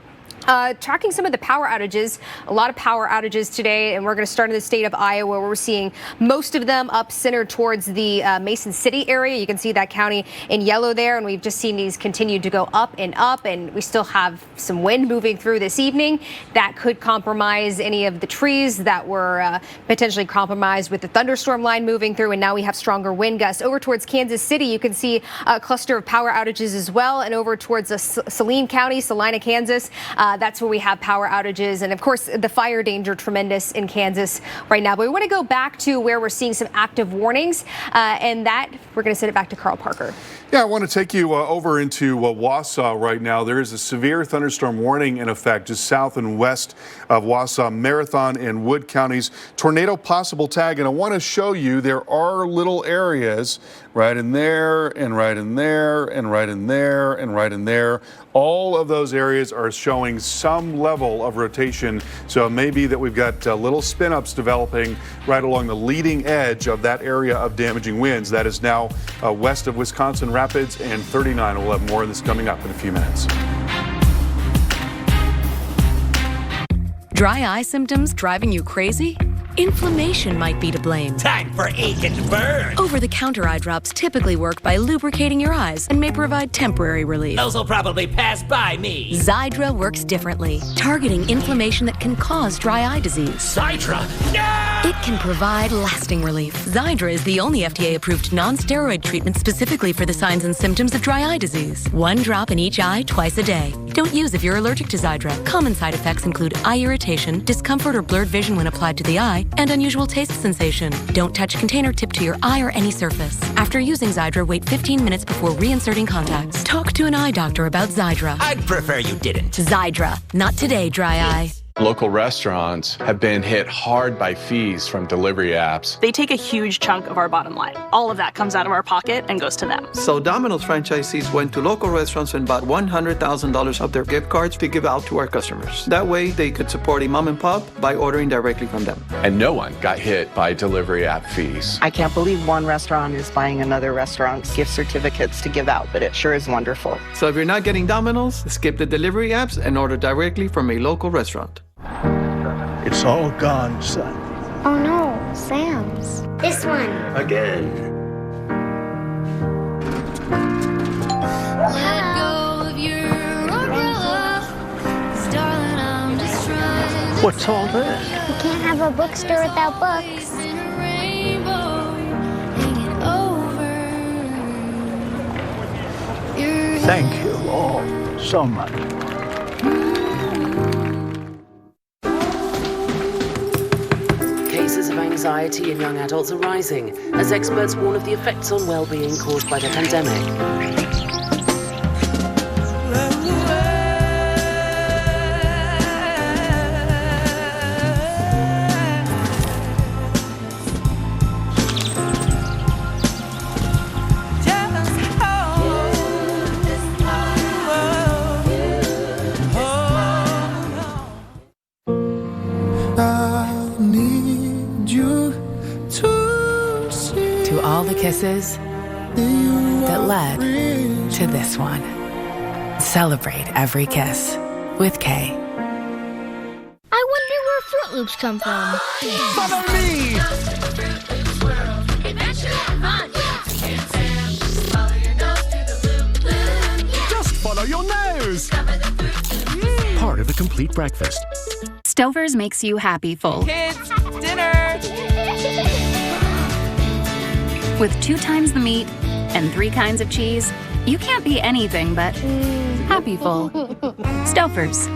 Tracking some of the power outages, a lot of power outages today, and we're going to start in the state of Iowa, where we're seeing most of them up centered towards the Mason City area. You can see that county in yellow there, and we've just seen these continue to go up, and we still have some wind moving through this evening that could compromise any of the trees that were potentially compromised with the thunderstorm line moving through, and now we have stronger wind gusts. Over towards Kansas City, you can see a cluster of power outages as well, and over towards Saline County, Salina, Kansas, that's where we have power outages. And of course, the fire danger tremendous in Kansas right now. But we want to go back to where we're seeing some active warnings, and that we're going to send it back to Carl Parker. Yeah, I want to take you over into Wausau right now. There is a severe thunderstorm warning in effect just south and west of Wausau, Marathon, and Wood counties. Tornado possible tag, and I want to show you there are little areas right in there, and right in there, and right in there, and right in there. All of those areas are showing some level of rotation, so it may be that we've got little spin-ups developing right along the leading edge of that area of damaging winds. That is now west of Wisconsin Rapids and 39. We'll have more of this coming up in a few minutes. Dry eye symptoms driving you crazy? Inflammation might be to blame. Time for ache and burn. Over-the-counter eye drops typically work by lubricating your eyes and may provide temporary relief. Those will probably pass by me. Xiidra works differently, targeting inflammation that can cause dry eye disease. Xiidra? No! It can provide lasting relief. Xiidra is the only FDA-approved non-steroid treatment specifically for the signs and symptoms of dry eye disease. 1 drop in each eye twice a day. Don't use if you're allergic to Xiidra. Common side effects include eye irritation, discomfort or blurred vision when applied to the eye, and unusual taste sensation. Don't touch container tip to your eye or any surface. After using Xiidra, wait 15 minutes before reinserting contacts. Talk to an eye doctor about Xiidra. I'd prefer you didn't. Xiidra. Not today, dry eye. Local restaurants have been hit hard by fees from delivery apps. They take a huge chunk of our bottom line. All of that comes out of our pocket and goes to them. So Domino's franchisees went to local restaurants and bought $100,000 of their gift cards to give out to our customers. That way they could support a mom and pop by ordering directly from them. And no one got hit by delivery app fees. I can't believe one restaurant is buying another restaurant's gift certificates to give out, but it sure is wonderful. So if you're not getting Domino's, skip the delivery apps and order directly from a local restaurant. It's all gone, son. Oh no, Sam's. This one. Again. Let go of your umbrella, 'cause darling, I'm just trying to What's all this? We can't have a bookstore without books. in a rainbow hanging over your Thank you all so much. Cases of anxiety in young adults are rising as experts warn of the effects on well-being caused by the pandemic. To all the kisses that led to this one. Celebrate every kiss with Kay. I wonder where Fruit Loops come from. Follow me! Just follow your nose! Part of a complete breakfast. Stover's makes you happy full. Kids, dinner! With 2 times the meat and 3 kinds of cheese, you can't be anything but happy full. Stouffer's.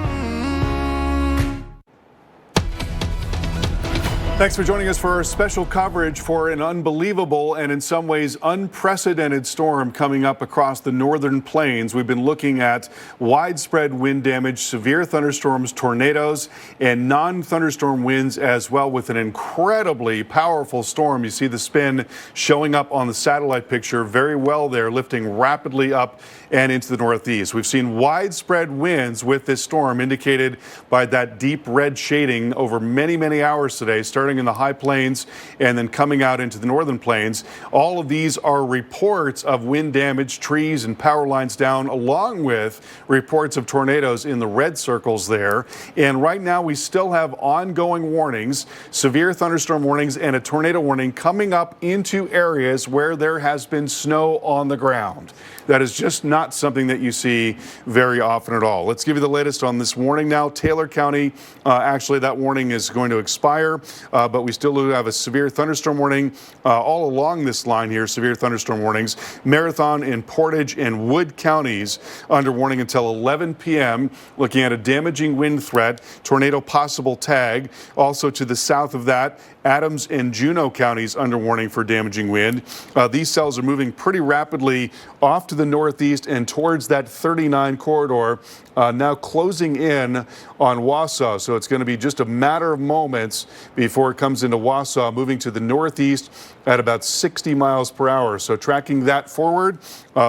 Thanks for joining us for our special coverage for an unbelievable and in some ways unprecedented storm coming up across the northern plains. We've been looking at widespread wind damage, severe thunderstorms, tornadoes, and non-thunderstorm winds as well, with an incredibly powerful storm. You see the spin showing up on the satellite picture very well there, lifting rapidly up and into the northeast. We've seen widespread winds with this storm, indicated by that deep red shading over many, many hours today, starting in the high plains and then coming out into the northern plains. All of these are reports of wind damage, trees and power lines down, along with reports of tornadoes in the red circles there. And right now we still have ongoing warnings, severe thunderstorm warnings and a tornado warning coming up into areas where there has been snow on the ground. That is just not something that you see very often at all. Let's give you the latest on this warning now. Taylor County, actually that warning is going to expire, but we still do have a severe thunderstorm warning all along this line here, severe thunderstorm warnings. Marathon and Portage and Wood counties under warning until 11 p.m., looking at a damaging wind threat, tornado possible tag. Also to the south of that, Adams and Juneau counties under warning for damaging wind. These cells are moving pretty rapidly off to the northeast and towards that 39 corridor, now closing in on Wausau. So it's going to be just a matter of moments before it comes into Wausau, moving to the northeast at about 60 miles per hour. So tracking that forward,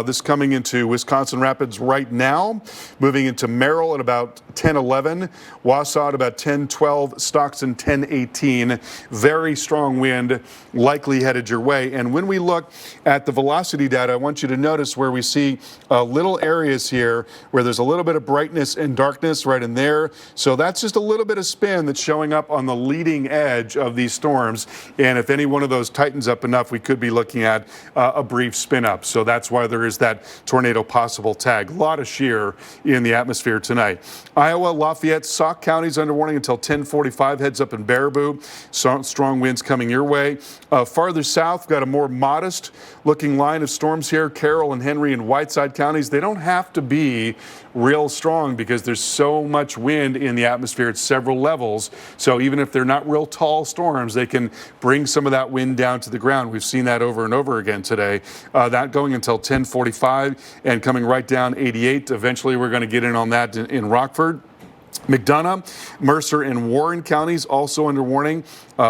this coming into Wisconsin Rapids right now, moving into Merrill at about 10:11, Wausau at about 10:12, Stockton 10:18. Very strong wind likely headed your way. And when we look at the velocity data, I want you to notice where we see little areas here where there's a little bit of brightness and darkness right in there. So that's just a little bit of spin that's showing up on the leading edge of these storms. And if any one of those tightens up enough, we could be looking at a brief spin up. So that's why there is that tornado possible tag. A lot of shear in the atmosphere tonight. Iowa, Lafayette, Sauk counties under warning until 10:45. Heads up in Baraboo. Strong winds coming your way. Farther south, got a more modest looking line of storms here. Carroll and Henry and Whiteside counties. They don't have to be real strong because there's so much wind in the atmosphere at several levels. So even if they're not real tall storms, they can bring some of that wind down to the ground. We've seen that over and over again today. That going until 10:45 and coming right down 88. Eventually we're going to get in on that in Rockford. McDonough, Mercer, and Warren counties also under warning.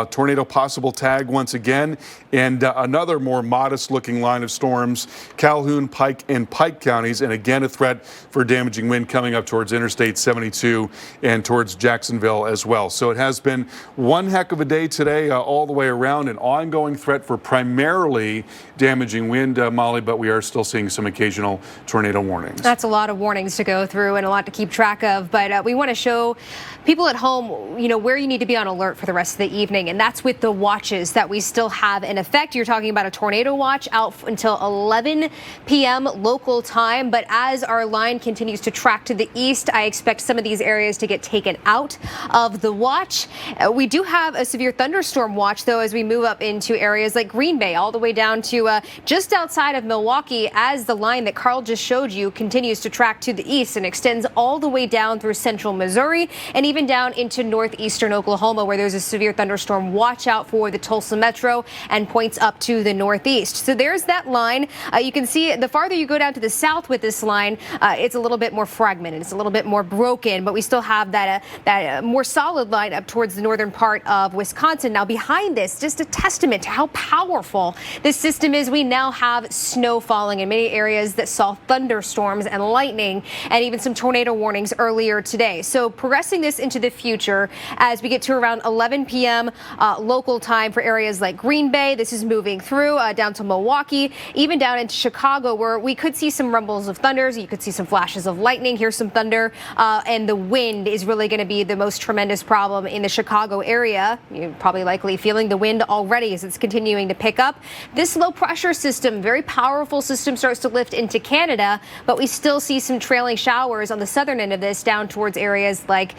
Tornado possible tag once again. And another more modest-looking line of storms, Calhoun, Pike, and Pike counties. And again, a threat for damaging wind coming up towards Interstate 72 and towards Jacksonville as well. So it has been one heck of a day today all the way around. An ongoing threat for primarily damaging wind, Molly, but we are still seeing some occasional tornado warnings. That's a lot of warnings to go through and a lot to keep track of. But we want to show people at home, where you need to be on alert for the rest of the evening. And that's with the watches that we still have in effect. You're talking about a tornado watch out until 11 p.m. local time. But as our line continues to track to the east, I expect some of these areas to get taken out of the watch. We do have a severe thunderstorm watch, though, as we move up into areas like Green Bay, all the way down to just outside of Milwaukee, as the line that Carl just showed you continues to track to the east and extends all the way down through central Missouri and even down into northeastern Oklahoma, where there's a severe thunderstorm watch out for the Tulsa metro and points up to the northeast. So there's that line. You can see the farther you go down to the south with this line, it's a little bit more fragmented. It's a little bit more broken, but we still have that more solid line up towards the northern part of Wisconsin. Now behind this, just a testament to how powerful this system is. We now have snow falling in many areas that saw thunderstorms and lightning and even some tornado warnings earlier today. So progressing this into the future as we get to around 11 p.m. Local time for areas like Green Bay. This is moving through down to Milwaukee, even down into Chicago, where we could see some rumbles of thunders. You could see some flashes of lightning. Here's some thunder, and the wind is really going to be the most tremendous problem in the Chicago area. You're probably likely feeling the wind already as it's continuing to pick up. This low pressure system, very powerful system, starts to lift into Canada, but we still see some trailing showers on the southern end of this down towards areas like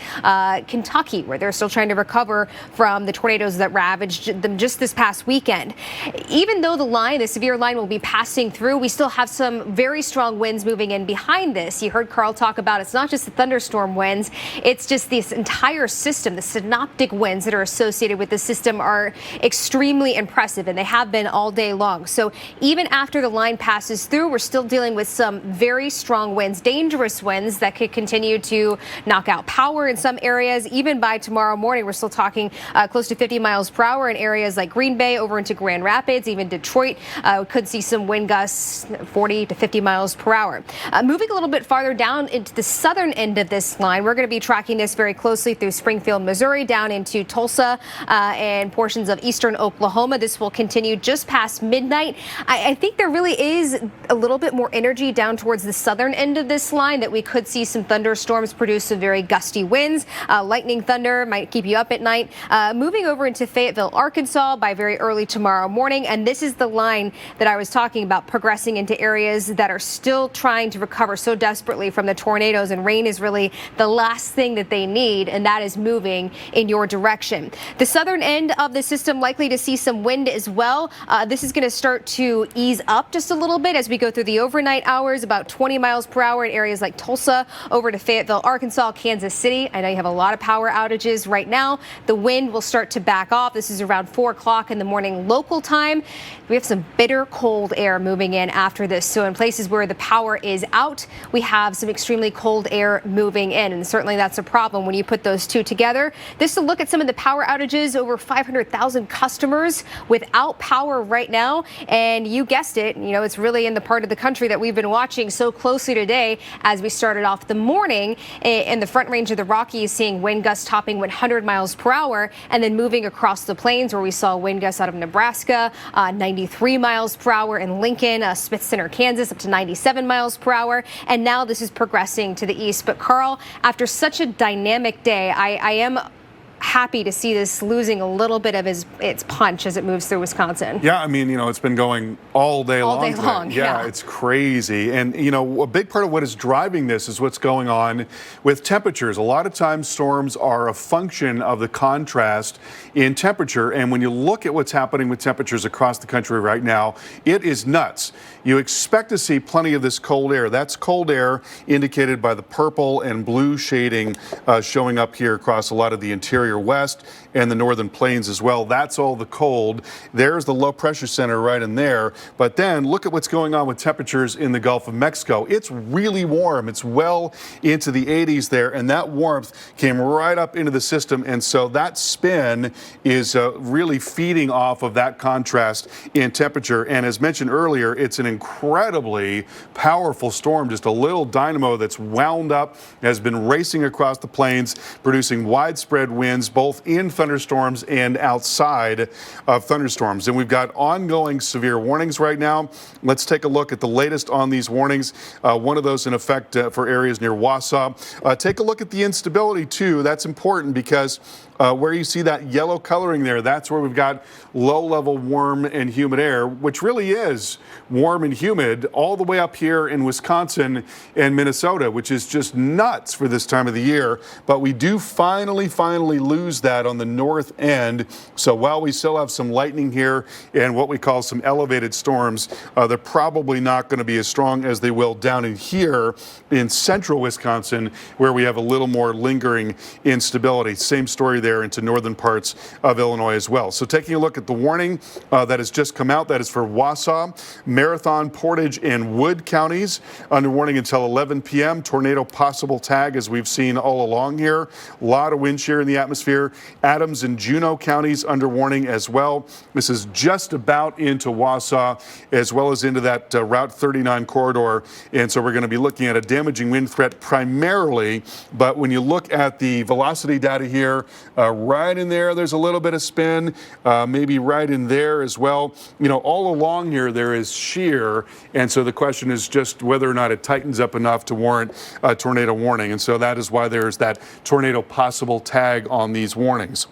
Kentucky, where they're still trying to recover from the tornadoes that ravaged them just this past weekend. Even though the severe line will be passing through, we still have some very strong winds moving in behind this. You heard Carl talk about it's not just the thunderstorm winds, it's just this entire system. The synoptic winds that are associated with the system are extremely impressive, and they have been all day long. So even after the line passes through, we're still dealing with some very strong winds, dangerous winds that could continue to knock out power in some areas. Even by tomorrow morning, we're still talking close to 50 miles per hour in areas like Green Bay over into Grand Rapids, even Detroit. Could see some wind gusts 40 to 50 miles per hour. Moving a little bit farther down into the southern end of this line, we're going to be tracking this very closely through Springfield, Missouri, down into Tulsa and portions of eastern Oklahoma. This will continue just past midnight. I think there really is a little bit more energy down towards the southern end of this line that we could see some thunderstorms produce some very gusty winds. Lightning thunder might keep you up at night. Moving over into Fayetteville, Arkansas by very early tomorrow morning. And this is the line that I was talking about, progressing into areas that are still trying to recover so desperately from the tornadoes. And rain is really the last thing that they need, and that is moving in your direction. The southern end of the system likely to see some wind as well. This is going to start to ease up just a little bit as we go through the overnight hours, about 20 miles per hour in areas like Tulsa, over to Fayetteville, Arkansas, Kansas City. I know you have a lot of power outages right now. The wind will start to back off. This is around 4 o'clock in the morning local time. We have some bitter cold air moving in after this. So in places where the power is out, we have some extremely cold air moving in. And certainly that's a problem when you put those two together. This is a look at some of the power outages. Over 500,000 customers without power right now. And you guessed it, it's really in the part of the country that we've been watching so closely today as we started off the morning in the front range of the Rockies, seeing wind gusts topping 100 miles per hour, and then moving across the plains where we saw wind gusts out of Nebraska, 93 miles per hour in Lincoln, Smith Center, Kansas, up to 97 miles per hour. And now this is progressing to the east. But Carl, after such a dynamic day, I am happy to see this losing a little bit of its punch as it moves through Wisconsin. Yeah, it's been going all day long. All day long, yeah. It's crazy. And, a big part of what is driving this is what's going on with temperatures. A lot of times storms are a function of the contrast in temperature. And when you look at what's happening with temperatures across the country right now, it is nuts. You expect to see plenty of this cold air. That's cold air indicated by the purple and blue shading showing up here across a lot of the interior Interior West and the Northern Plains as well. That's all the cold. There's the low pressure center right in there. But then look at what's going on with temperatures in the Gulf of Mexico. It's really warm. It's well into the 80s there, and that warmth came right up into the system. And so that spin is really feeding off of that contrast in temperature. And as mentioned earlier, it's an incredibly powerful storm, just a little dynamo that's wound up, has been racing across the plains, producing widespread winds both in thunderstorms and outside of thunderstorms. And we've got ongoing severe warnings right now. Let's take a look at the latest on these warnings. One of those in effect for areas near Wausau. Take a look at the instability too. That's important because where you see that yellow coloring there, that's where we've got low-level warm and humid air, which really is warm and humid all the way up here in Wisconsin and Minnesota, which is just nuts for this time of the year. But we do finally lose that on the north end. So while we still have some lightning here and what we call some elevated storms, they're probably not going to be as strong as they will down in here in central Wisconsin, where we have a little more lingering instability. Same story there into northern parts of Illinois as well. So taking a look at the warning that has just come out, that is for Wausau, Marathon, Portage, and Wood counties under warning until 11 p.m. Tornado possible tag, as we've seen all along here. A lot of wind shear in the atmosphere. Adams and Juneau counties under warning as well. This is just about into Wausau as well as into that Route 39 corridor. And so we're going to be looking at a damaging wind threat primarily. But when you look at the velocity data here, right in there, there's a little bit of spin, maybe right in there as well. You know, all along here, there is shear. And so the question is just whether or not it tightens up enough to warrant a tornado warning. And so that is why there's that tornado possible tag on these warnings.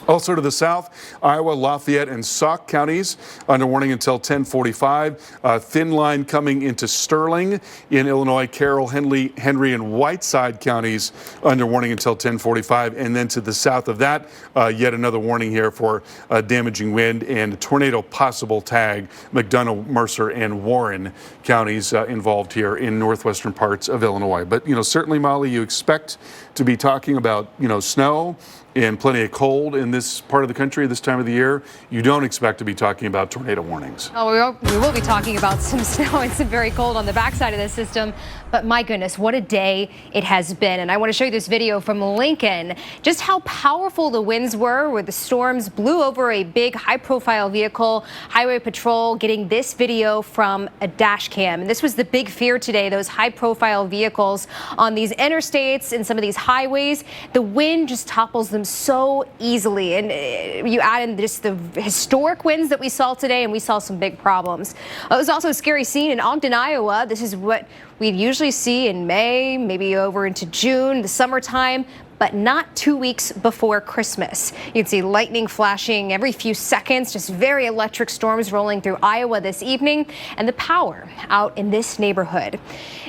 Also to the south, Iowa, Lafayette, and Sauk counties under warning until 10:45. Thin line coming into Sterling in Illinois. Carroll, Henry, and Whiteside counties under warning until 10:45. And then to the south of that, yet another warning here for damaging wind and tornado possible tag. McDonough, Mercer, and Warren counties involved here in northwestern parts of Illinois. But, you know, certainly, Molly, you expect to be talking about, you know, snow and plenty of cold in this part of the country this time of the year. You don't expect to be talking about tornado warnings. Oh, we will be talking about some snow and some very cold on the backside of this system. But my goodness, what a day it has been. And I want to show you this video from Lincoln, just how powerful the winds were where the storms blew over a big high-profile vehicle. Highway Patrol getting this video from a dash cam. And this was the big fear today, those high-profile vehicles on these interstates and some of these highways. The wind just topples them so easily. And you add in just the historic winds that we saw today, and we saw some big problems. It was also a scary scene in Ogden, Iowa. This is what we'd usually see in May, maybe over into June, the summertime, but not 2 weeks before Christmas. You'd see lightning flashing every few seconds, just very electric storms rolling through Iowa this evening, and the power out in this neighborhood.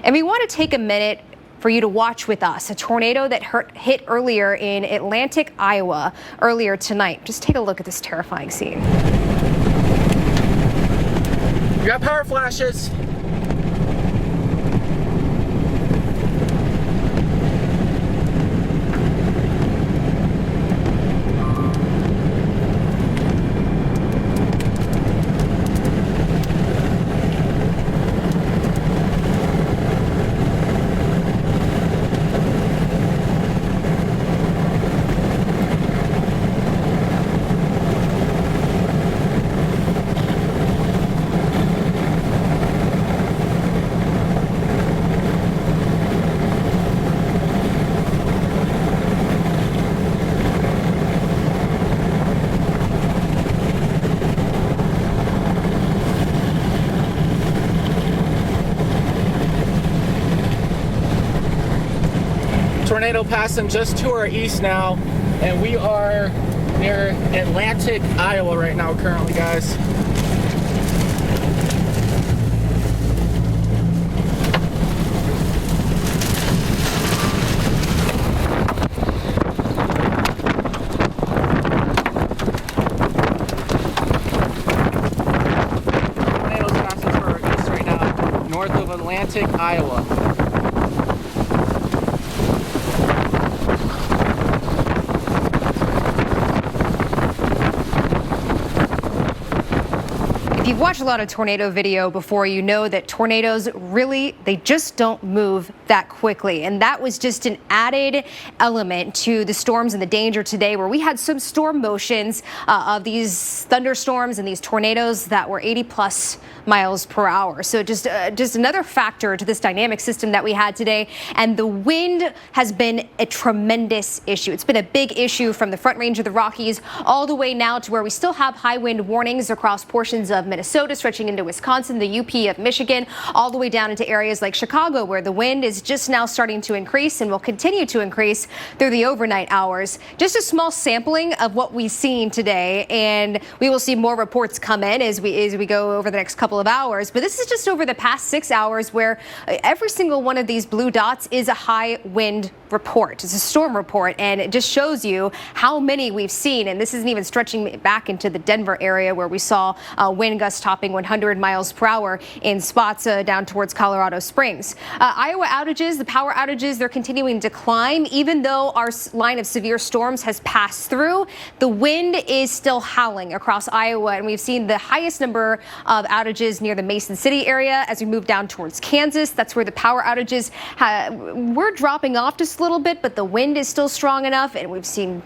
And we want to take a minute for you to watch with us a tornado that hit earlier in Atlantic, Iowa earlier tonight. Just take a look at this terrifying scene. You got power flashes. Tornado passing just to our east now, and we are near Atlantic, Iowa right now currently, guys. Tornadoes passing to our east right now, north of Atlantic, Iowa. If you've watched a lot of tornado video before, you know that tornadoes really, they just don't move that quickly. And that was just an added element to the storms and the danger today, where we had some storm motions of these thunderstorms and these tornadoes that were 80+ miles per hour. So just another factor to this dynamic system that we had today. And the wind has been a tremendous issue. It's been a big issue from the Front Range of the Rockies all the way now to where we still have high wind warnings across portions of Minnesota, stretching into Wisconsin, the UP of Michigan, all the way down into areas like Chicago, where the wind is just now starting to increase and will continue to increase through the overnight hours. Just a small sampling of what we've seen today, and we will see more reports come in as we go over the next couple of hours. But this is just over the past 6 hours, where every single one of these blue dots is a high wind report. It's a storm report, and it just shows you how many we've seen. And this isn't even stretching back into the Denver area, where we saw wind gusts topping 100 miles per hour in spots down towards Colorado Springs. Iowa outages, the power outages, they're continuing to climb. Even though our line of severe storms has passed through, the wind is still howling across Iowa, and we've seen the highest number of outages near the Mason City area as we move down towards Kansas. That's where the power outages we're dropping off just a little bit, but the wind is still strong enough, and we've seen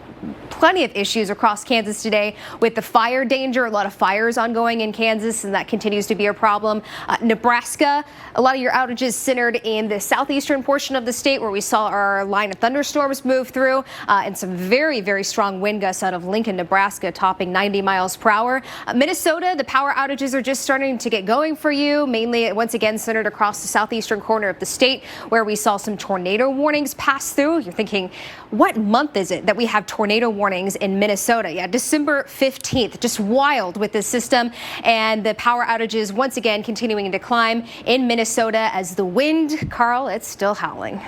plenty of issues across Kansas today with the fire danger. A lot of fires ongoing in Kansas, and that continues to be a problem. Nebraska, a lot of your outages centered in the southeastern portion of the state, where we saw our line of thunderstorms move through, and some very, very strong wind gusts out of Lincoln, Nebraska, topping 90 miles per hour. Minnesota, the power outages are just starting to get going for you, mainly once again centered across the southeastern corner of the state, where we saw some tornado warnings pass through. You're thinking, what month is it that we have tornado warnings in Minnesota? Yeah, December 15th. Just wild with this system, and the power outages once again continuing to climb in Minnesota as the wind, Carl, it's still howling.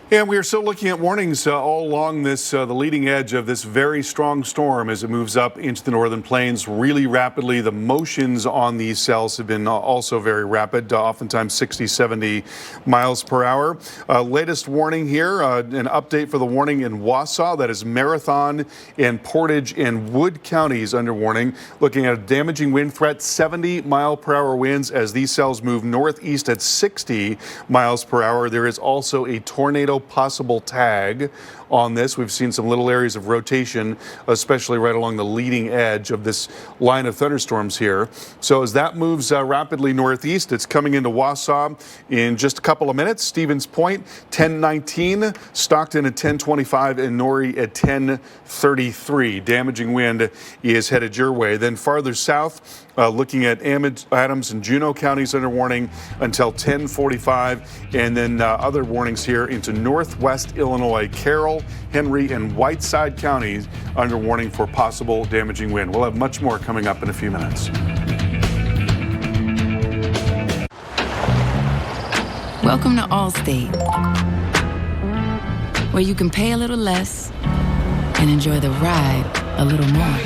And we are still looking at warnings all along this, the leading edge of this very strong storm as it moves up into the northern plains really rapidly. The motions on these cells have been also very rapid, oftentimes 60, 70 miles per hour. Latest warning here, an update for the warning in Wausau, that is Marathon and Portage and Wood counties under warning. Looking at a damaging wind threat, 70 mile per hour winds as these cells move northeast at 60 miles per hour. There is also a tornado possible tag on this. We've seen some little areas of rotation, especially right along the leading edge of this line of thunderstorms here. So as that moves rapidly northeast, it's coming into Wausau in just a couple of minutes. Stevens Point, 10:19, Stockton at 10:25, and Norrie at 10:33. Damaging wind is headed your way. Then farther south, looking at Adams and Juneau counties under warning until 10:45, and then other warnings here into northwest Illinois. Carroll, Henry, and Whiteside counties under warning for possible damaging wind. We'll have much more coming up in a few minutes. Welcome to Allstate, where you can pay a little less and enjoy the ride a little more.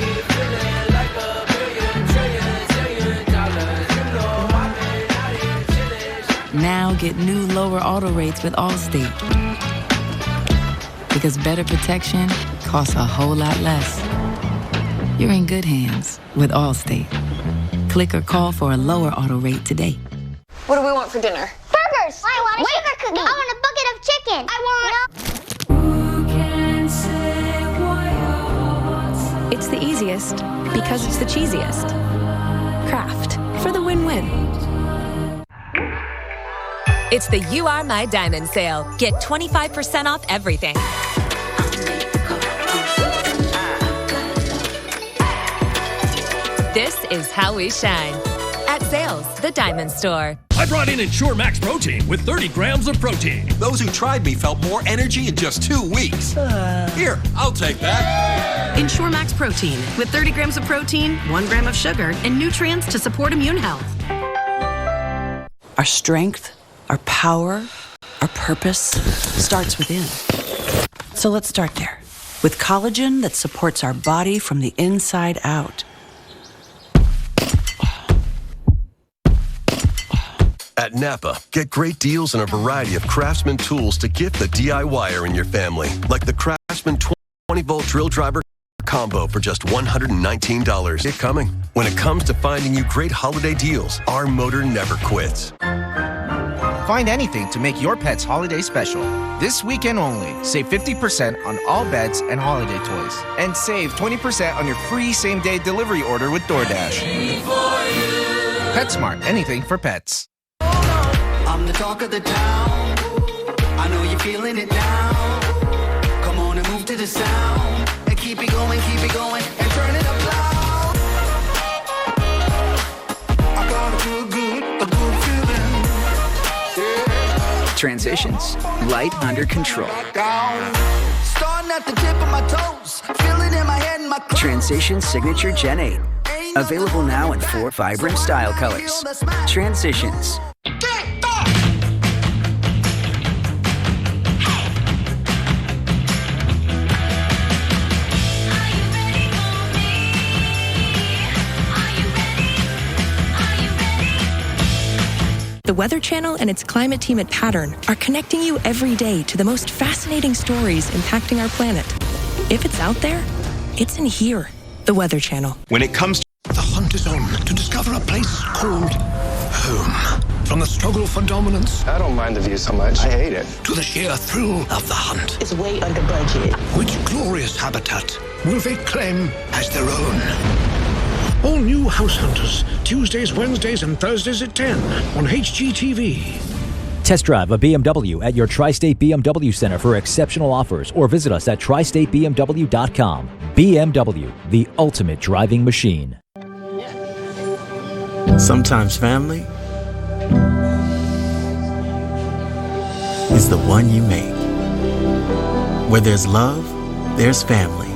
Now get new lower auto rates with Allstate, because better protection costs a whole lot less. You're in good hands with Allstate. Click or call for a lower auto rate today. What do we want for dinner? Burgers! I want a sugar cookie! I want a bucket of chicken! I want... It's the easiest because it's the cheesiest. Kraft, for the win-win. It's the You Are My Diamond sale. Get 25% off everything. This is how we shine. At Zales, the Diamond Store. I brought in Ensure Max Protein with 30 grams of protein. Those who tried me felt more energy in just 2 weeks. Here, I'll take that. Ensure Max Protein with 30 grams of protein, 1 gram of sugar, and nutrients to support immune health. Our strength, our power, our purpose starts within. So let's start there, with collagen that supports our body from the inside out. At Napa, get great deals on a variety of Craftsman tools to gift the DIYer in your family, like the Craftsman 20-volt drill driver combo for just $119. Get coming. When it comes to finding you great holiday deals, our motor never quits. Find anything to make your pet's holiday special. This weekend only, save 50% on all beds and holiday toys. And save 20% on your free same-day delivery order with DoorDash. PetSmart, anything for pets. I'm the talk of the town. I know you're feeling it now. Come on and move to the sound. And keep it going, and turn it up loud. I got a good feeling. Transitions, light under control. Starting at the tip of my toes, feeling in my head and my clothes. Transition Signature Gen 8. Available now in 4 vibrant style colors. Transitions. The Weather Channel and its climate team at Pattern are connecting you every day to the most fascinating stories impacting our planet. If it's out there, it's in here. The Weather Channel. When it comes to the hunt is on to discover a place called home. From the struggle for dominance. I don't mind the view so much. I hate it. To the sheer thrill of the hunt. It's way under budget. Which glorious habitat will they claim as their own? All new House Hunters, Tuesdays, Wednesdays, and Thursdays at 10 on HGTV. Test drive a BMW at your Tri-State BMW Center for exceptional offers or visit us at tristatebmw.com. BMW, the ultimate driving machine. Sometimes family is the one you make. Where there's love, there's family.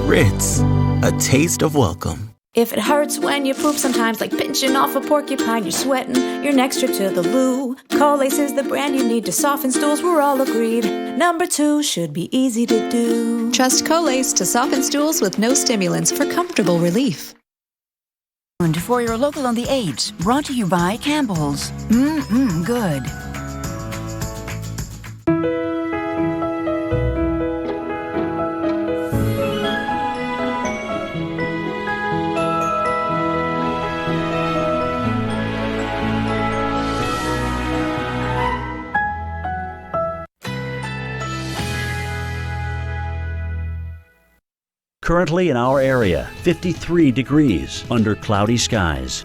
Ritz, a taste of welcome. If it hurts when you poop sometimes, like pinching off a porcupine, you're sweating your next trip to the loo. Colace is the brand you need to soften stools, we're all agreed. Number 2 should be easy to do. Trust Colace to soften stools with no stimulants for comfortable relief. For your local on the 8s, brought to you by Campbell's. Good. Currently in our area, 53 degrees under cloudy skies.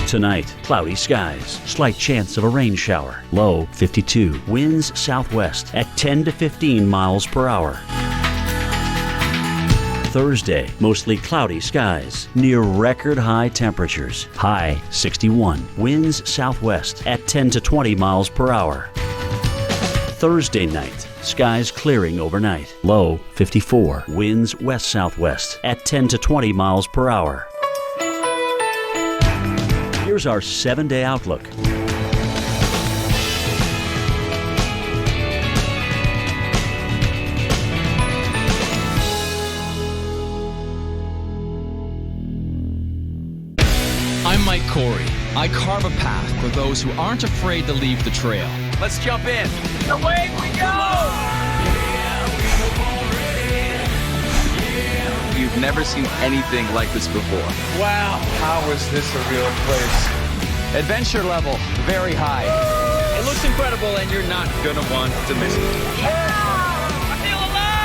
Tonight, cloudy skies, slight chance of a rain shower, low 52, winds southwest at 10 to 15 miles per hour. Thursday, mostly cloudy skies, near record high temperatures, high 61, winds southwest at 10 to 20 miles per hour. Thursday night, skies clearing overnight, low 54, winds west-southwest at 10 to 20 miles per hour. Here's our 7-day outlook. I'm Mike Corey. I carve a path for those who aren't afraid to leave the trail. Let's jump in. Away we go! You've never seen anything like this before. Wow, how is this a real place? Adventure level, very high. It looks incredible and you're not gonna want to miss it. Yeah! I feel alive!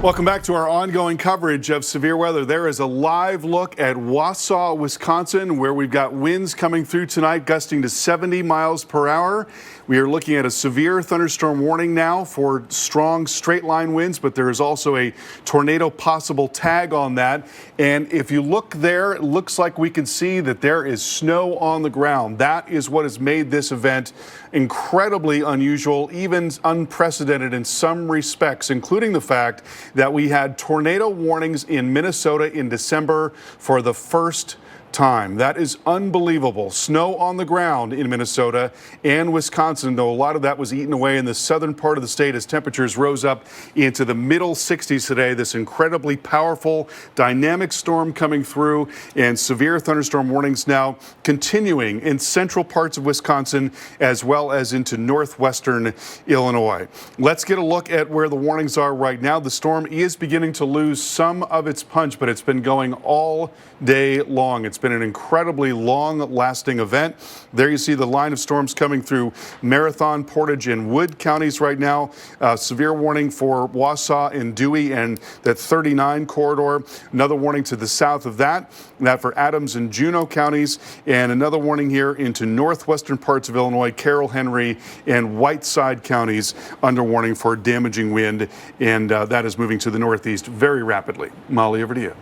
Welcome back to our ongoing coverage of severe weather. There is a live look at Wausau, Wisconsin, where we've got winds coming through tonight, gusting to 70 miles per hour. We are looking at a severe thunderstorm warning now for strong straight line winds, but there is also a tornado possible tag on that. And if you look there, it looks like we can see that there is snow on the ground. That is what has made this event incredibly unusual, even unprecedented in some respects, including the fact that we had tornado warnings in Minnesota in December for the first time. That is unbelievable. Snow on the ground in Minnesota and Wisconsin, though a lot of that was eaten away in the southern part of the state as temperatures rose up into the middle 60s today. This incredibly powerful, dynamic storm coming through, and severe thunderstorm warnings now continuing in central parts of Wisconsin as well as into northwestern Illinois. Let's get a look at where the warnings are right now. The storm is beginning to lose some of its punch, but it's been going all day long. It's been an incredibly long-lasting event. There you see the line of storms coming through Marathon, Portage, and Wood counties right now. Severe warning for Wausau and Dewey and that 39 corridor. Another warning to the south of that for Adams and Juneau counties, and another warning here into northwestern parts of Illinois, Carroll, Henry, and Whiteside counties under warning for damaging wind, and that is moving to the northeast very rapidly. Molly, over to you.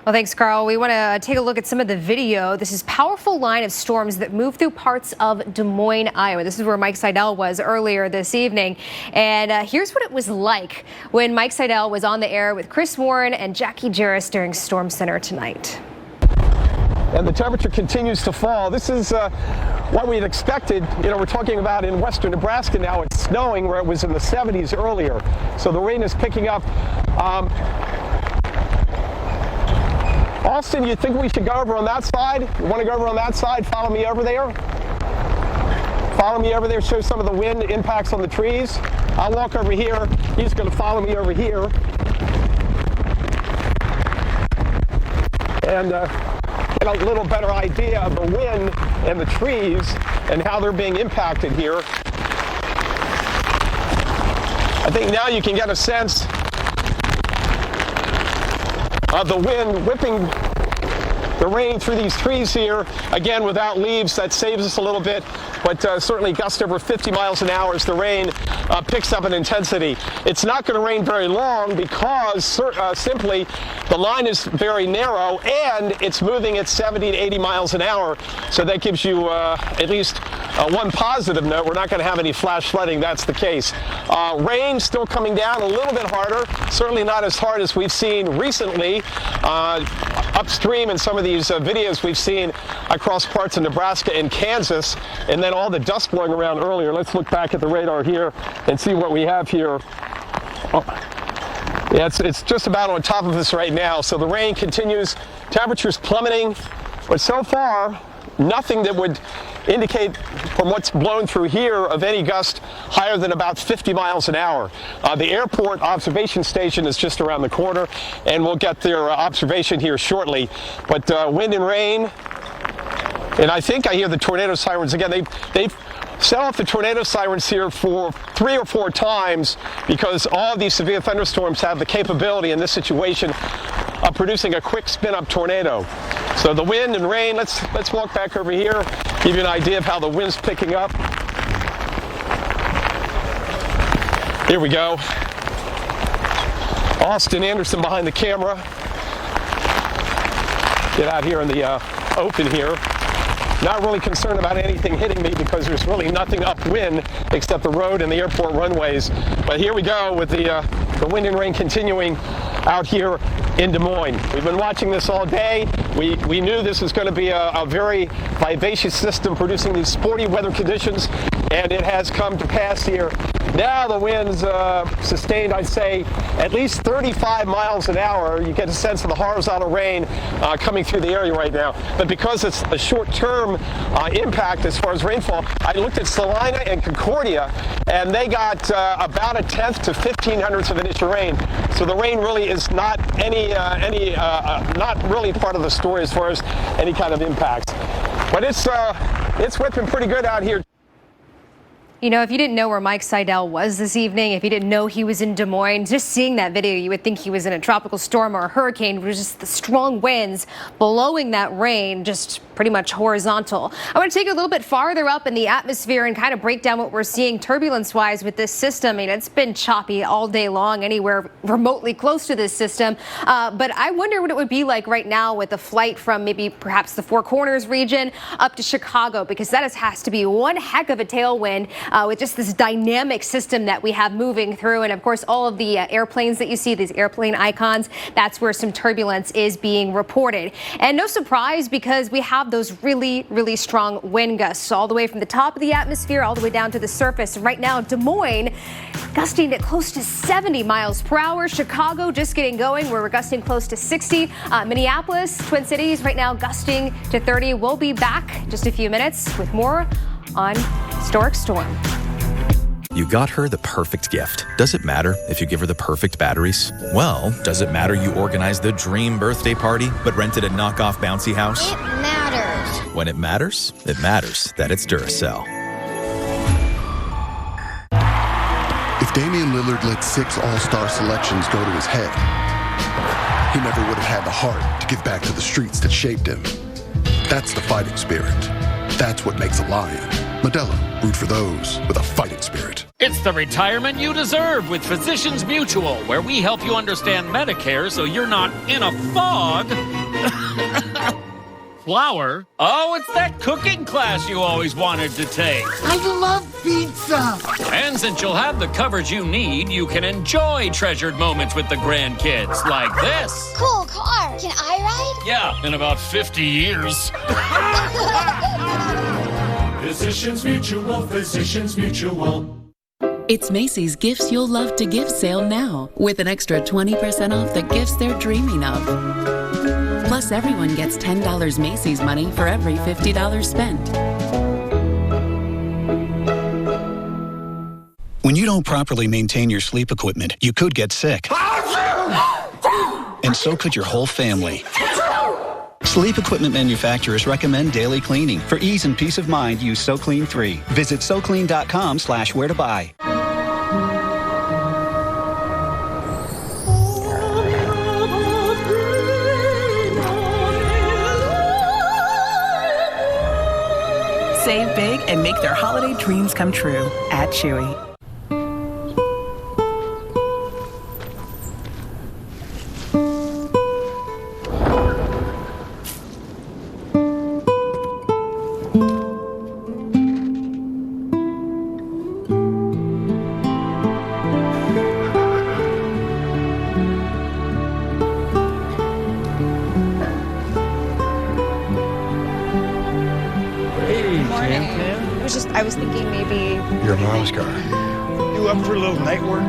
Well, thanks, Carl. We want to take a look at some of the video. This is a powerful line of storms that move through parts of Des Moines, Iowa. This is where Mike Seidel was earlier this evening. And here's what it was like when Mike Seidel was on the air with Chris Warren and Jackie Jarris during Storm Center tonight. And the temperature continues to fall. This is what we had expected. You know, we're talking about in western Nebraska now. It's snowing where it was in the 70s earlier. So the rain is picking up. Austin, you think we should go over on that side? You want to go over on that side? Follow me over there. Follow me over there, show some of the wind impacts on the trees. I'll walk over here. He's going to follow me over here. And get a little better idea of the wind and the trees and how they're being impacted here. I think now you can get a sense of the wind whipping the rain through these trees here. Again, without leaves, that saves us a little bit, but certainly gusts over 50 miles an hour as the rain picks up in intensity. It's not going to rain very long because simply the line is very narrow and it's moving at 70 to 80 miles an hour. So that gives you at least one positive note. We're not going to have any flash flooding. That's the case. Rain still coming down a little bit harder, certainly not as hard as we've seen recently upstream in some of these videos we've seen across parts of Nebraska and Kansas, and then all the dust blowing around earlier. Let's look back at the radar here and see what we have here. Yeah, it's just about on top of us right now. So the rain continues, temperatures plummeting, but so far, nothing that would indicate from what's blown through here of any gust higher than about 50 miles an hour. The airport observation station is just around the corner, and we'll get their observation here shortly. But wind and rain, and I think I hear the tornado sirens again. They've set off the tornado sirens here for 3 or 4 times because all of these severe thunderstorms have the capability in this situation of producing a quick spin-up tornado. So the wind and rain, let's walk back over here, give you an idea of how the wind's picking up. Here we go. Austin Anderson behind the camera. Get out here in the open here. Not really concerned about anything hitting me because there's really nothing upwind except the road and the airport runways. But here we go with the wind and rain continuing out here in Des Moines. We've been watching this all day. We knew this was going to be a very vivacious system producing these sporty weather conditions, and it has come to pass here. Now the wind's sustained, I'd say, at least 35 miles an hour. You get a sense of the horizontal rain coming through the area right now. But because it's a short-term impact as far as rainfall, I looked at Salina and Concordia, and they got about 1/10 to 1/1500ths of an inch of rain. So the rain really is not not really part of the story as far as any kind of impacts. But it's whipping pretty good out here. You know, if you didn't know where Mike Seidel was this evening, if you didn't know he was in Des Moines, just seeing that video, you would think he was in a tropical storm or a hurricane. It was just the strong winds blowing that rain just pretty much horizontal. I want to take it a little bit farther up in the atmosphere and kind of break down what we're seeing turbulence-wise with this system. I mean, it's been choppy all day long anywhere remotely close to this system. But I wonder what it would be like right now with a flight from maybe perhaps the Four Corners region up to Chicago, because that has to be one heck of a tailwind. with just this dynamic system that we have moving through. And of course, all of the airplanes that you see, these airplane icons, that's where some turbulence is being reported. And no surprise, because we have those really, really strong wind gusts all the way from the top of the atmosphere all the way down to the surface. Right now, Des Moines gusting at close to 70 miles per hour. Chicago just getting going. We're gusting close to 60. Minneapolis, Twin Cities right now gusting to 30. We'll be back just a few minutes with more on Historic Storm. You got her the perfect gift. Does it matter if you give her the perfect batteries? Well, does it matter you organized the dream birthday party but rented a knockoff bouncy house? It matters. When it matters that it's Duracell. If Damian Lillard let 6 all-star selections go to his head, he never would have had the heart to give back to the streets that shaped him. That's the fighting spirit. That's what makes a lion. Modelo, root for those with a fighting spirit. It's the retirement you deserve with Physicians Mutual, where we help you understand Medicare so you're not in a fog. Flour? Oh, it's that cooking class you always wanted to take. I love pizza. And since you'll have the coverage you need, you can enjoy treasured moments with the grandkids, like this. Cool car. Can I ride? Yeah, in about 50 years. Physicians Mutual, Physicians Mutual. It's Macy's Gifts You'll Love to Give sale now, with an extra 20% off the gifts they're dreaming of. Plus, everyone gets $10 Macy's money for every $50 spent. When you don't properly maintain your sleep equipment, you could get sick. And so could your whole family. Sleep equipment manufacturers recommend daily cleaning. For ease and peace of mind, use SoClean 3. Visit SoClean.com/where to buy. Save big and make their holiday dreams come true at Chewy. I was thinking maybe... Your mom's car. You up for a little night work?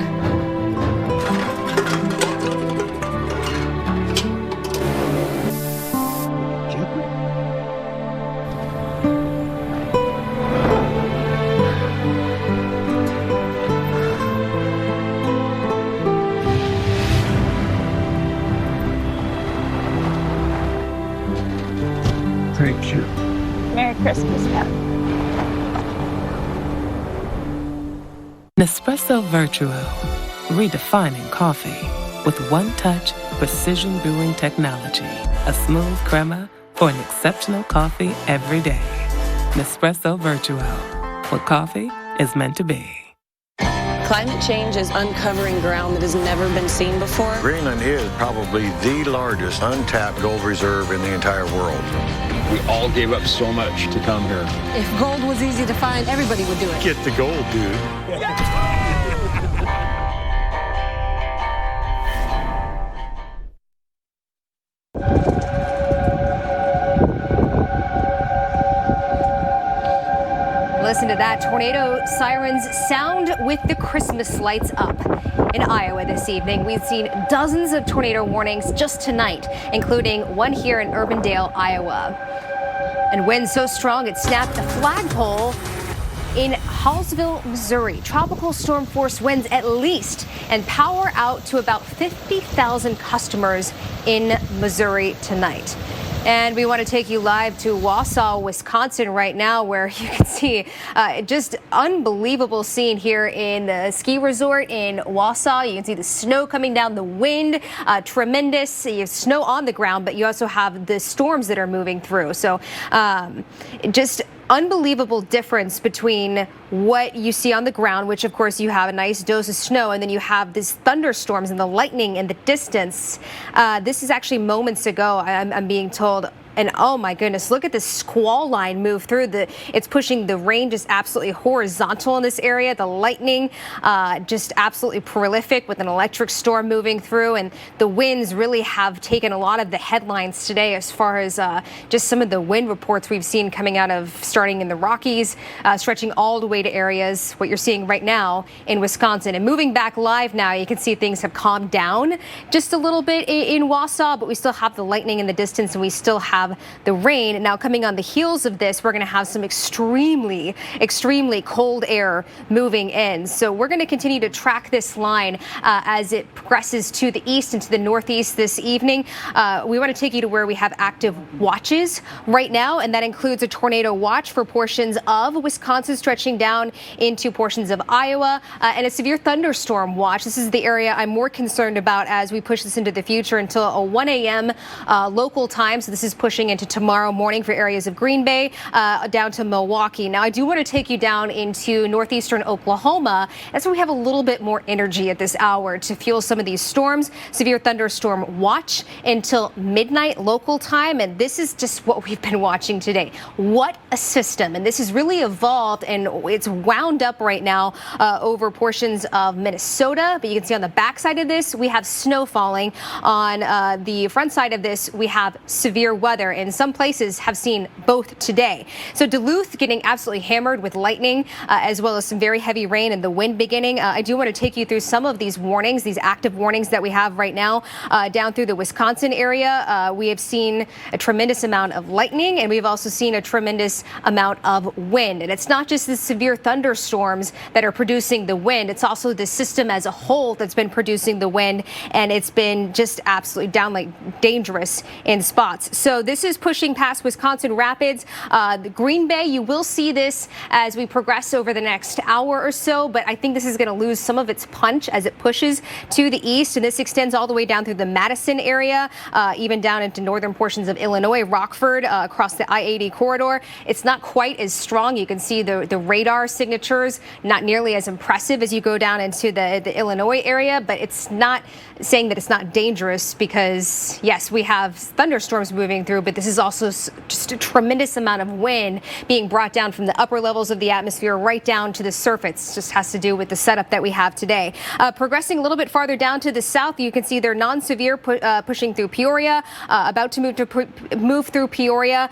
Thank you. Merry Christmas, Pat. Nespresso Virtuo, redefining coffee with one-touch precision brewing technology. A smooth crema for an exceptional coffee every day. Nespresso Virtuo, what coffee is meant to be. Climate change is uncovering ground that has never been seen before. Greenland is probably the largest untapped gold reserve in the entire world. We all gave up so much to come here. If gold was easy to find, everybody would do it. Get the gold, dude. Listen to that. Tornado sirens sound with the Christmas lights up. In Iowa this evening, we've seen dozens of tornado warnings just tonight, including one here in Urbandale, Iowa. And winds so strong it snapped the flagpole in Hallsville, Missouri. Tropical storm force winds at least, and power out to about 50,000 customers in Missouri tonight. And we want to take you live to Wausau, Wisconsin right now, where you can see just unbelievable scene here in the ski resort in Wausau. You can see the snow coming down, the wind, tremendous. You have snow on the ground, but you also have the storms that are moving through. So just unbelievable difference between what you see on the ground, which of course you have a nice dose of snow, and then you have these thunderstorms and the lightning in the distance. This is actually moments ago, I'm being told, And oh my goodness, look at this squall line move through. It's pushing the rain just absolutely horizontal in this area. The lightning just absolutely prolific with an electric storm moving through. And the winds really have taken a lot of the headlines today as far as just some of the wind reports we've seen coming out of starting in the Rockies, stretching all the way to areas, what you're seeing right now in Wisconsin. And moving back live now, you can see things have calmed down just a little bit in Wausau, but we still have the lightning in the distance and we still have the rain. Now coming on the heels of this, we're going to have some extremely cold air moving in. So we're going to continue to track this line as it progresses to the east and to the northeast this evening. We want to take you to where we have active watches right now, and that includes a tornado watch for portions of Wisconsin stretching down into portions of Iowa, and a severe thunderstorm watch. This is the area I'm more concerned about as we push this into the future until a 1 a.m. Local time. So this is pushing into tomorrow morning for areas of Green Bay down to Milwaukee. Now, I do want to take you down into northeastern Oklahoma. That's where we have a little bit more energy at this hour to fuel some of these storms. Severe thunderstorm watch until midnight local time. And this is just what we've been watching today. What a system. And this has really evolved and it's wound up right now over portions of Minnesota. But you can see on the backside of this, we have snow falling. On the front side of this, we have severe weather, and some places have seen both today. So Duluth getting absolutely hammered with lightning, as well as some very heavy rain and the wind beginning. I do want to take you through some of these warnings, these active warnings that we have right now down through the Wisconsin area. We have seen a tremendous amount of lightning, and we've also seen a tremendous amount of wind. And it's not just the severe thunderstorms that are producing the wind, it's also the system as a whole that's been producing the wind, and it's been just absolutely downright dangerous in spots. So this is pushing past Wisconsin Rapids. The Green Bay, you will see this as we progress over the next hour or so, but I think this is going to lose some of its punch as it pushes to the east, and this extends all the way down through the Madison area, even down into northern portions of Illinois, Rockford, across the I-80 corridor. It's not quite as strong. You can see the radar signatures, not nearly as impressive as you go down into the Illinois area, but it's not saying that it's not dangerous because, yes, we have thunderstorms moving through, but this is also just a tremendous amount of wind being brought down from the upper levels of the atmosphere right down to the surface. It just has to do with the setup that we have today. Progressing a little bit farther down to the south, you can see they're non-severe pushing through Peoria, about to move through Peoria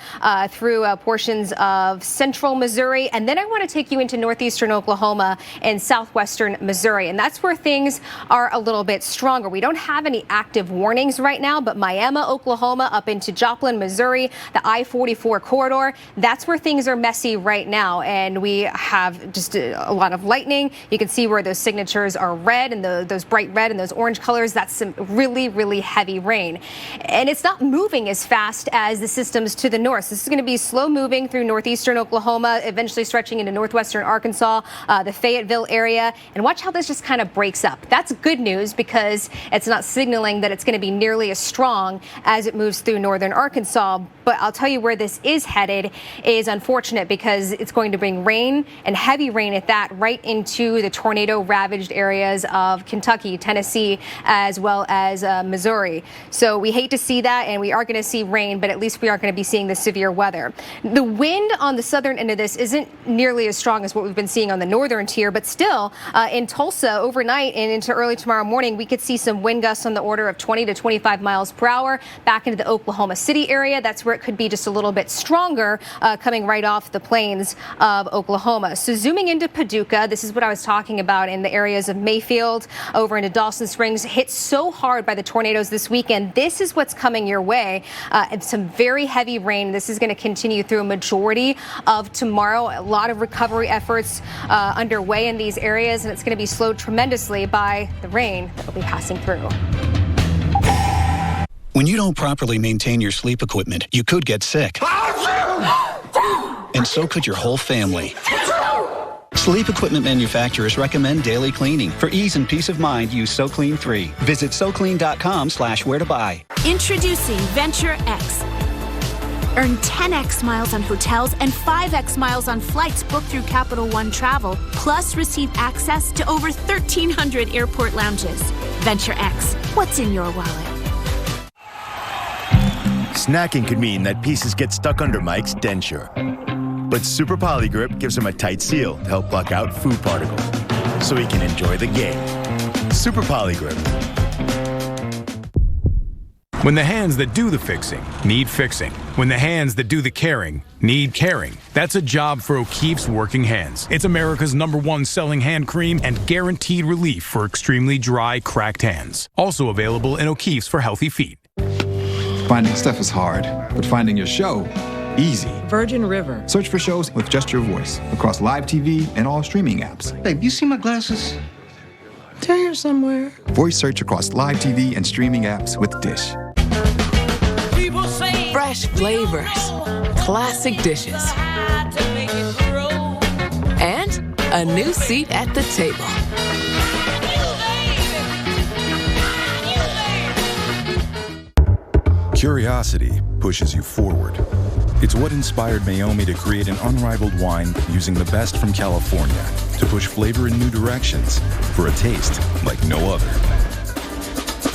through portions of central Missouri. And then I want to take you into northeastern Oklahoma and southwestern Missouri. And that's where things are a little bit stronger. We don't have any active warnings right now, but Miami, Oklahoma, up into Joplin, Missouri, the I-44 corridor, that's where things are messy right now. And we have just a lot of lightning. You can see where those signatures are red and those bright red and those orange colors. That's some really heavy rain. And it's not moving as fast as the systems to the north. This is going to be slow moving through northeastern Oklahoma, eventually stretching into northwestern Arkansas, the Fayetteville area. And watch how this just kind of breaks up. That's good news because it's not signaling that it's going to be nearly as strong as it moves through northern Arkansas. But I'll tell you where this is headed is unfortunate because it's going to bring rain and heavy rain at that right into the tornado ravaged areas of Kentucky, Tennessee, as well as Missouri. So we hate to see that, and we are going to see rain, but at least we aren't going to be seeing the severe weather. The wind on the southern end of this isn't nearly as strong as what we've been seeing on the northern tier, but still in Tulsa overnight and into early tomorrow morning, we could see some wind gusts on the order of 20 to 25 miles per hour back into the Oklahoma City area. That's where it could be just a little bit stronger coming right off the plains of Oklahoma. So zooming into Paducah, this is what I was talking about in the areas of Mayfield over into Dawson Springs, hit so hard by the tornadoes this weekend. This is what's coming your way, and some very heavy rain. This is going to continue through a majority of tomorrow. A lot of recovery efforts underway in these areas, and it's going to be slowed tremendously by the rain that will be passing through. When you don't properly maintain your sleep equipment, you could get sick. And so could your whole family. Sleep equipment manufacturers recommend daily cleaning. For ease and peace of mind, use SoClean 3. Visit SoClean.com/where to buy. Introducing Venture X. Earn 10x miles on hotels and 5x miles on flights booked through Capital One Travel, plus receive access to over 1,300 airport lounges. Venture X, what's in your wallet? Snacking could mean that pieces get stuck under Mike's denture. But Super Polygrip gives him a tight seal to help block out food particles, so he can enjoy the game. Super Polygrip. When the hands that do the fixing need fixing. When the hands that do the caring need caring. That's a job for O'Keeffe's Working Hands. It's America's #1 selling hand cream and guaranteed relief for extremely dry, cracked hands. Also available in O'Keeffe's for healthy feet. Finding stuff is hard, but finding your show, easy. Virgin River. Search for shows with just your voice across live TV and all streaming apps. Babe, you see my glasses? They're here somewhere. Voice search across live TV and streaming apps with Dish. Fresh flavors, classic dishes, and a new seat at the table. Curiosity pushes you forward. It's what inspired Meiomi to create an unrivaled wine using the best from California to push flavor in new directions for a taste like no other.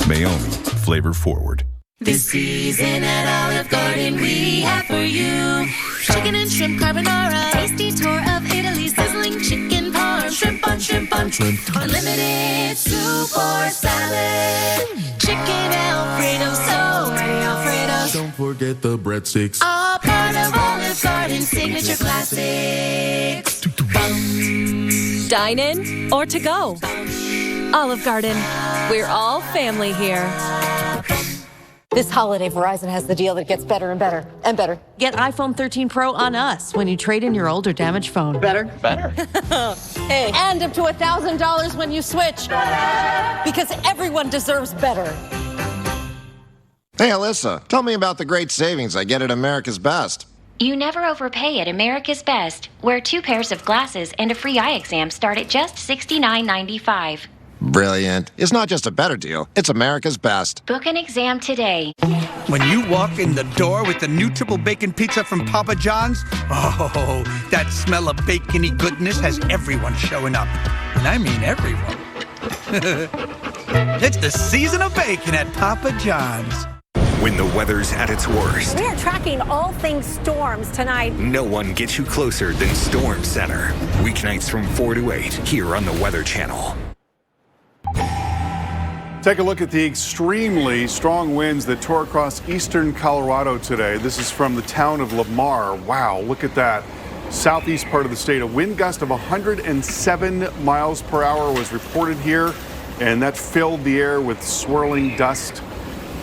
Meiomi, flavor forward. This season at Olive Garden we have for you chicken and shrimp carbonara, tasty tour of Italy, sizzling chicken parm, shrimp on shrimp on shrimp, unlimited soup or salad, chicken Alfredo, so many Alfredos. Don't forget the breadsticks. All part of Olive Garden signature classics. Dine in or to go. Olive Garden, we're all family here. This holiday, Verizon has the deal that gets better and better and better. Get iPhone 13 Pro on us when you trade in your old or damaged phone. Better? Better. Hey, and up to $1,000 when you switch. Better. Because everyone deserves better. Hey, Alyssa, tell me about the great savings I get at America's Best. You never overpay at America's Best, where 2 pairs of glasses and a free eye exam start at just $69.95. Brilliant. It's not just a better deal, it's America's Best. Book an exam today. When you walk in the door with the new triple bacon pizza from Papa John's, oh, that smell of bacony goodness has everyone showing up. And I mean everyone. It's the season of bacon at Papa John's. When the weather's at its worst, we are tracking all things storms tonight. No one gets you closer than Storm Center. Weeknights from 4 to 8 here on the Weather Channel. Take a look at the extremely strong winds that tore across eastern Colorado today. This is from the town of Lamar. Wow, look at that. Southeast part of the state. A wind gust of 107 miles per hour was reported here, and that filled the air with swirling dust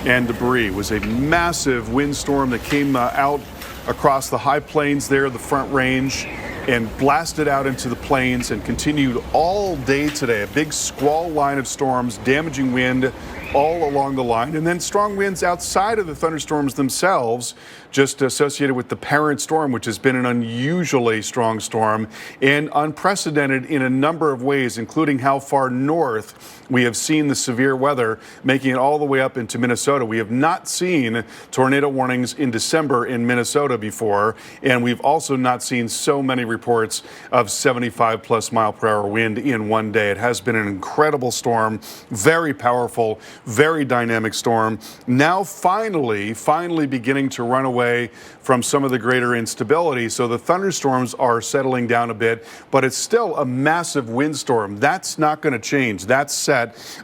and debris. It was a massive windstorm that came out across the high plains there, the Front Range, and blasted out into the plains and continued all day today. A big squall line of storms, damaging wind all along the line, and then strong winds outside of the thunderstorms themselves, just associated with the parent storm, which has been an unusually strong storm and unprecedented in a number of ways, including how far north we have seen the severe weather, making it all the way up into Minnesota. We have not seen tornado warnings in December in Minnesota before, and we've also not seen so many reports of 75+ mile per hour wind in one day. It has been an incredible storm, very powerful, very dynamic storm. Now finally beginning to run away from some of the greater instability. So the thunderstorms are settling down a bit, but it's still a massive windstorm. That's not going to change. That's set.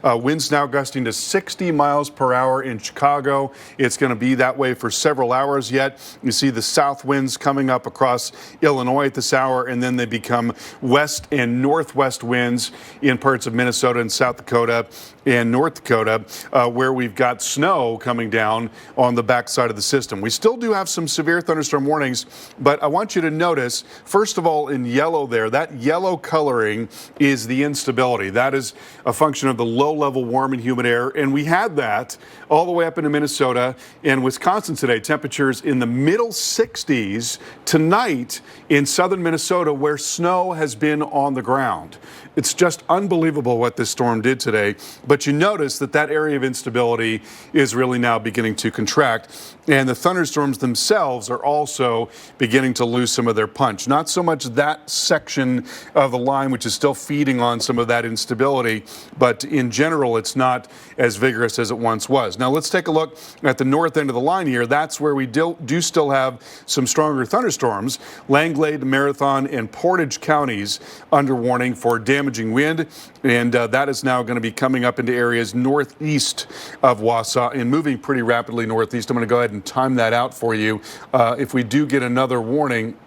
Winds now gusting to 60 miles per hour in Chicago. It's going to be that way for several hours yet. You see the south winds coming up across Illinois at this hour, and then they become west and northwest winds in parts of Minnesota and South Dakota and North Dakota, where we've got snow coming down on the backside of the system. We still do have some severe thunderstorm warnings, but I want you to notice, first of all, in yellow there, that yellow coloring is the instability. That is a function of the low-level warm and humid air, and we had that all the way up into Minnesota and Wisconsin today. Temperatures in the middle 60s tonight in southern Minnesota, where snow has been on the ground. It's just unbelievable what this storm did today, but you notice that area of instability is really now beginning to contract. And the thunderstorms themselves are also beginning to lose some of their punch. Not so much that section of the line, which is still feeding on some of that instability, but in general, it's not as vigorous as it once was. Now, let's take a look at the north end of the line here. That's where we do still have some stronger thunderstorms. Langlade, Marathon, and Portage counties under warning for damaging wind, and that is now going to be coming up into areas northeast of Wausau and moving pretty rapidly northeast. I'm going to go ahead and time that out for you. If we do get another warning,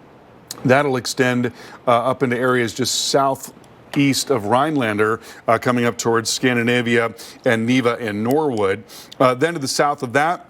that'll extend up into areas just southeast of Rhinelander, coming up towards Scandinavia and Neva and Norwood. Then to the south of that,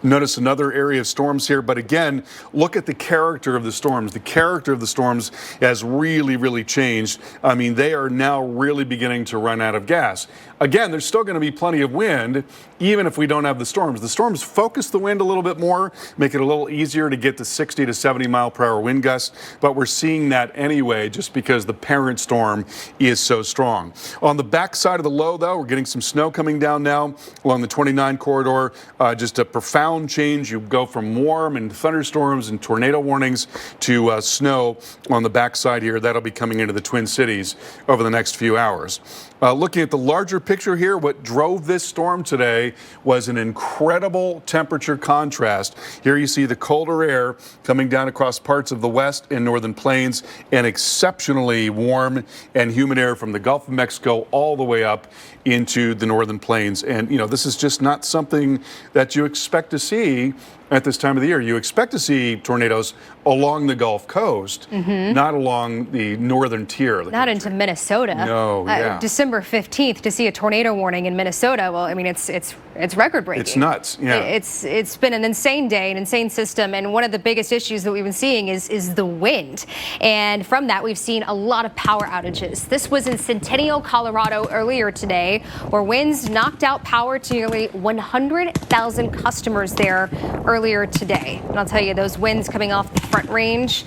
notice another area of storms here, but again, look at the character of the storms. The character of the storms has really, really changed. I mean, they are now really beginning to run out of gas. Again, there's still going to be plenty of wind, even if we don't have the storms. The storms focus the wind a little bit more, make it a little easier to get to 60 to 70 mile per hour wind gusts, but we're seeing that anyway just because the parent storm is so strong. On the back side of the low, though, we're getting some snow coming down now along the 29 corridor. Just a profound change. You go from warm and thunderstorms and tornado warnings to snow on the backside here. That'll be coming into the Twin Cities over the next few hours. Looking at the larger picture here, what drove this storm today was an incredible temperature contrast. Here you see the colder air coming down across parts of the west and northern plains, and exceptionally warm and humid air from the Gulf of Mexico all the way up into the northern plains. And, you know, this is just not something that you expect to see at this time of the year. You expect to see tornadoes along the Gulf Coast, not along the northern tier. Not into Minnesota. No, yeah. December 15th to see a tornado warning in Minnesota. Well, I mean, it's record breaking. It's nuts. Yeah. It's been an insane day, an insane system, and one of the biggest issues that we've been seeing is the wind. And from that, we've seen a lot of power outages. This was in Centennial, Colorado earlier today, where winds knocked out power to nearly 100,000 customers there earlier today. And I'll tell you, those winds coming off the Front Range,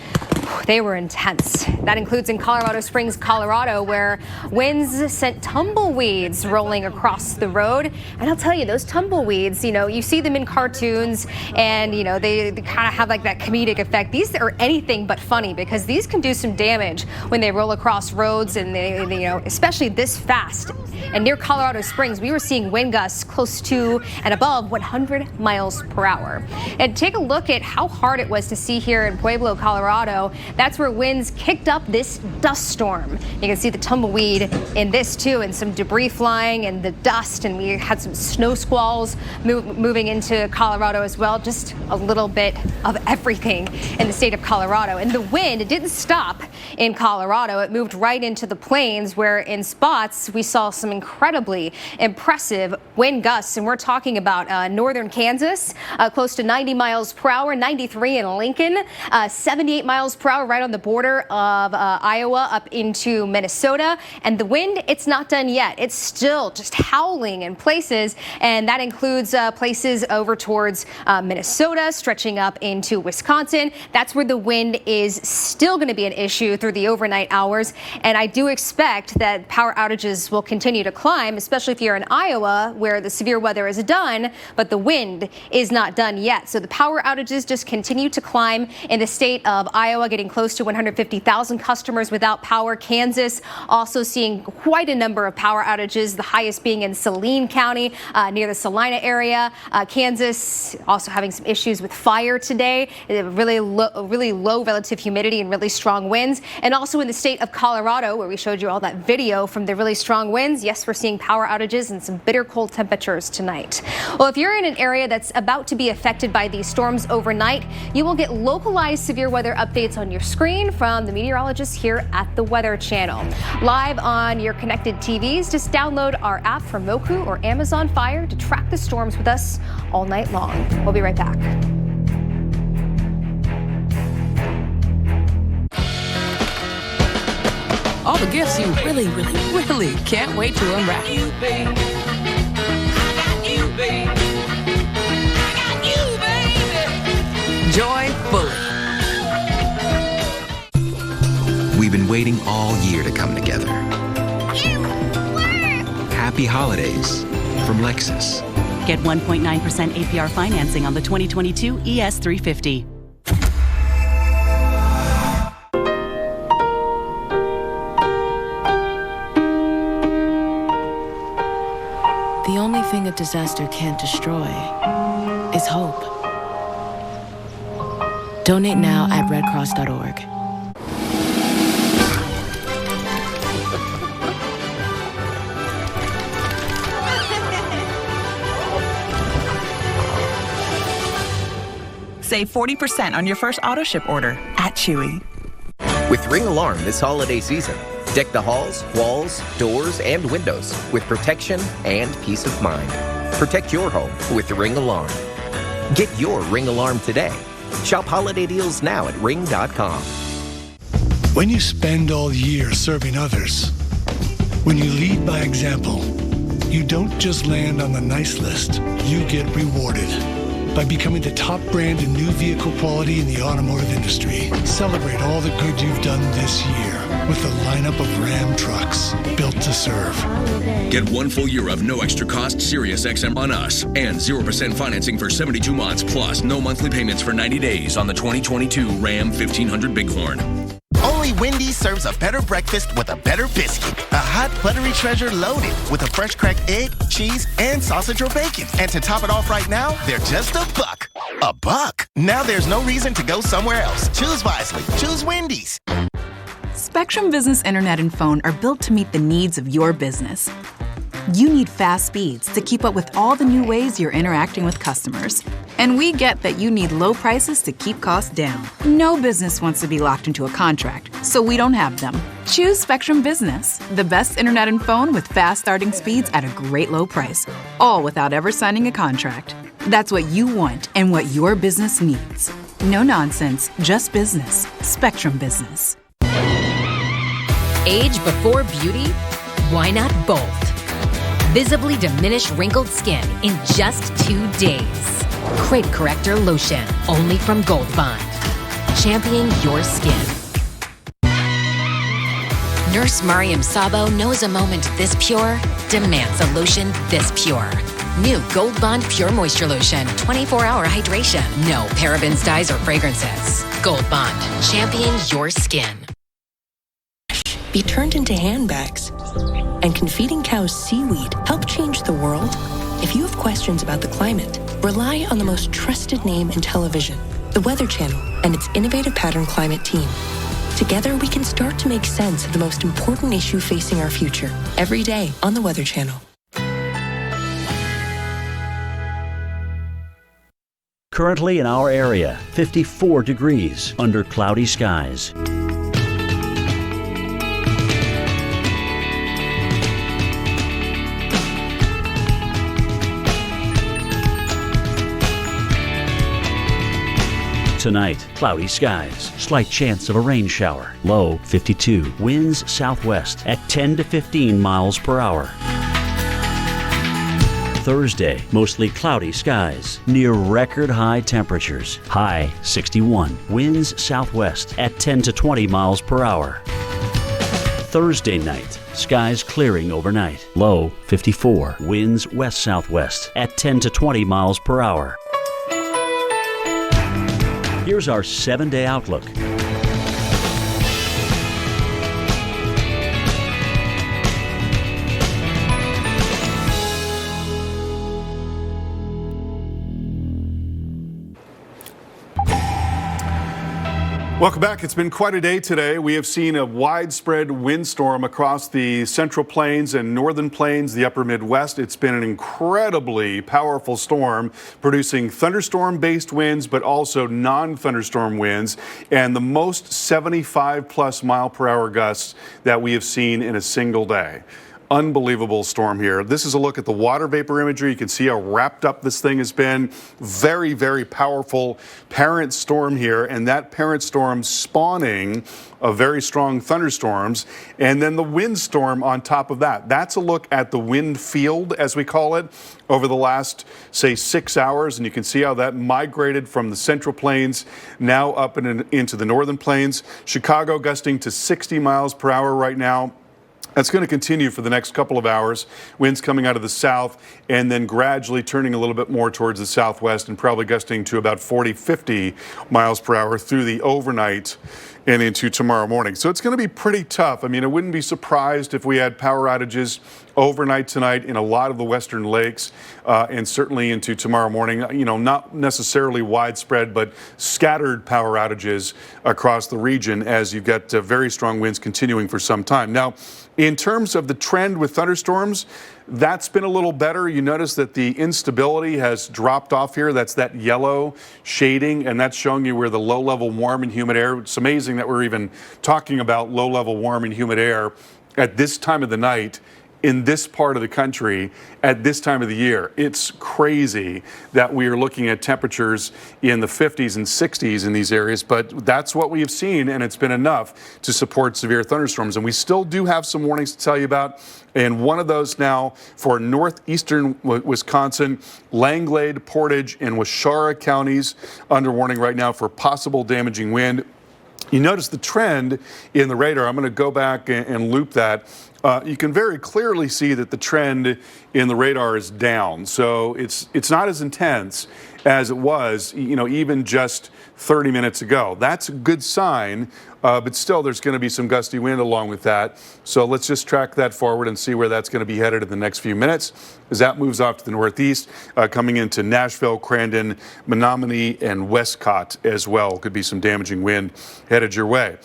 they were intense. That includes in Colorado Springs, Colorado, where winds sent tumbleweeds rolling across the road. And I'll tell you, those tumbleweeds, you know, you see them in cartoons and, you know, they kind of have like that comedic effect. These are anything but funny because these can do some damage when they roll across roads and they you know, especially this fast. And near Colorado Springs, we were seeing wind gusts close to and above 100 miles per hour. And take a look at how hard it was to see here in Pueblo, Colorado. That's where winds kicked up this dust storm. You can see the tumbleweed in this too, and some debris flying and the dust, and we had some snow squalls moving into Colorado as well. Just a little bit of everything in the state of Colorado. And the wind, it didn't stop in Colorado. It moved right into the plains, where in spots we saw some incredibly impressive wind gusts. And we're talking about northern Kansas, close to 90 miles per hour, 93 in Lincoln, 78 miles per hour right on the border of Iowa up into Minnesota. And the wind, it's not done yet. It's still just howling in places, and that includes places over towards Minnesota, stretching up into Wisconsin. That's where the wind is still going to be an issue through the overnight hours. And I do expect that power outages will continue to climb, especially if you're in Iowa, where the severe weather is done, but the wind is not done yet. So the power outages just continue to climb in the state of Iowa, getting close to 150,000 customers without power. Kansas also seeing quite a number of power outages, the highest being in Saline County, near the Salina area. Kansas also having some issues with fire today, really low relative humidity and really strong winds. And also in the state of Colorado, where we showed you all that video from the really strong winds, yes, we're seeing power outages and some bitter cold temperatures tonight. Well, if you're in an area that's about to be affected by these storms overnight, you will get localized severe weather updates on your screen from the meteorologists here at the Weather Channel. Live on your connected TVs, just download our app from Roku or Amazon Fire to track the storms with us all night long. We'll be right back. All the gifts you really, really, really can't wait to unwrap. Joy fully. We've been waiting all year to come together. Happy holidays from Lexus. Get 1.9% APR financing on the 2022 ES350. The only thing a disaster can't destroy is hope. Donate now at redcross.org. Save 40% on your first auto ship order at Chewy. With Ring Alarm this holiday season, deck the halls, walls, doors, and windows with protection and peace of mind. Protect your home with Ring Alarm. Get your Ring Alarm today. Shop holiday deals now at ring.com. When you spend all year serving others, when you lead by example, you don't just land on the nice list, you get rewarded by becoming the top brand in new vehicle quality in the automotive industry. Celebrate all the good you've done this year with a lineup of Ram trucks built to serve. Get 1 full year of no extra cost Sirius XM on us and 0% financing for 72 months plus no monthly payments for 90 days on the 2022 Ram 1500 Bighorn. Only Wendy's serves a better breakfast with a better biscuit. A hot, buttery treasure loaded with a fresh cracked egg, cheese, and sausage or bacon. And to top it off right now, they're just $1. $1? Now there's no reason to go somewhere else. Choose wisely. Choose Wendy's. Spectrum Business Internet and Phone are built to meet the needs of your business. You need fast speeds to keep up with all the new ways you're interacting with customers. And we get that you need low prices to keep costs down. No business wants to be locked into a contract, so we don't have them. Choose Spectrum Business, the best internet and phone with fast starting speeds at a great low price, all without ever signing a contract. That's what you want and what your business needs. No nonsense, just business. Spectrum Business. Age before beauty? Why not both? Visibly diminish wrinkled skin in just 2 days. Crate Corrector Lotion, only from Gold Bond. Championing your skin. Nurse Mariam Sabo knows a moment this pure demands a lotion this pure. New Gold Bond Pure Moisture Lotion, 24-hour hydration. No parabens, dyes, or fragrances. Gold Bond, champion your skin. Be turned into handbags. And can feeding cows seaweed help change the world? If you have questions about the climate, rely on the most trusted name in television, the Weather Channel and its innovative pattern climate team. Together, we can start to make sense of the most important issue facing our future every day on the Weather Channel. Currently in our area, 54 degrees under cloudy skies. Tonight, cloudy skies, slight chance of a rain shower, low 52, winds southwest at 10 to 15 miles per hour. Thursday, mostly cloudy skies, near record high temperatures, high 61, winds southwest at 10 to 20 miles per hour. Thursday night, skies clearing overnight, low 54, winds west-southwest at 10 to 20 miles per hour. Here's our 7-day outlook. Welcome back. It's been quite a day today. We have seen a widespread windstorm across the Central Plains and Northern Plains, the Upper Midwest. It's been an incredibly powerful storm, producing thunderstorm-based winds, but also non-thunderstorm winds, and the most 75-plus mile-per-hour gusts that we have seen in a single day. Unbelievable storm here. This is a look at the water vapor imagery. You can see how wrapped up this thing has been. Very, very powerful parent storm here, and that parent storm spawning of very strong thunderstorms, and then the windstorm on top of that. That's a look at the wind field, as we call it, over the last, say, 6 hours, and you can see how that migrated from the Central Plains now up and into the Northern Plains. Chicago gusting to 60 miles per hour right now. That's going to continue for the next couple of hours. Winds coming out of the south and then gradually turning a little bit more towards the southwest and probably gusting to about 40, 50 miles per hour through the overnight and into tomorrow morning. So it's going to be pretty tough. I mean, I wouldn't be surprised if we had power outages overnight tonight in a lot of the western lakes and certainly into tomorrow morning. You know, not necessarily widespread, but scattered power outages across the region as you've got very strong winds continuing for some time. Now, in terms of the trend with thunderstorms, that's been a little better. You notice that the instability has dropped off here. That's that yellow shading, and that's showing you where the low-level warm and humid air. It's amazing that we're even talking about low-level warm and humid air at this time of the night in this part of the country at this time of the year. It's crazy that we are looking at temperatures in the 50s and 60s in these areas, but that's what we have seen, and it's been enough to support severe thunderstorms. And we still do have some warnings to tell you about, and one of those now for northeastern Wisconsin, Langlade, Portage, and Waushara counties under warning right now for possible damaging wind. You notice the trend in the radar. I'm going to go back and loop that. You can very clearly see that the trend in the radar is down. So it's not as intense as it was, you know, even just 30 minutes ago. That's a good sign, but still there's going to be some gusty wind along with that. So let's just track that forward and see where that's going to be headed in the next few minutes as that moves off to the northeast, coming into Nashville, Crandon, Menominee, and Westcott as well. Could be some damaging wind headed your way.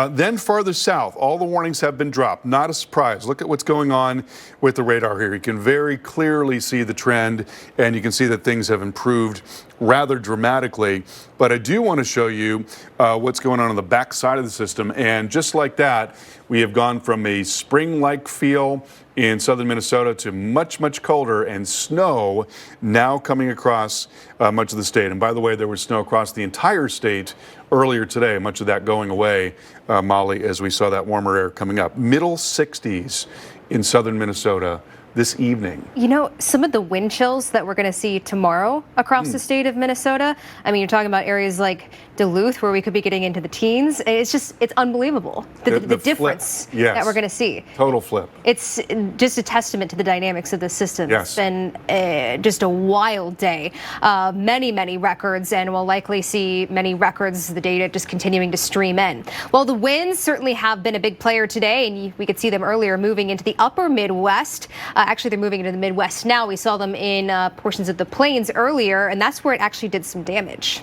Then farther south, all the warnings have been dropped. Not a surprise. Look at what's going on with the radar here. You can very clearly see the trend, and you can see that things have improved rather dramatically. But I do want to show you what's going on the back side of the system. And just like that, we have gone from a spring-like feel in southern Minnesota to much, much colder, and snow now coming across much of the state. And by the way, there was snow across the entire state earlier today, much of that going away, Molly, as we saw that warmer air coming up. Middle 60s in southern Minnesota this evening. You know, some of the wind chills that we're going to see tomorrow across the state of Minnesota, I mean, you're talking about areas like Duluth where we could be getting into the teens. It's unbelievable, the difference that we're going to see. Total flip. It's just a testament to the dynamics of the system. Yes. It's been just a wild day. Many, many records, and we'll likely see many records, the data just continuing to stream in. Well, the winds certainly have been a big player today, and we could see them earlier moving into the upper Midwest. Actually, they're moving into the Midwest now. We saw them in portions of the plains earlier, and that's where it actually did some damage.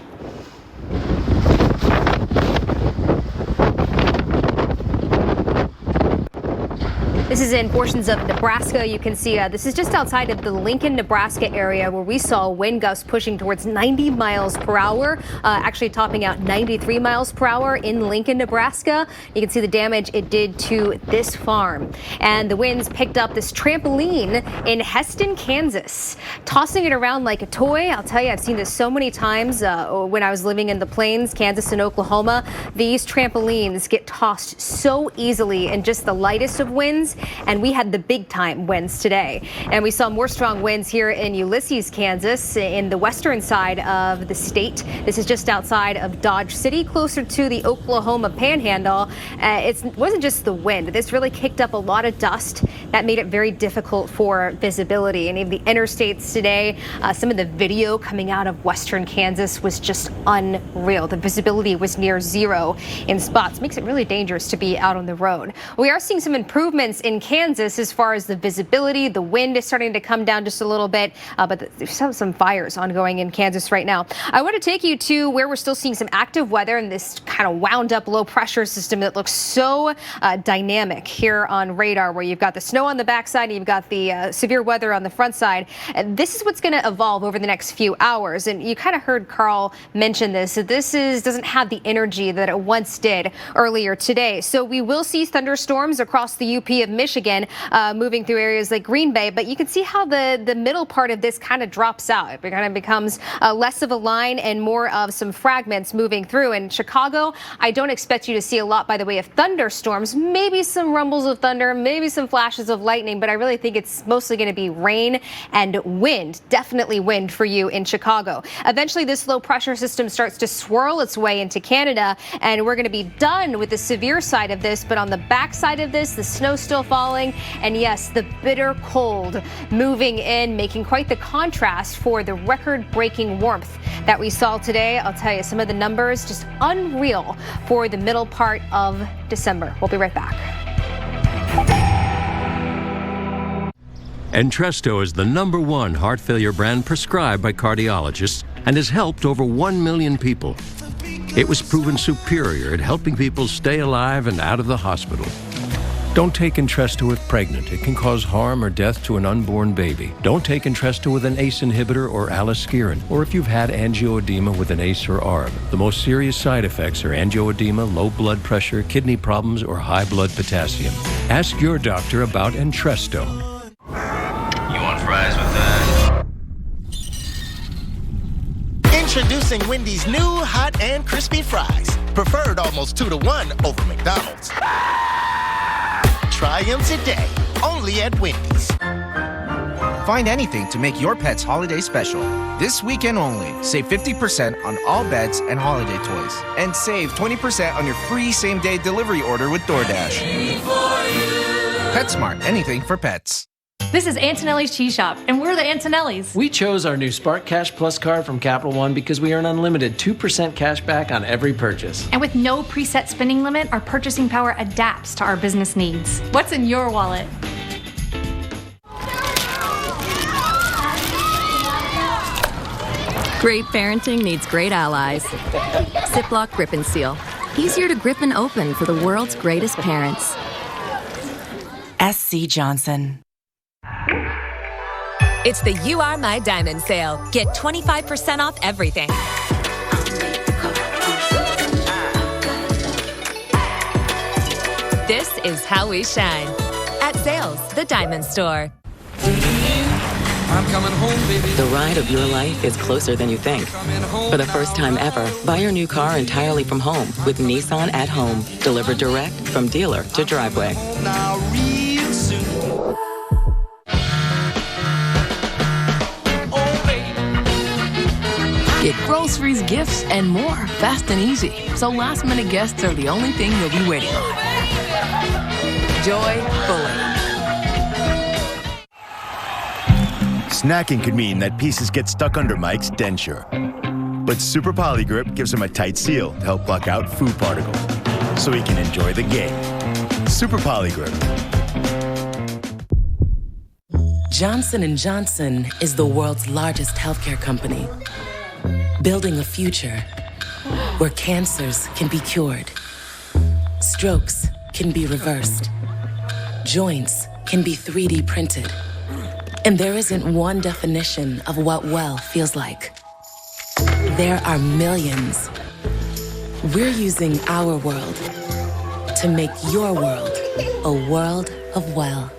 This is in portions of Nebraska. You can see this is just outside of the Lincoln, Nebraska area where we saw wind gusts pushing towards 90 miles per hour, actually topping out 93 miles per hour in Lincoln, Nebraska. You can see the damage it did to this farm. And the winds picked up this trampoline in Heston, Kansas, tossing it around like a toy. I'll tell you, I've seen this so many times when I was living in the plains, Kansas and Oklahoma. These trampolines get tossed so easily in just the lightest of winds. And we had the big time winds today. And we saw more strong winds here in Ulysses, Kansas, in the western side of the state. This is just outside of Dodge City, closer to the Oklahoma Panhandle. It wasn't just the wind. This really kicked up a lot of dust that made it very difficult for visibility. And even the interstates today, some of the video coming out of western Kansas was just unreal. The visibility was near zero in spots. Makes it really dangerous to be out on the road. We are seeing some improvements in Kansas as far as the visibility. The wind is starting to come down just a little bit, but there's some fires ongoing in Kansas right now. I want to take you to where we're still seeing some active weather and this kind of wound up low pressure system that looks so dynamic here on radar, where you've got the snow on the backside and you've got the severe weather on the front side. This is what's going to evolve over the next few hours. And you kind of heard Carl mention this. So this doesn't have the energy that it once did earlier today. So we will see thunderstorms across the UP of Michigan, moving through areas like Green Bay, but you can see how the middle part of this kind of drops out. It kind of becomes less of a line and more of some fragments moving through. In Chicago, I don't expect you to see a lot by the way of thunderstorms, maybe some rumbles of thunder, maybe some flashes of lightning, but I really think it's mostly going to be rain and wind, definitely wind for you in Chicago. Eventually, this low pressure system starts to swirl its way into Canada, and we're going to be done with the severe side of this, but on the back side of this, the snow still falling, and yes, the bitter cold moving in, making quite the contrast for the record-breaking warmth that we saw today. I'll tell you, some of the numbers just unreal for the middle part of December. We'll be right back. Entresto is the #1 heart failure brand prescribed by cardiologists and has helped over 1 million people. It was proven superior at helping people stay alive and out of the hospital. Don't take Entresto if pregnant. It can cause harm or death to an unborn baby. Don't take Entresto with an ACE inhibitor or aliskiren, or if you've had angioedema with an ACE or ARB. The most serious side effects are angioedema, low blood pressure, kidney problems, or high blood potassium. Ask your doctor about Entresto. You want fries with that? Introducing Wendy's new hot and crispy fries. Preferred almost 2-to-1 over McDonald's. Try them today, only at Wendy's. Find anything to make your pet's holiday special. This weekend only, save 50% on all beds and holiday toys. And save 20% on your free same-day delivery order with DoorDash. PetSmart, anything for pets. This is Antonelli's Cheese Shop, and we're the Antonellis. We chose our new Spark Cash Plus card from Capital One because we earn unlimited 2% cash back on every purchase. And with no preset spending limit, our purchasing power adapts to our business needs. What's in your wallet? Great parenting needs great allies. Ziploc Grip and Seal. Easier to grip and open for the world's greatest parents. SC Johnson. It's the You Are My Diamond sale. Get 25% off everything. This is how we shine. At Sales, the Diamond Store. I'm coming home, baby. The ride of your life is closer than you think. For the first time ever, buy your new car entirely from home with Nissan at Home. Delivered direct from dealer to driveway. Now, real soon. Get groceries, gifts, and more fast and easy. So last-minute guests are the only thing you'll be waiting on. Joy fully. Snacking could mean that pieces get stuck under Mike's denture. But Super Poly Grip gives him a tight seal to help block out food particles, so he can enjoy the game. Super Poly Grip. Johnson & Johnson is the world's largest healthcare company, building a future where cancers can be cured, strokes can be reversed, joints can be 3D printed, and there isn't one definition of what well feels like. There are millions. We're using our world to make your world a world of well.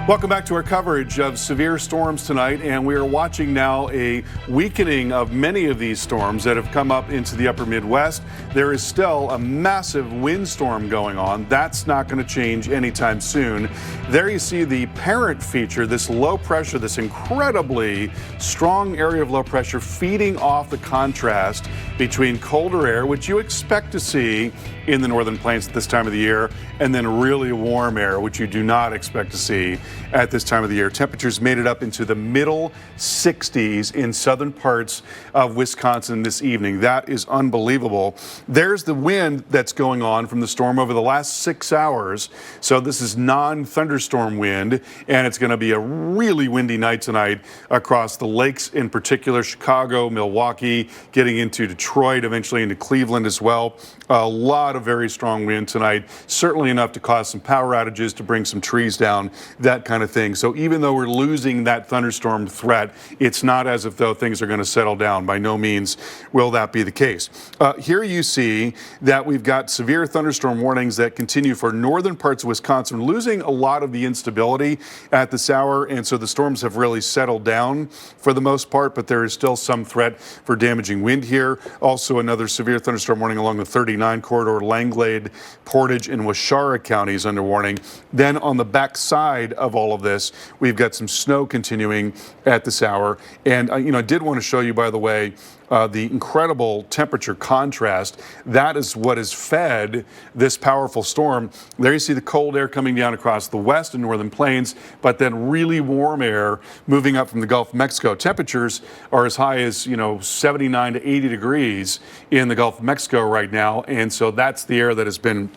Welcome back to our coverage of severe storms tonight, and we are watching now a weakening of many of these storms that have come up into the upper Midwest. There is still a massive windstorm going on. That's not going to change anytime soon. There you see the parent feature, this low pressure, this incredibly strong area of low pressure feeding off the contrast between colder air, which you expect to see in the northern plains at this time of the year, and then really warm air, which you do not expect to see at this time of the year. Temperatures made it up into the middle 60s in southern parts of Wisconsin this evening. That is unbelievable. There's the wind that's going on from the storm over the last 6 hours. So this is non-thunderstorm wind, and it's going to be a really windy night tonight across the lakes, in particular Chicago, Milwaukee, getting into Detroit, eventually into Cleveland as well. A lot of very strong wind tonight, certainly enough to cause some power outages, to bring some trees down, that kind of thing. So even though we're losing that thunderstorm threat, it's not as if though things are going to settle down. By no means will that be the case. Here you see that we've got severe thunderstorm warnings that continue for northern parts of Wisconsin, losing a lot of the instability at this hour, and so the storms have really settled down for the most part, but there is still some threat for damaging wind here. Also another severe thunderstorm warning along the 39 corridor, Langlade, Portage, and Waushara counties under warning. Then on the back side of of all of this, we've got some snow continuing at this hour. And, I did want to show you, by the way, the incredible temperature contrast. That is what has fed this powerful storm. There you see the cold air coming down across the west and northern plains, but then really warm air moving up from the Gulf of Mexico. Temperatures are as high as, 79 to 80 degrees in the Gulf of Mexico right now. And so that's the air that has been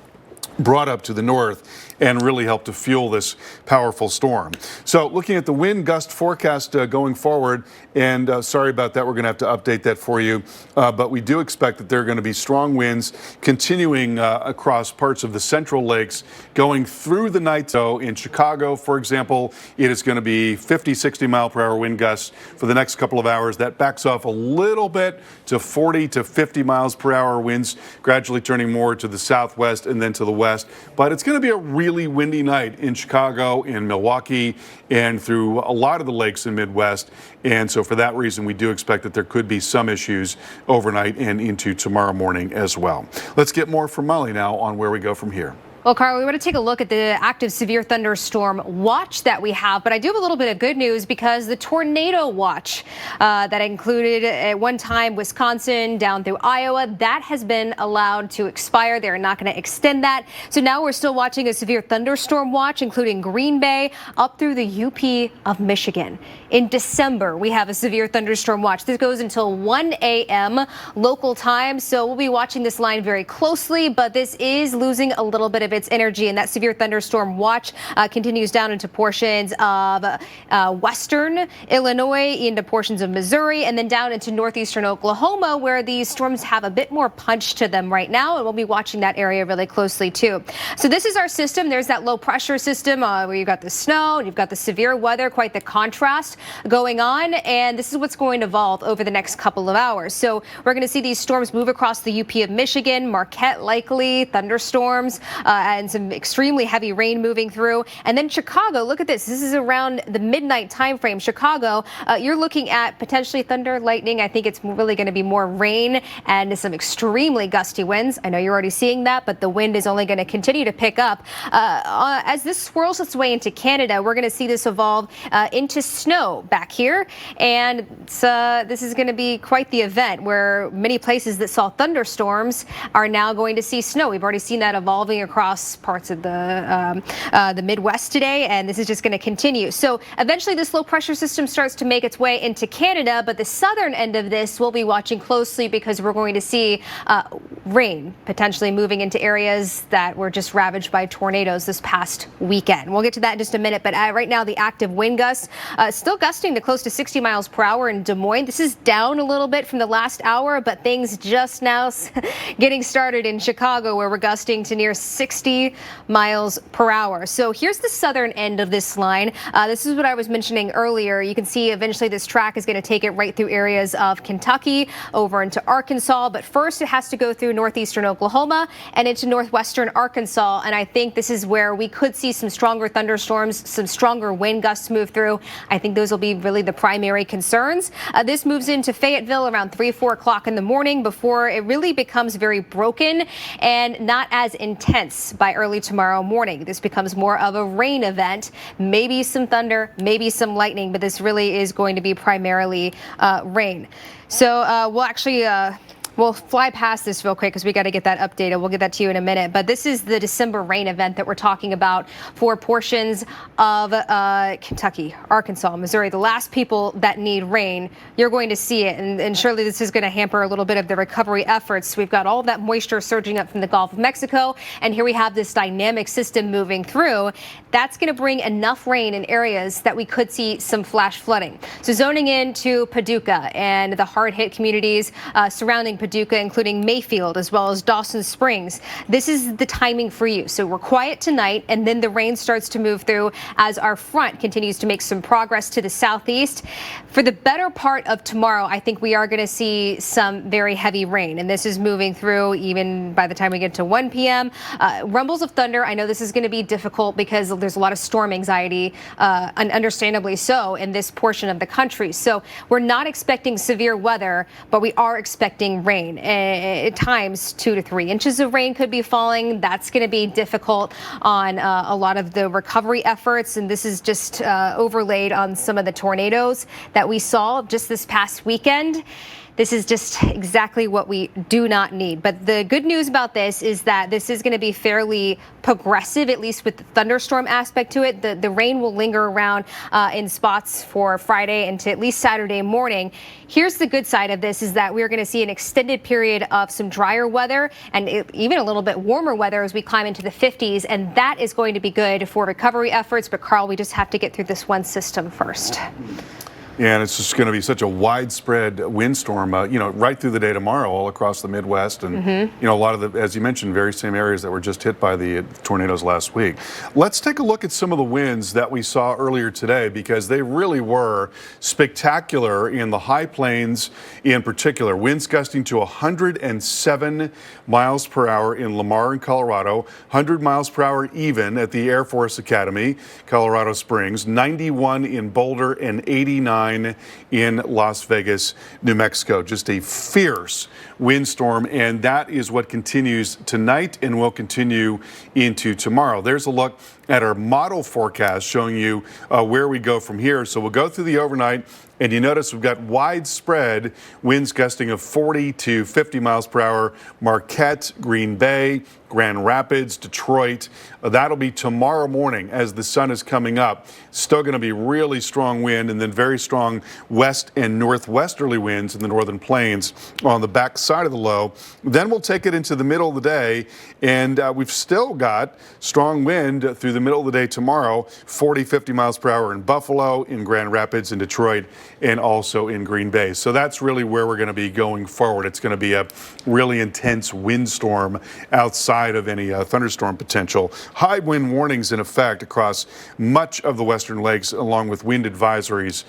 brought up to the north and really helped to fuel this powerful storm. So looking at the wind gust forecast going forward, and sorry about that, we're going to have to update that for you, but we do expect that there are going to be strong winds continuing across parts of the Central Lakes going through the night. So in Chicago, for example, it is going to be 50, 60 mile per hour wind gusts for the next couple of hours. That backs off a little bit to 40 to 50 miles per hour winds, gradually turning more to the southwest and then to the west. But it's going to be a really windy night in Chicago, in Milwaukee, and through a lot of the lakes in Midwest. And so for that reason, we do expect that there could be some issues overnight and into tomorrow morning as well. Let's get more from Molly now on where we go from here. Well, Carl, we want to take a look at the active severe thunderstorm watch that we have, but I do have a little bit of good news because the tornado watch that included at one time Wisconsin down through Iowa, that has been allowed to expire. They're not going to extend that. So now we're still watching a severe thunderstorm watch, including Green Bay up through the UP of Michigan. In December, we have a severe thunderstorm watch. This goes until 1 a.m. local time, so we'll be watching this line very closely, but this is losing a little bit of its energy, and that severe thunderstorm watch continues down into portions of western Illinois, into portions of Missouri, and then down into northeastern Oklahoma, where these storms have a bit more punch to them right now, and we'll be watching that area really closely too. So this is our system. There's that low pressure system where you've got the snow and you've got the severe weather, quite the contrast going on, and this is what's going to evolve over the next couple of hours. So we're going to see these storms move across the UP of Michigan, Marquette likely, thunderstorms, and some extremely heavy rain moving through. And then Chicago, look at this. This is around the midnight time frame. Chicago, you're looking at potentially thunder, lightning. I think it's really going to be more rain and some extremely gusty winds. I know you're already seeing that, but the wind is only going to continue to pick up. As this swirls its way into Canada, we're going to see this evolve into snow back here. And this is going to be quite the event where many places that saw thunderstorms are now going to see snow. We've already seen that evolving across parts of the Midwest today, and this is just going to continue. So eventually this low pressure system starts to make its way into Canada, but the southern end of this we'll be watching closely because we're going to see rain potentially moving into areas that were just ravaged by tornadoes this past weekend. We'll get to that in just a minute, but right now the active wind gusts still gusting to close to 60 miles per hour in Des Moines. This is down a little bit from the last hour, but things just now getting started in Chicago, where we're gusting to near 60 miles per hour. So here's the southern end of this line. This is what I was mentioning earlier. You can see eventually this track is going to take it right through areas of Kentucky over into Arkansas, but first it has to go through northeastern Oklahoma and into northwestern Arkansas, and I think this is where we could see some stronger thunderstorms, some stronger wind gusts move through. I think those will be really the primary concerns. This moves into Fayetteville around 3, 4 o'clock in the morning before it really becomes very broken and not as intense by early tomorrow morning. This becomes more of a rain event, maybe some thunder, maybe some lightning, but this really is going to be primarily rain. So we'll fly past this real quick because we got to get that updated. We'll get that to you in a minute. But this is the December rain event that we're talking about for portions of Kentucky, Arkansas, Missouri. The last people that need rain, you're going to see it. And surely this is going to hamper a little bit of the recovery efforts. We've got all of that moisture surging up from the Gulf of Mexico. And here we have this dynamic system moving through. That's going to bring enough rain in areas that we could see some flash flooding. So zoning into Paducah and the hard-hit communities surrounding Paducah, including Mayfield, as well as Dawson Springs. This is the timing for you. So we're quiet tonight, and then the rain starts to move through as our front continues to make some progress to the southeast. For the better part of tomorrow, I think we are going to see some very heavy rain, and this is moving through even by the time we get to 1 p.m. Rumbles of thunder. I know this is going to be difficult because there's a lot of storm anxiety, and understandably so, in this portion of the country. So we're not expecting severe weather, but we are expecting rain. rain. At times, 2 to 3 inches of rain could be falling. That's going to be difficult on a lot of the recovery efforts. And this is just overlaid on some of the tornadoes that we saw just this past weekend. This is just exactly what we do not need. But the good news about this is that this is going to be fairly progressive, at least with the thunderstorm aspect to it. The rain will linger around in spots for Friday into at least Saturday morning. Here's the good side of this is that we're going to see an extended period of some drier weather and even a little bit warmer weather as we climb into the 50s. And that is going to be good for recovery efforts. But Carl, we just have to get through this one system first. Yeah, and it's just going to be such a widespread windstorm, right through the day tomorrow all across the Midwest. And, a lot of the, as you mentioned, very same areas that were just hit by the tornadoes last week. Let's take a look at some of the winds that we saw earlier today, because they really were spectacular in the high plains in particular. Winds gusting to 107 miles per hour in Lamar in Colorado, 100 miles per hour even at the Air Force Academy, Colorado Springs, 91 in Boulder, and 89 in Las Vegas, New Mexico. Just a fierce windstorm, and that is what continues tonight and will continue into tomorrow. There's a look at our model forecast showing you where we go from here. So we'll go through the overnight, and you notice we've got widespread winds gusting of 40 to 50 miles per hour. Marquette, Green Bay, Grand Rapids, Detroit. That'll be tomorrow morning as the sun is coming up. Still going to be really strong wind, and then very strong west and northwesterly winds in the northern plains on the back side of the low. Then we'll take it into the middle of the day, and we've still got strong wind through the middle of the day tomorrow, 40, 50 miles per hour in Buffalo, in Grand Rapids, in Detroit, and also in Green Bay. So that's really where we're going to be going forward. It's going to be a really intense windstorm outside of any thunderstorm potential. High wind warnings in effect across much of the western lakes, along with wind advisories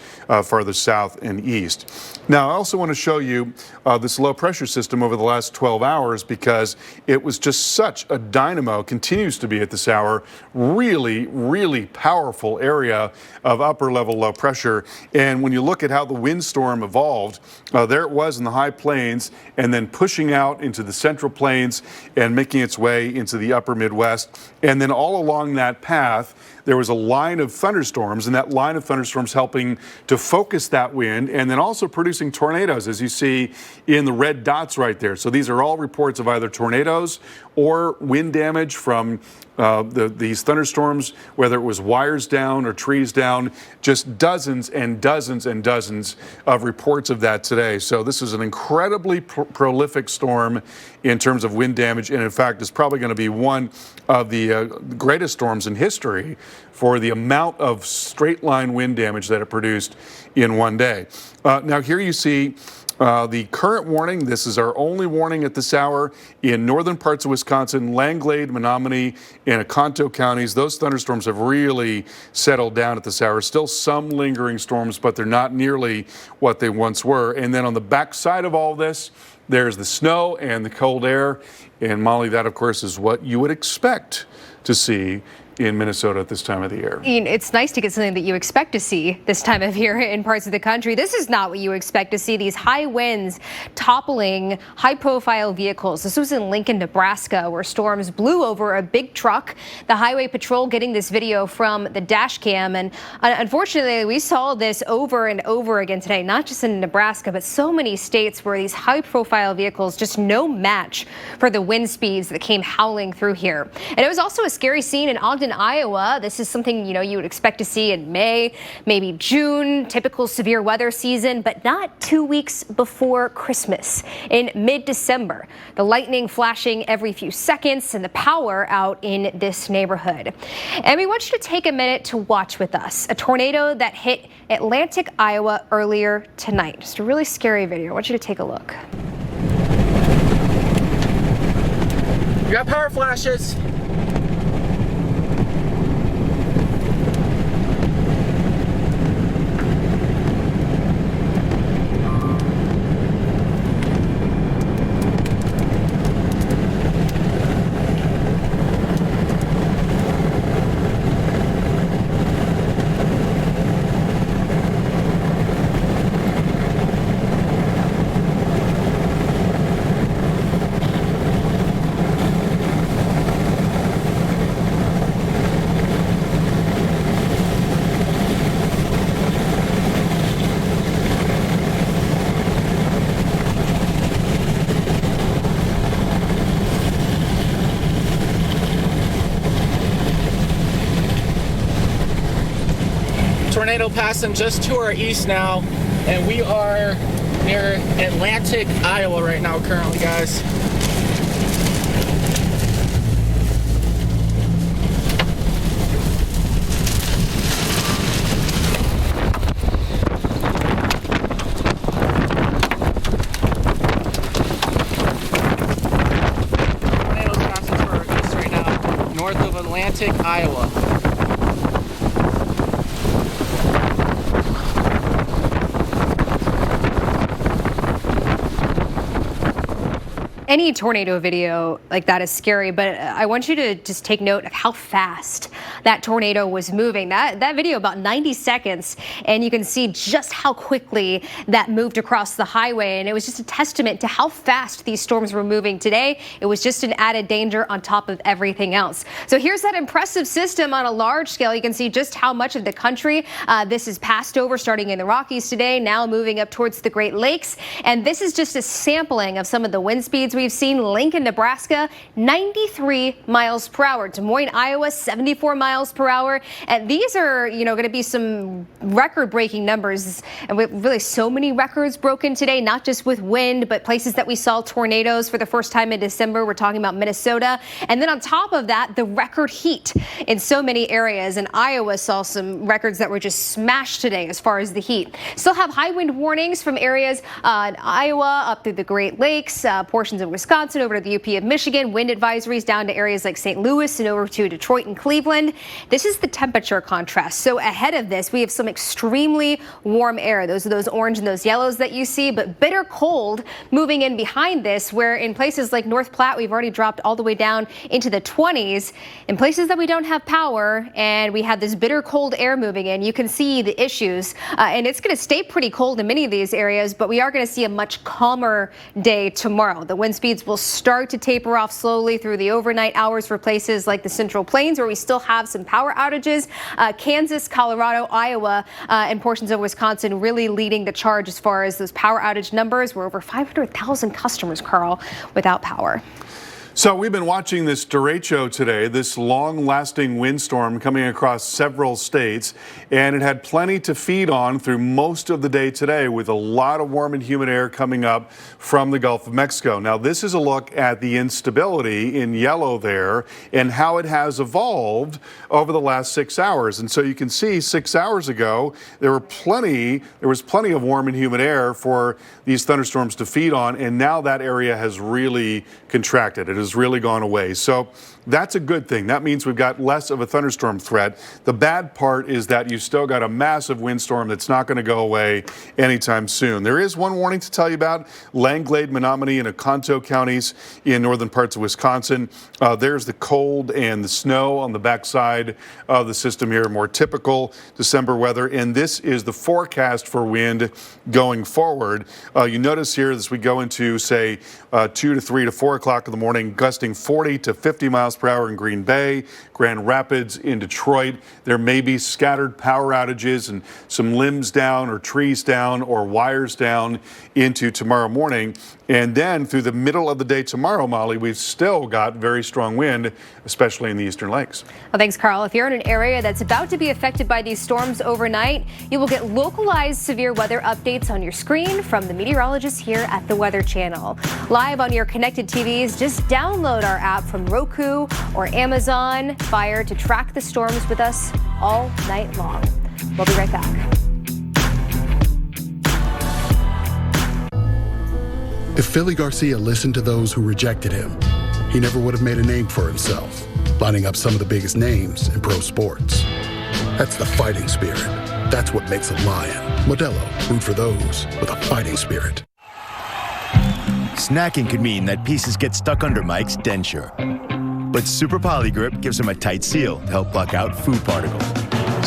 farther south and east. Now, I also want to show you this low pressure system over the last 12 hours, because it was just such a dynamo, continues to be at this hour. Really, really powerful area of upper level low pressure. And when you look at how the windstorm evolved, there it was in the high plains, and then pushing out into the central plains and making its way into the upper Midwest. And then all along that path, there was a line of thunderstorms, and that line of thunderstorms helping to focus that wind, and then also producing tornadoes, as you see in the red dots right there. So these are all reports of either tornadoes or wind damage from these thunderstorms, whether it was wires down or trees down. Just dozens and dozens and dozens of reports of that today. So this is an incredibly prolific storm in terms of wind damage, and in fact is probably going to be one of the greatest storms in history for the amount of straight line wind damage that it produced in one day. Now here you see the current warning. This is our only warning at this hour in northern parts of Wisconsin, Langlade, Menominee, and Oconto counties. Those thunderstorms have really settled down at this hour. Still some lingering storms, but they're not nearly what they once were. And then on the backside of all this, there's the snow and the cold air. And Molly, that of course is what you would expect to see in Minnesota at this time of the year. It's nice to get something that you expect to see this time of year in parts of the country. This is not what you expect to see. These high winds toppling high-profile vehicles. This was in Lincoln, Nebraska, where storms blew over a big truck. The highway patrol getting this video from the dash cam. And unfortunately, we saw this over and over again today, not just in Nebraska, but so many states where these high-profile vehicles, just no match for the wind speeds that came howling through here. And it was also a scary scene in Ogden, Iowa. This is something, you would expect to see in May, maybe June, typical severe weather season, but not 2 weeks before Christmas in mid-December. The lightning flashing every few seconds and the power out in this neighborhood. And we want you to take a minute to watch with us a tornado that hit Atlantic, Iowa earlier tonight. Just a really scary video. I want you to take a look. You got power flashes. tornado passing just to our east now, and we are near Atlantic, Iowa right now currently, guys. Tornadoes passing to our east right now, north of Atlantic, Iowa. Any tornado video like that is scary, but I want you to just take note of how fast that tornado was moving. That video about 90 seconds, and you can see just how quickly that moved across the highway. And it was just a testament to how fast these storms were moving today. It was just an added danger on top of everything else. So here's that impressive system on a large scale. You can see just how much of the country this is passed over, starting in the Rockies today, now moving up towards the Great Lakes. And this is just a sampling of some of the wind speeds we've seen. Lincoln, Nebraska, 93 miles per hour. Des Moines, Iowa, 74 miles per hour. And these are, going to be some record-breaking numbers. And with really so many records broken today, not just with wind, but places that we saw tornadoes for the first time in December. We're talking about Minnesota. And then on top of that, the record heat in so many areas. And Iowa saw some records that were just smashed today as far as the heat. Still have high wind warnings from areas in Iowa up through the Great Lakes, portions of Wisconsin, over to the UP of Michigan, wind advisories down to areas like St. Louis and over to Detroit and Cleveland. This is the temperature contrast. So ahead of this, we have some extremely warm air. Those are those orange and those yellows that you see, but bitter cold moving in behind this, where in places like North Platte, we've already dropped all the way down into the 20s. In places that we don't have power and we have this bitter cold air moving in, you can see the issues. And it's going to stay pretty cold in many of these areas, but we are going to see a much calmer day tomorrow. The wind speeds will start to taper off slowly through the overnight hours for places like the Central Plains, where we still have some power outages. Kansas, Colorado, Iowa, and portions of Wisconsin really leading the charge as far as those power outage numbers. We're over 500,000 customers, Carl, without power. So we've been watching this derecho today, this long-lasting windstorm coming across several states, and it had plenty to feed on through most of the day today, with a lot of warm and humid air coming up from the Gulf of Mexico. Now, this is a look at the instability in yellow there and how it has evolved over the last 6 hours. And so you can see 6 hours ago, there was plenty of warm and humid air for these thunderstorms to feed on, and now that area has really contracted. It has really gone away. So that's a good thing. That means we've got less of a thunderstorm threat. The bad part is that you've still got a massive windstorm that's not going to go away anytime soon. There is one warning to tell you about: Langlade, Menominee, and Oconto counties in northern parts of Wisconsin. There's the cold and the snow on the backside of the system here, more typical December weather. And this is the forecast for wind going forward. You notice here as we go into, say, 2 to 3 to 4 o'clock in the morning, gusting 40 to 50 miles per hour in Green Bay, Grand Rapids, in Detroit. There may be scattered power outages and some limbs down or trees down or wires down into tomorrow morning. And then through the middle of the day tomorrow, Molly, we've still got very strong wind, especially in the eastern lakes. Well, thanks, Carl. If you're in an area that's about to be affected by these storms overnight, you will get localized severe weather updates on your screen from the meteorologists here at the Weather Channel. Live on your connected TVs, just download our app from Roku or Amazon Fire to track the storms with us all night long. We'll be right back. If Philly Garcia listened to those who rejected him, he never would have made a name for himself, lining up some of the biggest names in pro sports. That's the fighting spirit. That's what makes a lion. Modelo, root for those with a fighting spirit. Snacking could mean that pieces get stuck under Mike's denture. But Super Poly Grip gives him a tight seal to help block out food particles,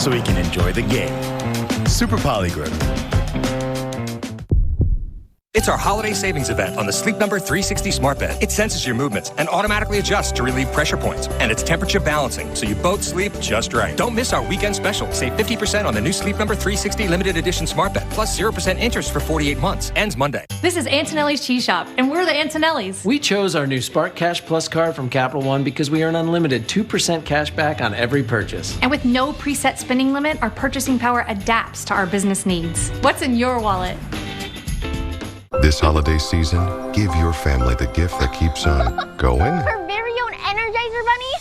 so he can enjoy the game. Super Poly Grip. It's our holiday savings event on the Sleep Number 360 smart bed. It senses your movements and automatically adjusts to relieve pressure points. And it's temperature balancing, so you both sleep just right. Don't miss our weekend special. Save 50% on the new Sleep Number 360 limited edition smart bed, plus 0% interest for 48 months. Ends Monday. This is Antonelli's Cheese Shop, and we're the Antonellis. We chose our new Spark Cash Plus card from Capital One because we earn unlimited 2% cash back on every purchase. And with no preset spending limit, our purchasing power adapts to our business needs. What's in your wallet? This holiday season, give your family the gift that keeps on going. Her very own Energizer Bunny?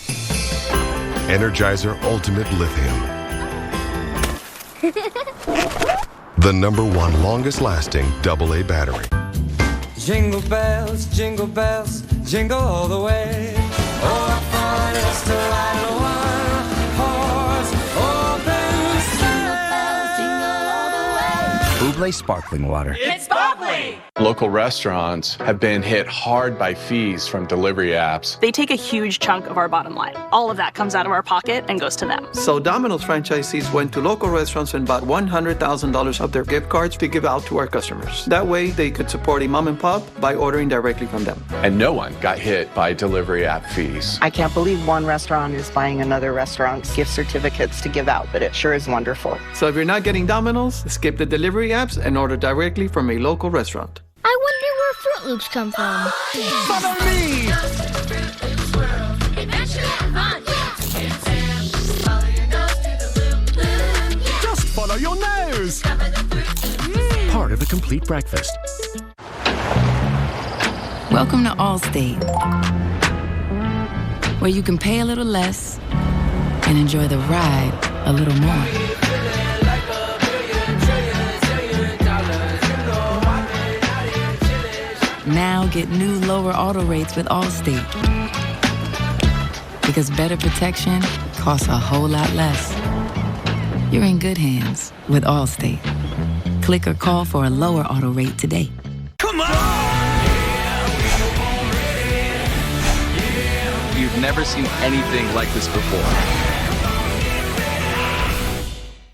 Energizer Ultimate Lithium. The #1 longest lasting AA battery. Jingle bells, jingle all the way. Oh, what fun it is to ride in a one-horse open sleigh. Jingle all the way. Buble Sparkling Water. It's sparkling! Local restaurants have been hit hard by fees from delivery apps. They take a huge chunk of our bottom line. All of that comes out of our pocket and goes to them. So Domino's franchisees went to local restaurants and bought $100,000 of their gift cards to give out to our customers. That way they could support a mom and pop by ordering directly from them. And no one got hit by delivery app fees. I can't believe one restaurant is buying another restaurant's gift certificates to give out, but it sure is wonderful. So if you're not getting Domino's, skip the delivery apps and order directly from a local restaurant. I wonder where Fruit Loops come from. Follow me! Just follow your nose! Part of a complete breakfast. Welcome to Allstate, where you can pay a little less and enjoy the ride a little more. Now get new lower auto rates with Allstate. Because better protection costs a whole lot less. You're in good hands with Allstate. Click or call for a lower auto rate today. Come on! You've never seen anything like this before.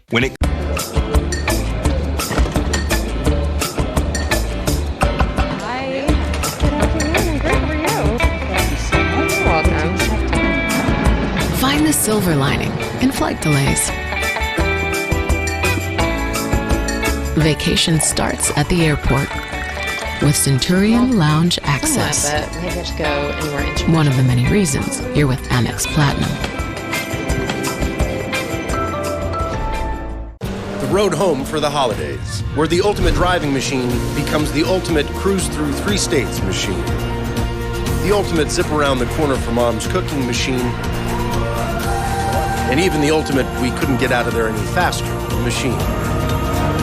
When it Find the silver lining in flight delays. Vacation starts at the airport with Centurion Lounge Access. Maybe I should go anywhere interesting. One of the many reasons you're with Amex Platinum. The road home for the holidays, where the ultimate driving machine becomes the ultimate cruise through 3 states machine. The ultimate zip around the corner for mom's cooking machine. And even the ultimate we couldn't get out of there any faster machine.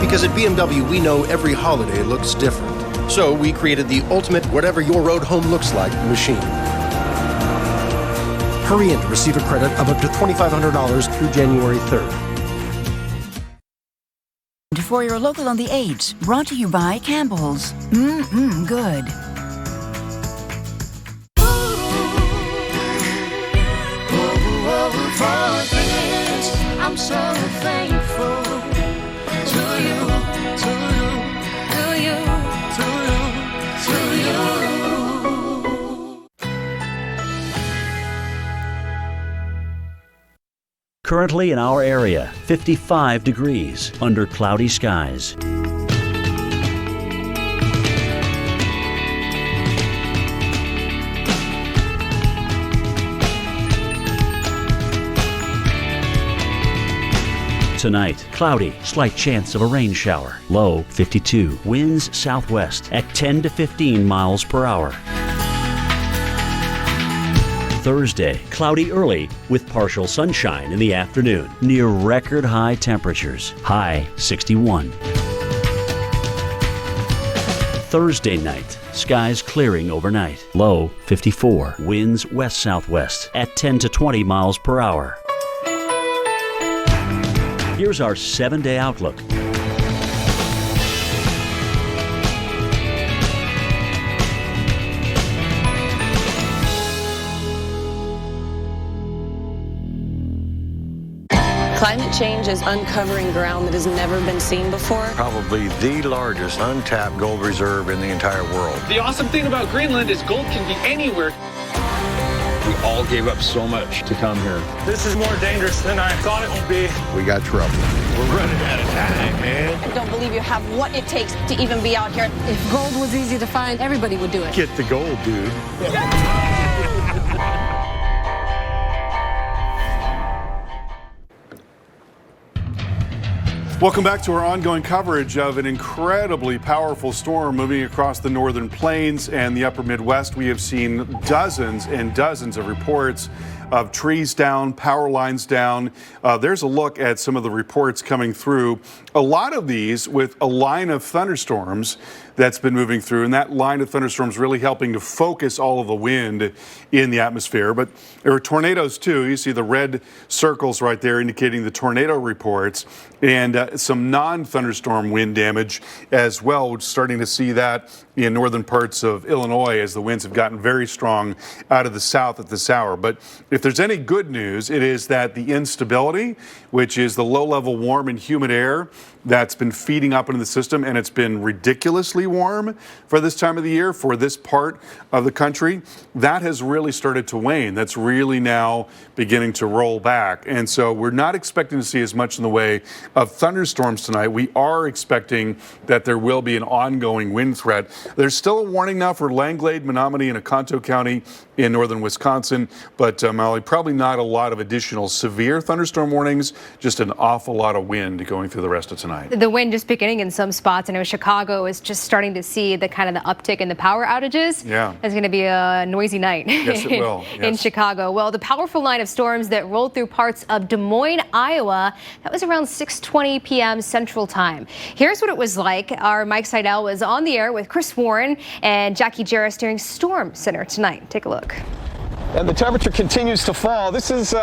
Because at BMW, we know every holiday looks different. So we created the ultimate whatever your road home looks like machine. Hurry in to receive a credit of up to $2,500 through January 3rd. For your local on the 8th, brought to you by Campbell's. Good. I'm so thankful to you, to you, to you, to you, to you. Currently in our area, 55 degrees under cloudy skies. Tonight, cloudy, slight chance of a rain shower. Low 52. Winds southwest at 10 to 15 miles per hour. Thursday, cloudy early with partial sunshine in the afternoon. Near record high temperatures. High 61. Thursday night, skies clearing overnight. Low 54. Winds west-southwest at 10 to 20 miles per hour. Here's our 7-day outlook. Climate change is uncovering ground that has never been seen before. Probably the largest untapped gold reserve in the entire world. The awesome thing about Greenland is gold can be anywhere. We all gave up so much to come here. This is more dangerous than I thought it would be. We got trouble. We're running out of time, man. I don't believe you have what it takes to even be out here. If gold was easy to find, everybody would do it. Get the gold, dude. Welcome back to our ongoing coverage of an incredibly powerful storm moving across the northern plains and the upper Midwest. We have seen dozens and dozens of reports of trees down, power lines down. There's a look at some of the reports coming through. A lot of these with a line of thunderstorms that's been moving through, and that line of thunderstorms really helping to focus all of the wind in the atmosphere. But there are tornadoes too. You see the red circles right there indicating the tornado reports, and some non-thunderstorm wind damage as well. We're starting to see that in northern parts of Illinois as the winds have gotten very strong out of the south at this hour. But if there's any good news, it is that the instability, which is the low-level warm and humid air that's been feeding up into the system, and it's been ridiculously warm for this time of the year for this part of the country, that has really started to wane. That's really now beginning to roll back. And so we're not expecting to see as much in the way of thunderstorms tonight. We are expecting that there will be an ongoing wind threat. There's still a warning now for Langlade, Menominee, and Oconto County in northern Wisconsin, but Molly, probably not a lot of additional severe thunderstorm warnings, just an awful lot of wind going through the rest of tonight. The wind just beginning in some spots. I know Chicago is just starting to see the kind of the uptick in the power outages. Yeah. It's going to be a noisy night Yes, it will. in Yes. Chicago. Well, the powerful line of storms that rolled through parts of Des Moines, Iowa, that was around 6:20 p.m. Central Time. Here's what it was like. Our Mike Seidel was on the air with Chris Warren and Jackie Jarris during Storm Center tonight. Take a look. And the temperature continues to fall. This is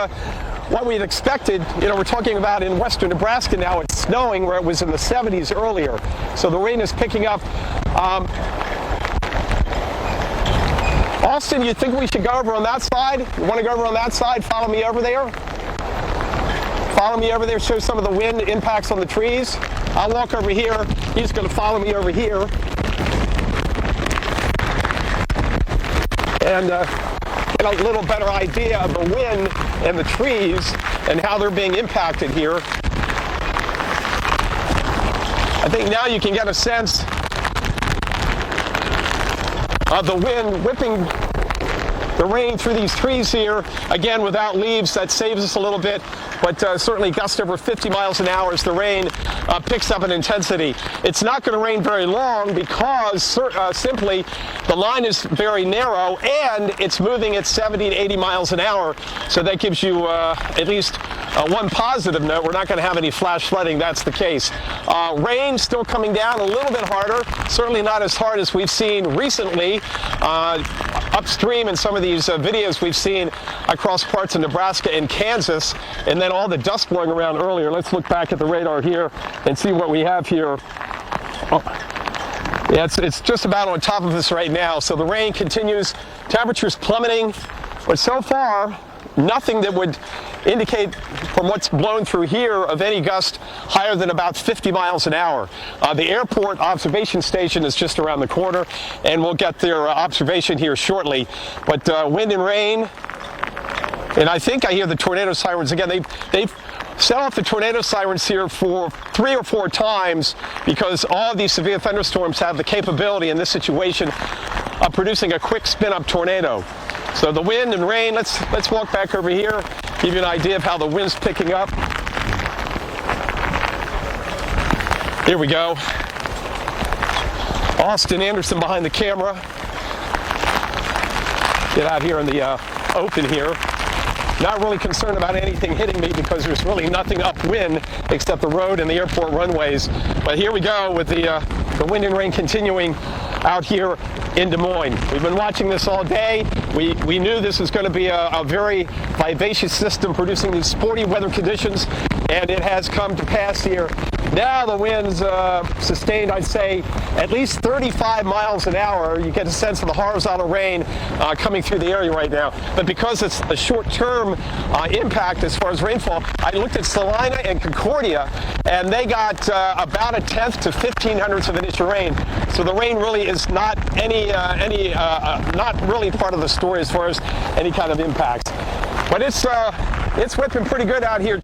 what we had expected. You know, we're talking about in western Nebraska now. It's snowing where it was in the 70s earlier. So the rain is picking up. Austin, you think we should go over on that side? You want to go over on that side? Follow me over there. Follow me over there, show some of the wind impacts on the trees. I'll walk over here. He's going to follow me over here. And get a little better idea of the wind and the trees and how they're being impacted here. I think now you can get a sense of the wind whipping the rain through these trees here. Again, without leaves, that saves us a little bit, but certainly gusts over 50 miles an hour as the rain picks up in intensity. It's not going to rain very long because simply the line is very narrow and it's moving at 70 to 80 miles an hour. So that gives you at least one positive note. We're not going to have any flash flooding. That's the case. Rain still coming down a little bit harder, certainly not as hard as we've seen recently upstream in some of these videos we've seen across parts of Nebraska and Kansas, and then all the dust blowing around earlier. Let's look back at the radar here and see what we have here. Oh. Yeah, it's just about on top of us right now. So the rain continues, temperatures plummeting, but so far, nothing that would indicate from what's blown through here of any gust higher than about 50 miles an hour. The airport observation station is just around the corner, and we'll get their observation here shortly. But wind and rain, and I think I hear the tornado sirens again. They've set off the tornado sirens here for 3 or 4 times because all of these severe thunderstorms have the capability in this situation of producing a quick spin-up tornado. So the wind and rain, let's walk back over here, give you an idea of how the wind's picking up. Here we go. Austin Anderson behind the camera. Get out here in the open here. Not really concerned about anything hitting me because there's really nothing upwind except the road and the airport runways. But here we go with the wind and rain continuing out here in Des Moines. We've been watching this all day. We knew this was going to be a very vivacious system producing these sporty weather conditions, and it has come to pass here. Now the wind's sustained, I'd say, at least 35 miles an hour. You get a sense of the horizontal rain coming through the area right now. But because it's a short-term impact as far as rainfall, I looked at Salina and Concordia, and they got about 1/10 to 1/1500ths of an inch of rain. So the rain really is not not really part of the story as far as any kind of impact. But it's whipping pretty good out here.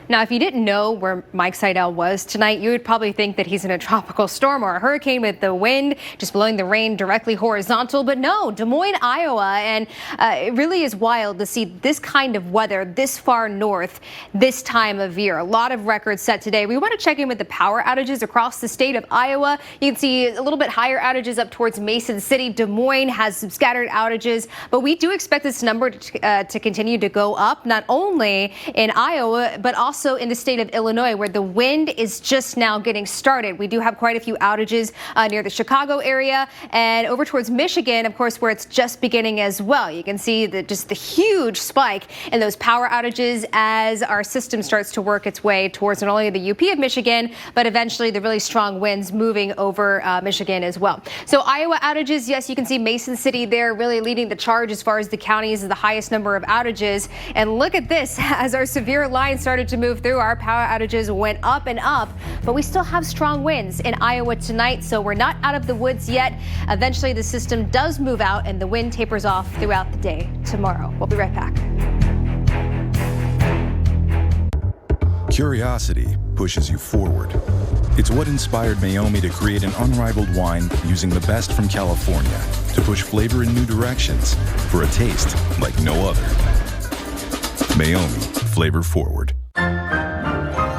Now, if you didn't know where Mike Seidel was tonight, you would probably think that he's in a tropical storm or a hurricane with the wind just blowing the rain directly horizontal. But no, Des Moines, Iowa. And it really is wild to see this kind of weather this far north this time of year. A lot of records set today. We want to check in with the power outages across the state of Iowa. You can see a little bit higher outages up towards Mason City. Des Moines has some scattered outages, but we do expect this number to continue to go up, not only in Iowa, but also in the state of Illinois, where the wind is just now getting started. We do have quite a few outages near the Chicago area and over towards Michigan, of course, where it's just beginning as well. You can see just the huge spike in those power outages as our system starts to work its way towards not only the UP of Michigan, but eventually the really strong winds moving over Michigan as well. So Iowa outages, yes, you can see Mason City there really leading the charge as far as the counties is the highest number of outages. And look at this, as our severe line started to move through, our power outages went up and up, but we still have strong winds in Iowa tonight, so we're not out of the woods yet. Eventually the system does move out and the wind tapers off throughout the day tomorrow. We'll be right back. Curiosity pushes you forward. It's what inspired Meiomi to create an unrivaled wine using the best from California to push flavor in new directions for a taste like no other. Meiomi, flavor forward.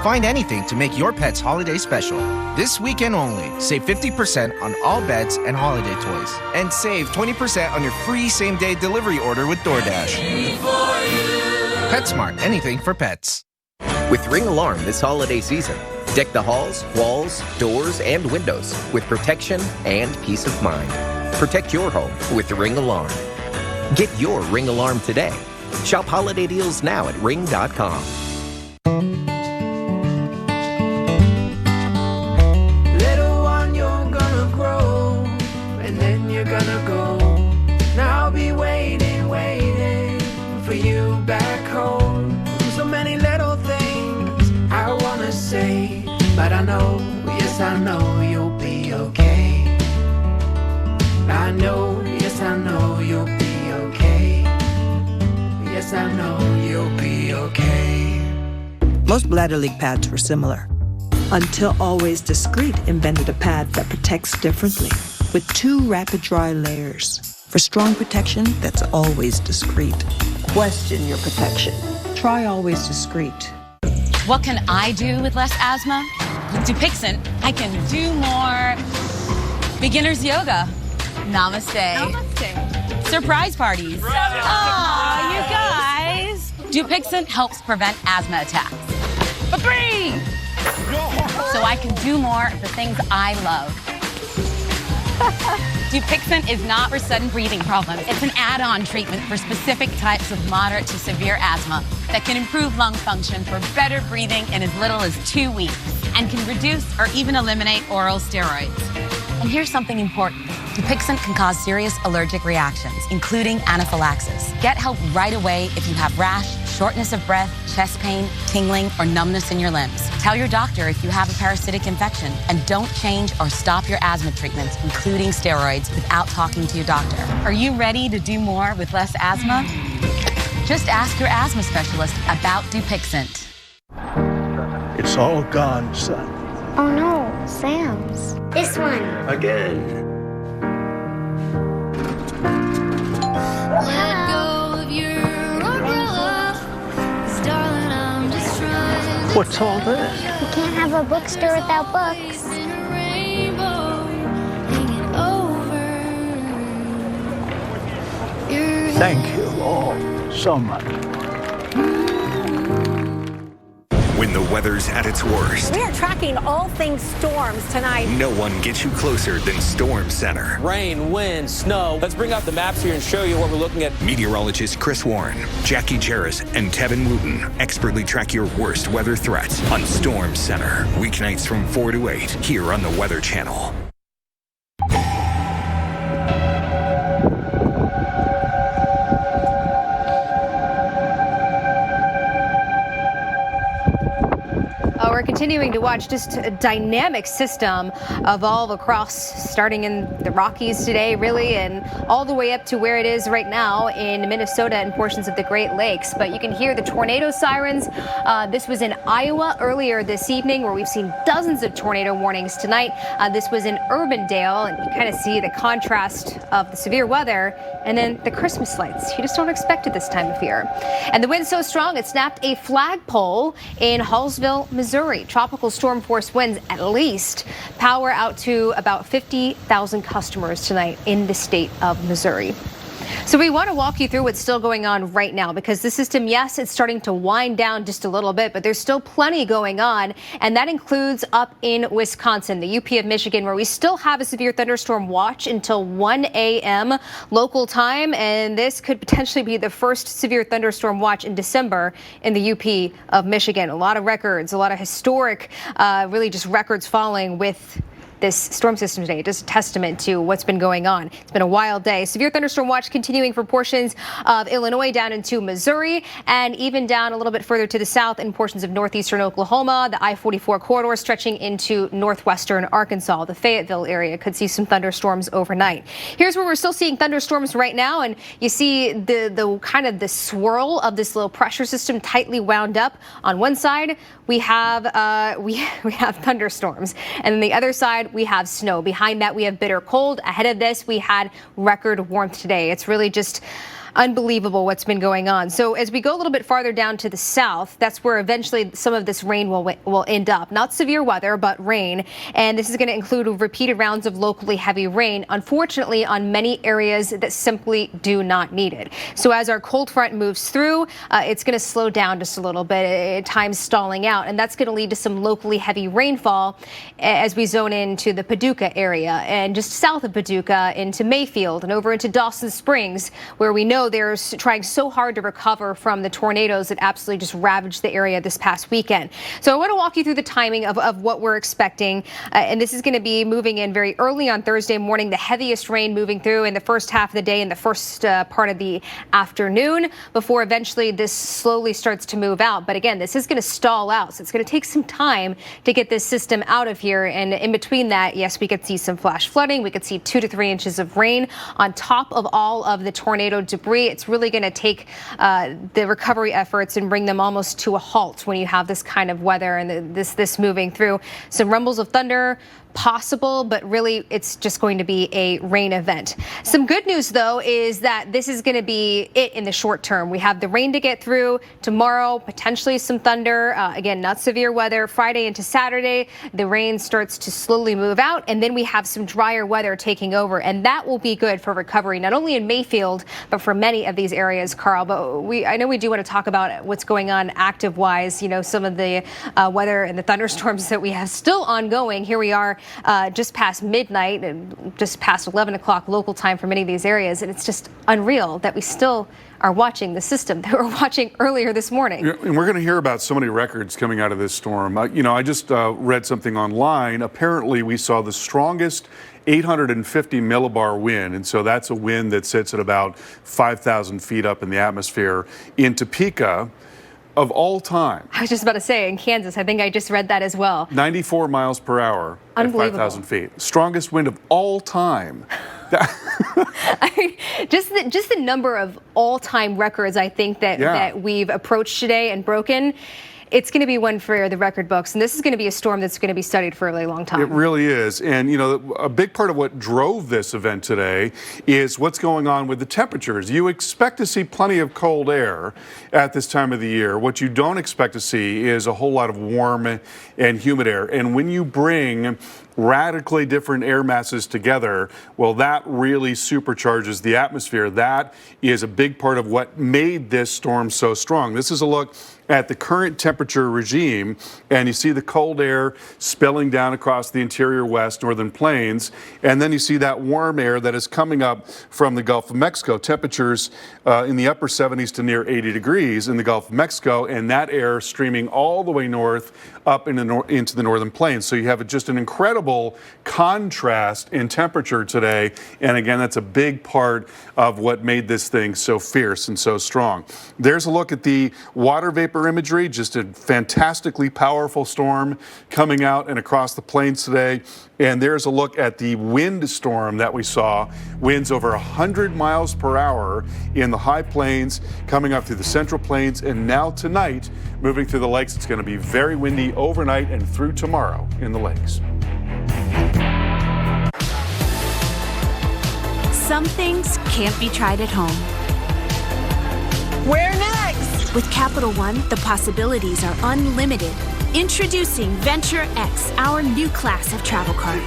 Find anything to make your pet's holiday special. This weekend only, save 50% on all beds and holiday toys. And save 20% on your free same-day delivery order with DoorDash. PetSmart, anything for pets. With Ring Alarm this holiday season, deck the halls, walls, doors, and windows with protection and peace of mind. Protect your home with Ring Alarm. Get your Ring Alarm today. Shop holiday deals now at ring.com. Little one, you're gonna grow, and then you're gonna go. Now I'll be waiting, waiting for you back home. So many little things I wanna say, but I know, yes I know you'll be okay. I know, yes I know you'll be okay. Yes I know you'll be okay. Most bladder leak pads were similar, until Always Discreet invented a pad that protects differently, with 2 rapid dry layers for strong protection that's always discreet. Question your protection. Try Always Discreet. What can I do with less asthma? With Dupixent, I can do more beginner's yoga. Namaste. Namaste. Surprise parties. Aw, you guys. Dupixent helps prevent asthma attacks. For 3! So I can do more of the things I love. Dupixent is not for sudden breathing problems. It's an add-on treatment for specific types of moderate to severe asthma that can improve lung function for better breathing in as little as 2 weeks and can reduce or even eliminate oral steroids. And here's something important. Dupixent can cause serious allergic reactions, including anaphylaxis. Get help right away if you have rash, shortness of breath, chest pain, tingling, or numbness in your limbs. Tell your doctor if you have a parasitic infection, and don't change or stop your asthma treatments, including steroids, without talking to your doctor. Are you ready to do more with less asthma? Just ask your asthma specialist about Dupixent. It's all gone, son. Oh no, Sam's. This one. Again. Let go of your umbrella, 'cause darling, I'm just trying to What's all this? We can't have a bookstore without books. Thank you all so much. when the weather's at its worst. We are tracking all things storms tonight. No one gets you closer than Storm Center. Rain, wind, snow. Let's bring out the maps here and show you what we're looking at. Meteorologist Chris Warren, Jackie Jarris, and Tevin Wooten expertly track your worst weather threats on Storm Center. Weeknights from 4 to 8 here on the Weather Channel. We're continuing to watch just a dynamic system evolve across, starting in the Rockies today, really, and all the way up to where it is right now in Minnesota and portions of the Great Lakes. But you can hear the tornado sirens. This was in Iowa earlier this evening, where we've seen dozens of tornado warnings tonight. This was in Urbandale, and you kind of see the contrast of the severe weather and then the Christmas lights. You just don't expect it this time of year. And the wind's so strong, it snapped a flagpole in Hallsville, Missouri. Tropical storm force winds at least power out to about 50,000 customers tonight in the state of Missouri. So we want to walk you through what's still going on right now, because the system, yes, it's starting to wind down just a little bit, but there's still plenty going on. And that includes up in Wisconsin, the UP of Michigan, where we still have a severe thunderstorm watch until 1 a.m. local time. And this could potentially be the first severe thunderstorm watch in December in the UP of Michigan. A lot of records, a lot of historic, really just records falling with this storm system today. Just a testament to what's been going on. It's been a wild day. Severe thunderstorm watch continuing for portions of Illinois down into Missouri, and even down a little bit further to the south in portions of northeastern Oklahoma. The I-44 corridor stretching into northwestern Arkansas. The Fayetteville area could see some thunderstorms overnight. Here's where we're still seeing thunderstorms right now, and you see the kind of the swirl of this little pressure system tightly wound up. On one side, we have thunderstorms, and on the other side we have snow. Behind that, we have bitter cold. Ahead of this, we had record warmth today. It's really just unbelievable what's been going on. So as we go a little bit farther down to the south, that's where eventually some of this rain will end up. Not severe weather, but rain. And this is going to include repeated rounds of locally heavy rain, unfortunately, on many areas that simply do not need it. So as our cold front moves through, it's going to slow down just a little bit, at times stalling out. And that's going to lead to some locally heavy rainfall as we zone into the Paducah area and just south of Paducah into Mayfield and over into Dawson Springs, where we know they're trying so hard to recover from the tornadoes that absolutely just ravaged the area this past weekend. So I want to walk you through the timing of what we're expecting. And this is going to be moving in very early on Thursday morning, the heaviest rain moving through in the first half of the day and the first part of the afternoon, before eventually this slowly starts to move out. But again, this is going to stall out. So it's going to take some time to get this system out of here. And in between that, yes, we could see some flash flooding. We could see 2 to 3 inches of rain on top of all of the tornado debris. It's really going to take the recovery efforts and bring them almost to a halt when you have this kind of weather and this moving through. Some rumbles of thunder possible, but really it's just going to be a rain event. Some good news, though, is that this is going to be it in the short term. We have the rain to get through tomorrow, potentially some thunder. Again, not severe weather. Friday into Saturday, the rain starts to slowly move out, and then we have some drier weather taking over, and that will be good for recovery, not only in Mayfield, but for many of these areas, Carl. But I know we do want to talk about what's going on active-wise, you know, some of the weather and the thunderstorms that we have still ongoing. Here we are just past midnight and just past 11 o'clock local time for many of these areas. And it's just unreal that we still are watching the system that we're watching earlier this morning. And we're going to hear about so many records coming out of this storm. I just read something online. Apparently, we saw the strongest 850 millibar wind, and so that's a wind that sits at about 5,000 feet up in the atmosphere in Topeka of all time. I was just about to say, in Kansas, I think I just read that as well. 94 miles per hour at 5,000 feet. Strongest wind of all time. Just the number of all-time records I think that we've approached today and broken. It's going to be one for the record books, and this is going to be a storm that's going to be studied for a really long time. It really is. And, a big part of what drove this event today is what's going on with the temperatures. You expect to see plenty of cold air at this time of the year. What you don't expect to see is a whole lot of warm and humid air. And when you bring radically different air masses together, well, that really supercharges the atmosphere. That is a big part of what made this storm so strong. This is a look at the current temperature regime, and you see the cold air spilling down across the interior west, northern plains, and then you see that warm air that is coming up from the Gulf of Mexico. Temperatures in the upper 70s to near 80 degrees in the Gulf of Mexico, and that air streaming all the way north up into the northern plains. So you have just an incredible contrast in temperature today, and again, that's a big part of what made this thing so fierce and so strong. There's a look at the water vapor imagery, just a fantastically powerful storm coming out and across the plains today. And there's a look at the wind storm that we saw, winds over 100 miles per hour in the high plains, coming up through the central plains, and now tonight, moving through the lakes. It's going to be very windy overnight and through tomorrow in the lakes. Some things can't be tried at home. Where next? With Capital One, the possibilities are unlimited. Introducing Venture X, our new class of travel card.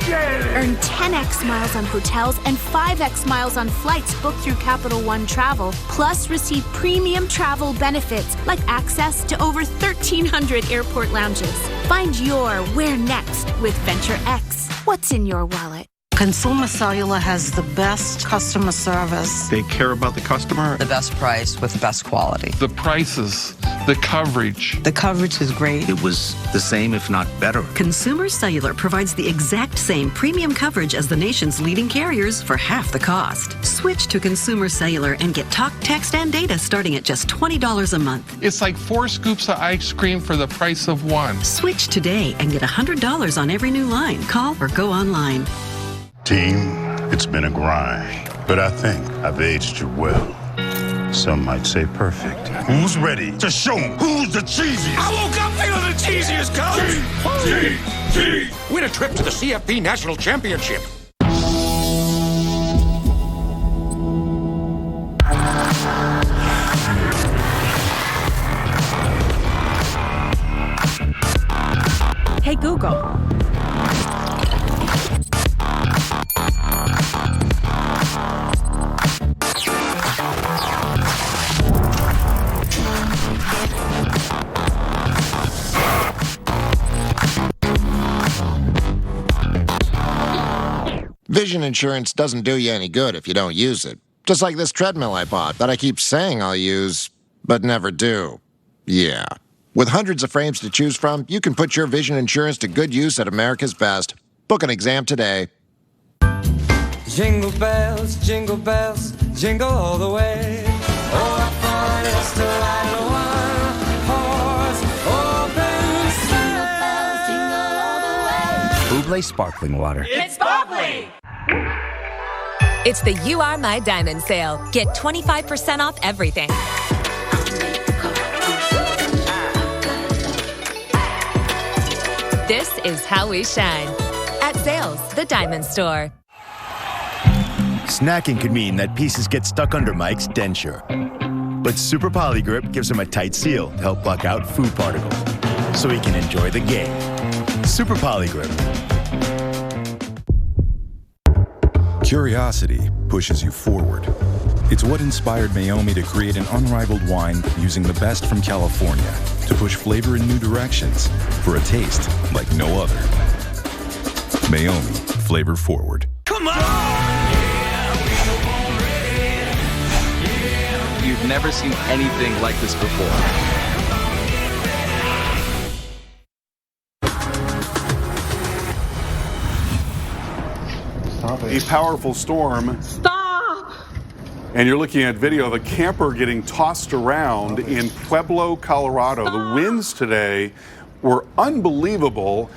Earn 10x miles on hotels and 5x miles on flights booked through Capital One Travel, plus receive premium travel benefits like access to over 1,300 airport lounges. Find your where next with Venture X. What's in your wallet? Consumer Cellular has the best customer service. They care about the customer. The best price with best quality. The prices, the coverage. The coverage is great. It was the same, if not better. Consumer Cellular provides the exact same premium coverage as the nation's leading carriers for half the cost. Switch to Consumer Cellular and get talk, text, and data starting at just $20 a month. It's like 4 scoops of ice cream for the price of 1. Switch today and get $100 on every new line. Call or go online. Team, it's been a grind, but I think I've aged you well. Some might say perfect. Who's ready to show them who's the cheesiest? I woke up feeling the cheesiest, coach! Win a trip to the CFP National Championship. Hey, Google. Vision insurance doesn't do you any good if you don't use it. Just like this treadmill I bought that I keep saying I'll use, but never do. Yeah. With hundreds of frames to choose from, you can put your vision insurance to good use at America's Best. Book an exam today. Jingle bells, jingle all the way. Oh, what fun it is to ride in a one-horse open sleigh. Buble Sparkling Water. It's sparkling! It's the You Are My Diamond sale. Get 25% off everything. This is how we shine. At Zales, the Diamond Store. Snacking could mean that pieces get stuck under Mike's denture. But Super Poly Grip gives him a tight seal to help block out food particles, so he can enjoy the game. Super Poly Grip. Curiosity pushes you forward. It's what inspired Meiomi to create an unrivaled wine using the best from California to push flavor in new directions for a taste like no other. Meiomi, flavor forward. Come on! You've never seen anything like this before. A powerful storm. Stop! And you're looking at video of a camper getting tossed around in Pueblo, Colorado. The winds today were unbelievable,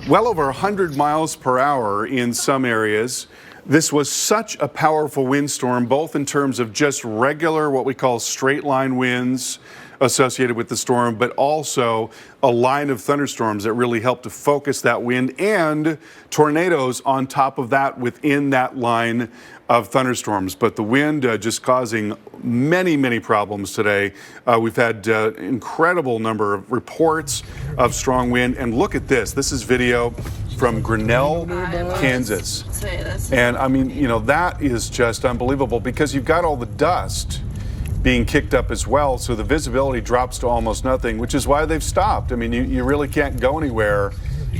well over 100 miles per hour in some areas. This was such a powerful windstorm, both in terms of just regular, what we call straight line winds associated with the storm, but also a line of thunderstorms that really helped to focus that wind, and tornadoes on top of that within that line of thunderstorms. But the wind just causing many, many problems today. We've had incredible number of reports of strong wind. And look at this. This is video from Grinnell, Kansas. And I mean, you know, that is just unbelievable because you've got all the dust being kicked up as well. So the visibility drops to almost nothing, which is why they've stopped. I mean, you really can't go anywhere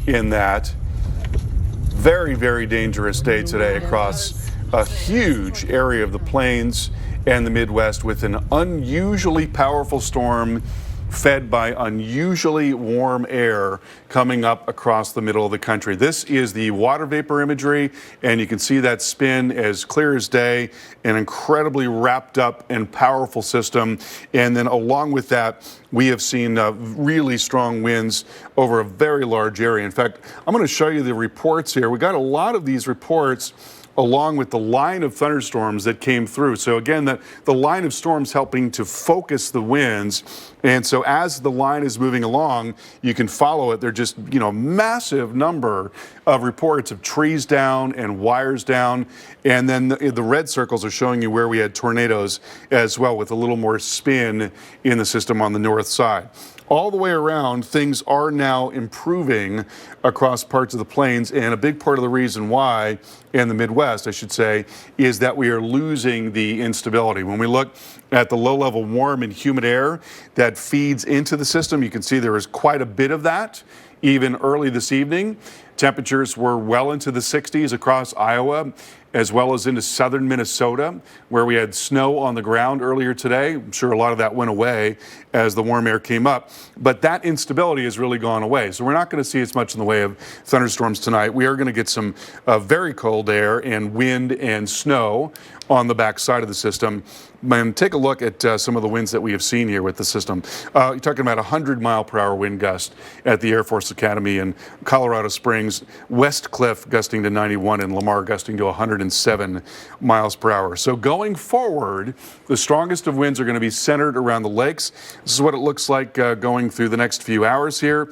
in that. Very, very dangerous day today across a huge area of the plains and the Midwest with an unusually powerful storm fed by unusually warm air coming up across the middle of the country. This is the water vapor imagery, and you can see that spin as clear as day, an incredibly wrapped up and powerful system. And then along with that, we have seen really strong winds over a very large area. In fact, I'm going to show you the reports here. We got a lot of these reports along with the line of thunderstorms that came through. So again, the line of storms helping to focus the winds. And so as the line is moving along, you can follow it. They're just, massive number of reports of trees down and wires down. And then the red circles are showing you where we had tornadoes as well, with a little more spin in the system on the north side. All the way around, things are now improving across parts of the plains, and a big part of the reason why, in the Midwest, I should say, is that we are losing the instability. When we look at the low-level warm and humid air that feeds into the system, you can see there is quite a bit of that, even early this evening. Temperatures were well into the 60s across Iowa, as well as into southern Minnesota, where we had snow on the ground earlier today. I'm sure a lot of that went away as the warm air came up, but that instability has really gone away. So we're not going to see as much in the way of thunderstorms tonight. We are going to get some very cold air and wind and snow on the back side of the system. And take a look at some of the winds that we have seen here with the system. You're talking about 100-mile-per-hour wind gust at the Air Force Academy in Colorado Springs, West Cliff gusting to 91, and Lamar gusting to 107 miles per hour. So going forward, the strongest of winds are going to be centered around the lakes. This is what it looks like going through the next few hours here.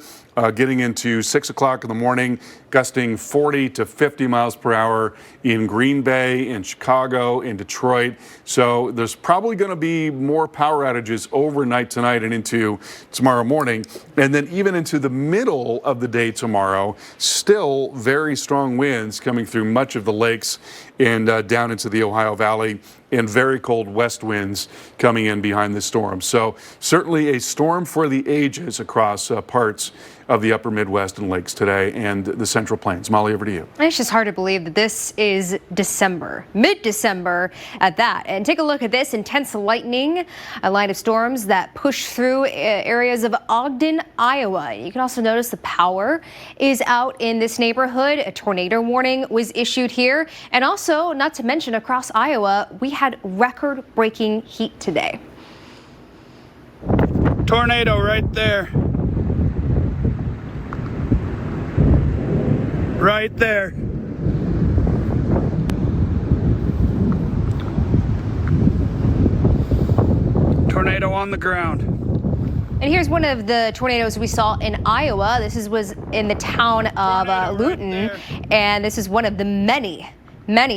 Getting into 6 o'clock in the morning, gusting 40 to 50 miles per hour in Green Bay, in Chicago, in Detroit. So there's probably going to be more power outages overnight tonight and into tomorrow morning. And then even into the middle of the day tomorrow, still very strong winds coming through much of the lakes and down into the Ohio Valley, and very cold west winds coming in behind the storm. So certainly a storm for the ages across parts of the upper Midwest and lakes today and the Central Plains. Molly, over to you. It's just hard to believe that this is December, mid-December at that. And take a look at this intense lightning, a line of storms that push through areas of Ogden, Iowa. You can also notice the power is out in this neighborhood. A tornado warning was issued here. And also, not to mention, across Iowa, we had record-breaking heat today. Tornado right there. Right there. Tornado on the ground. And here's one of the tornadoes we saw in Iowa. This was in the town of Luton, and this is one of the many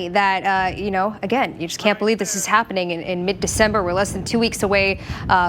that, again, you just can't believe this is happening in mid-December. We're less than 2 weeks away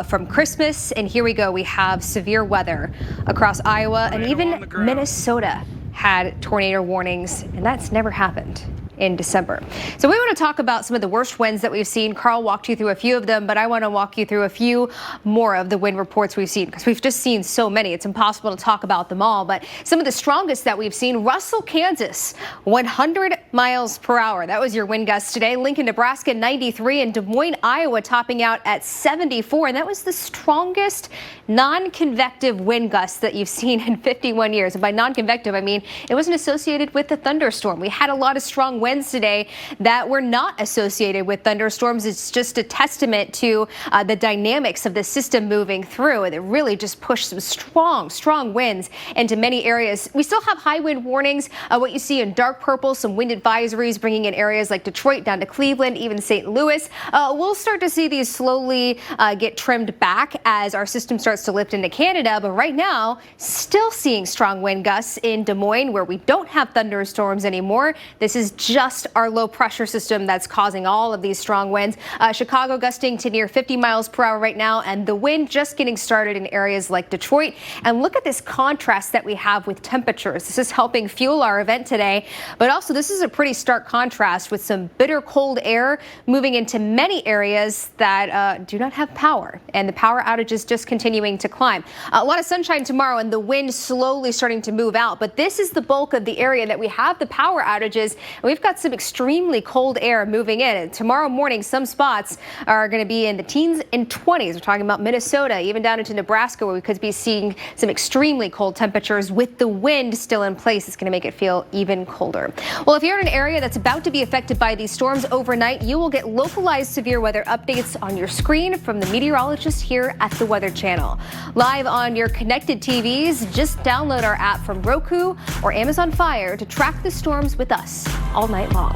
from Christmas, and here we go. We have severe weather across Iowa, and even Minnesota had tornado warnings, and that's never happened in December. So we want to talk about some of the worst winds that we've seen. Carl walked you through a few of them, but I want to walk you through a few more of the wind reports we've seen, because we've just seen so many. It's impossible to talk about them all, but some of the strongest that we've seen: Russell, Kansas, 100 miles per hour. That was your wind gust today. Lincoln, Nebraska, 93, and Des Moines, Iowa, topping out at 74. And that was the strongest non-convective wind gust that you've seen in 51 years. And by non-convective, I mean it wasn't associated with the thunderstorm. We had a lot of strong winds today that were not associated with thunderstorms. It's just a testament to the dynamics of the system moving through. And it really just pushed some strong winds into many areas. We still have high wind warnings. What you see in dark purple, some wind advisories bringing in areas like Detroit down to Cleveland, even St. Louis. We'll start to see these slowly get trimmed back as our system starts to lift into Canada. But right now, still seeing strong wind gusts in Des Moines, where we don't have thunderstorms anymore. This is just just our low pressure system that's causing all of these strong winds. Chicago gusting to near 50 miles per hour right now, and the wind just getting started in areas like Detroit. And look at this contrast that we have with temperatures. This is helping fuel our event today, but also this is a pretty stark contrast with some bitter cold air moving into many areas that do not have power, and the power outages just continuing to climb. A lot of sunshine tomorrow and the wind slowly starting to move out, but this is the bulk of the area that we have the power outages, and we've got some extremely cold air moving in. And tomorrow morning, some spots are going to be in the teens and 20s. We're talking about Minnesota, even down into Nebraska, where we could be seeing some extremely cold temperatures with the wind still in place. It's going to make it feel even colder. Well, if you're in an area that's about to be affected by these storms overnight, you will get localized severe weather updates on your screen from the meteorologist here at the Weather Channel. Live on your connected TVs, just download our app from Roku or Amazon Fire to track the storms with us all night long.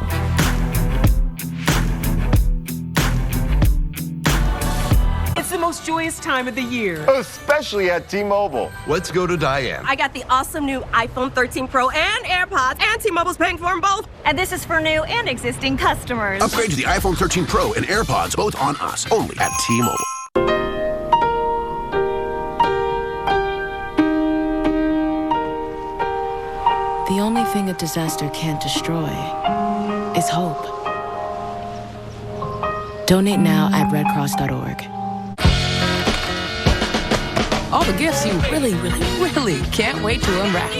It's the most joyous time of the year. Especially at T-Mobile. Let's go to Diane. I got the awesome new iPhone 13 Pro and AirPods, and T-Mobile's paying for them both. And this is for new and existing customers. Upgrade to the iPhone 13 Pro and AirPods, both on us, only at T-Mobile. The only thing a disaster can't destroy is hope. Donate now at redcross.org. All the gifts you really, really, really can't wait to unwrap.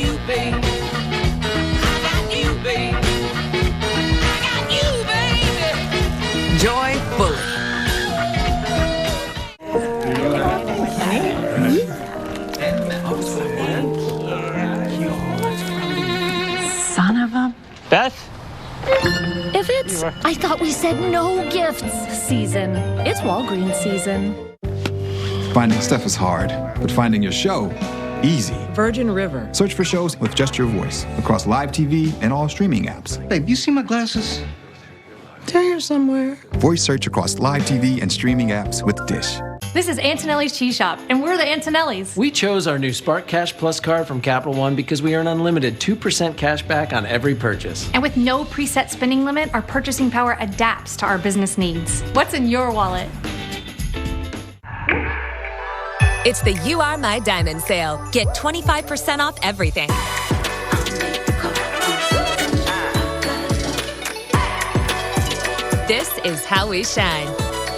Joyfully. Son of a... Beth? If it's, I thought we said no gifts season. It's Walgreens season. Finding stuff is hard, but finding your show, easy. Virgin River. Search for shows with just your voice across live TV and all streaming apps. Babe, you see my glasses? They're here somewhere. Voice search across live TV and streaming apps with Dish. This is Antonelli's Cheese Shop, and we're the Antonellis. We chose our new Spark Cash Plus card from Capital One because we earn unlimited 2% cash back on every purchase. And with no preset spending limit, our purchasing power adapts to our business needs. What's in your wallet? It's the You Are My Diamond sale. Get 25% off everything. This is how we shine.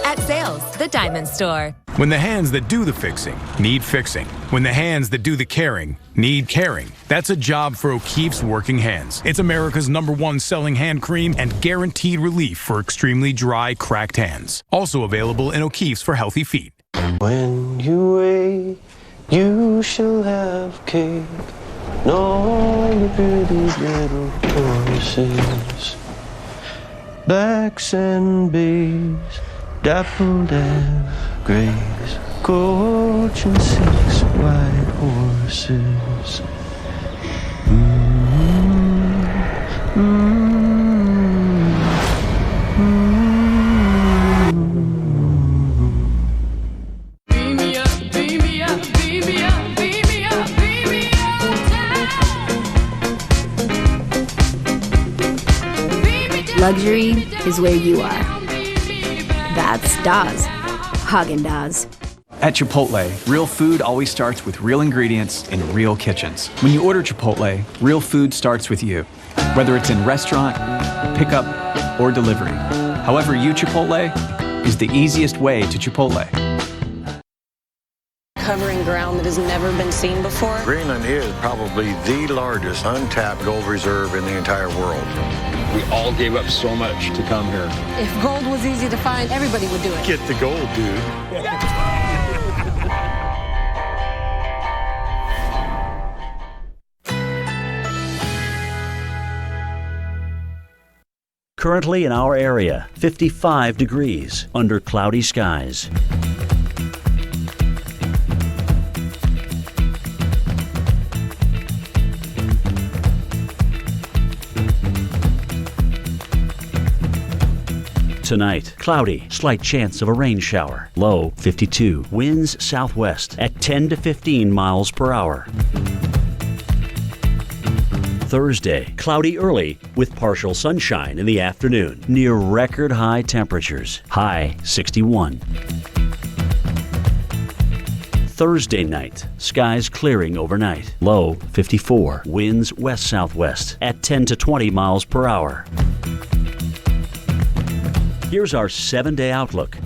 At Zales, the Diamond Store. When the hands that do the fixing need fixing. When the hands that do the caring need caring. That's a job for O'Keeffe's Working Hands. It's America's #1 selling hand cream and guaranteed relief for extremely dry, cracked hands. Also available in O'Keeffe's for healthy feet. When you wake, you shall have cake. And all the pretty little horses, blacks and bays, dappled and grays, coach and 6 white horses. Luxury is where you are. That's Daz. Häagen-Dazs. At Chipotle, real food always starts with real ingredients in real kitchens. When you order Chipotle, real food starts with you. Whether it's in restaurant, pickup, or delivery. However you Chipotle is the easiest way to Chipotle. Covering ground that has never been seen before. Greenland is probably the largest untapped gold reserve in the entire world. We all gave up so much to come here. If gold was easy to find, everybody would do it. Get the gold, dude. Currently in our area, 55 degrees under cloudy skies. Tonight, cloudy, slight chance of a rain shower. Low 52. Winds southwest at 10 to 15 miles per hour. Thursday, cloudy early with partial sunshine in the afternoon. Near record high temperatures. High 61. Thursday night, skies clearing overnight. Low 54. Winds west-southwest at 10 to 20 miles per hour. Here's our 7-day outlook.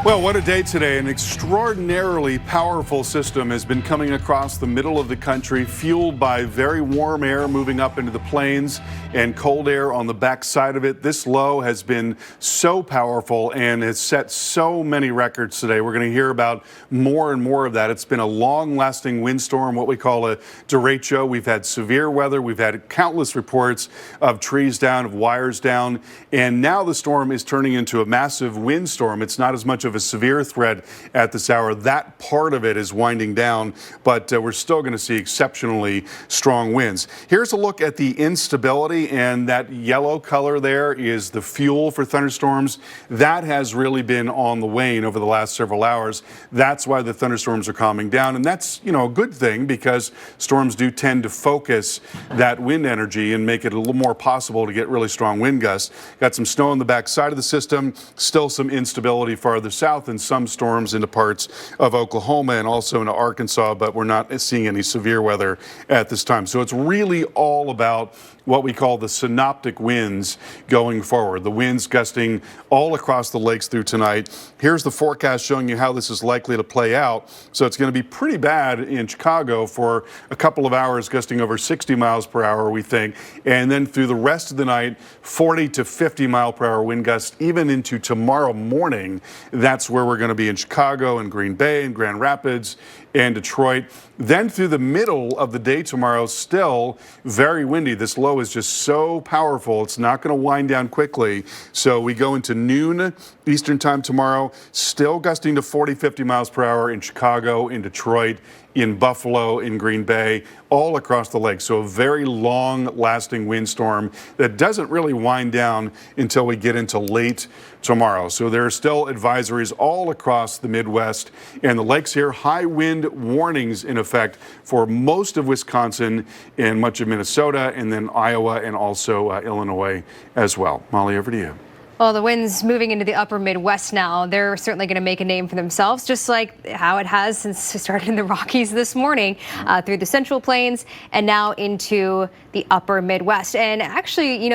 Well, what a day today. An extraordinarily powerful system has been coming across the middle of the country, fueled by very warm air moving up into the plains and cold air on the back side of it. This low has been so powerful and has set so many records today. We're going to hear about more and more of that. It's been a long-lasting windstorm, what we call a derecho. We've had severe weather. We've had countless reports of trees down, of wires down, and now the storm is turning into a massive windstorm. It's not as much of a severe threat at this hour. That part of it is winding down, but we're still going to see exceptionally strong winds. Here's a look at the instability, and that yellow color there is the fuel for thunderstorms. That has really been on the wane over the last several hours. That's why the thunderstorms are calming down, and that's, a good thing, because storms do tend to focus that wind energy and make it a little more possible to get really strong wind gusts. Got some snow on the back side of the system, still some instability farther south, and some storms into parts of Oklahoma and also into Arkansas, but we're not seeing any severe weather at this time. So it's really all about what we call the synoptic winds going forward. The winds gusting all across the lakes through tonight. Here's the forecast showing you how this is likely to play out. So it's going to be pretty bad in Chicago for a couple of hours, gusting over 60 miles per hour, we think. And then through the rest of the night, 40 to 50 mile per hour wind gusts, even into tomorrow morning. That's where we're going to be in Chicago and Green Bay and Grand Rapids and Detroit. Then through the middle of the day tomorrow, still very windy. This low is just so powerful. It's not going to wind down quickly. So we go into noon Eastern time tomorrow, still gusting to 40, 50 miles per hour in Chicago, in Detroit, in Buffalo, in Green Bay, all across the lake. So a very long-lasting windstorm that doesn't really wind down until we get into late tomorrow. So there are still advisories all across the Midwest and the lakes here. High wind warnings in effect for most of Wisconsin and much of Minnesota, and then Iowa and also Illinois as well. Molly, over to you. Well, the winds moving into the upper Midwest now, they're certainly going to make a name for themselves, just like how it has since it started in the Rockies this morning, through the Central Plains and now into the upper Midwest. And actually,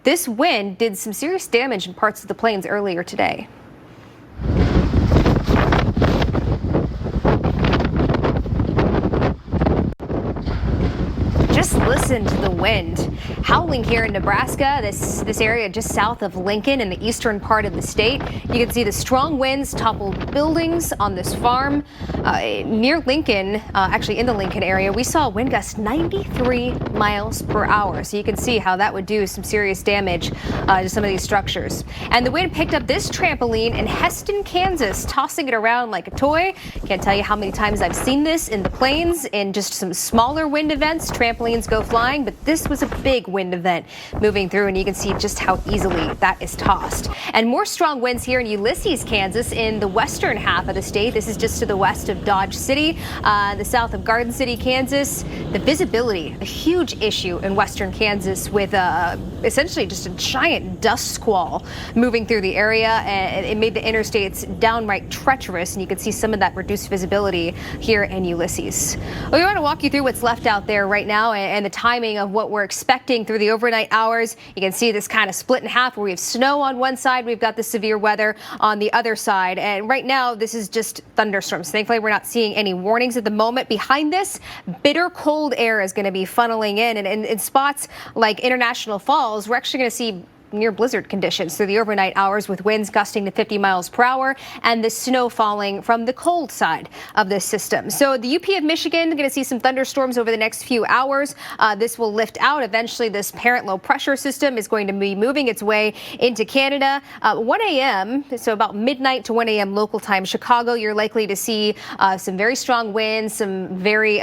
this wind did some serious damage in parts of the plains earlier today. Just listen to the wind howling here in Nebraska, this area just south of Lincoln in the eastern part of the state. You can see the strong winds toppled buildings on this farm near Lincoln, actually in the Lincoln area. We saw wind gusts 93 miles per hour. So you can see how that would do some serious damage to some of these structures. And the wind picked up this trampoline in Heston, Kansas, tossing it around like a toy. Can't tell you how many times I've seen this in the plains in just some smaller wind events. Trampolines go flying, but this was a big wind event moving through, and you can see just how easily that is tossed. And more strong winds here in Ulysses, Kansas, in the western half of the state. This is just to the west of Dodge City, the south of Garden City, Kansas. The visibility, a huge issue in western Kansas, with essentially just a giant dust squall moving through the area, and it made the interstates downright treacherous, and you can see some of that reduced visibility here in Ulysses. Well, we want to walk you through what's left out there right now and the timing of what we're expecting through the overnight hours. You can see this kind of split in half, where we have snow on one side, we've got the severe weather on the other side. And right now, this is just thunderstorms. Thankfully, we're not seeing any warnings at the moment. Behind this, bitter cold air is going to be funneling in. And in spots like International Falls, we're actually going to see near blizzard conditions through the overnight hours with winds gusting to 50 miles per hour and the snow falling from the cold side of this system. So the UP of Michigan going to see some thunderstorms over the next few hours. This will lift out. Eventually, this parent low pressure system is going to be moving its way into Canada. 1 a.m., so about midnight to 1 a.m. local time, Chicago, you're likely to see some very strong winds, some very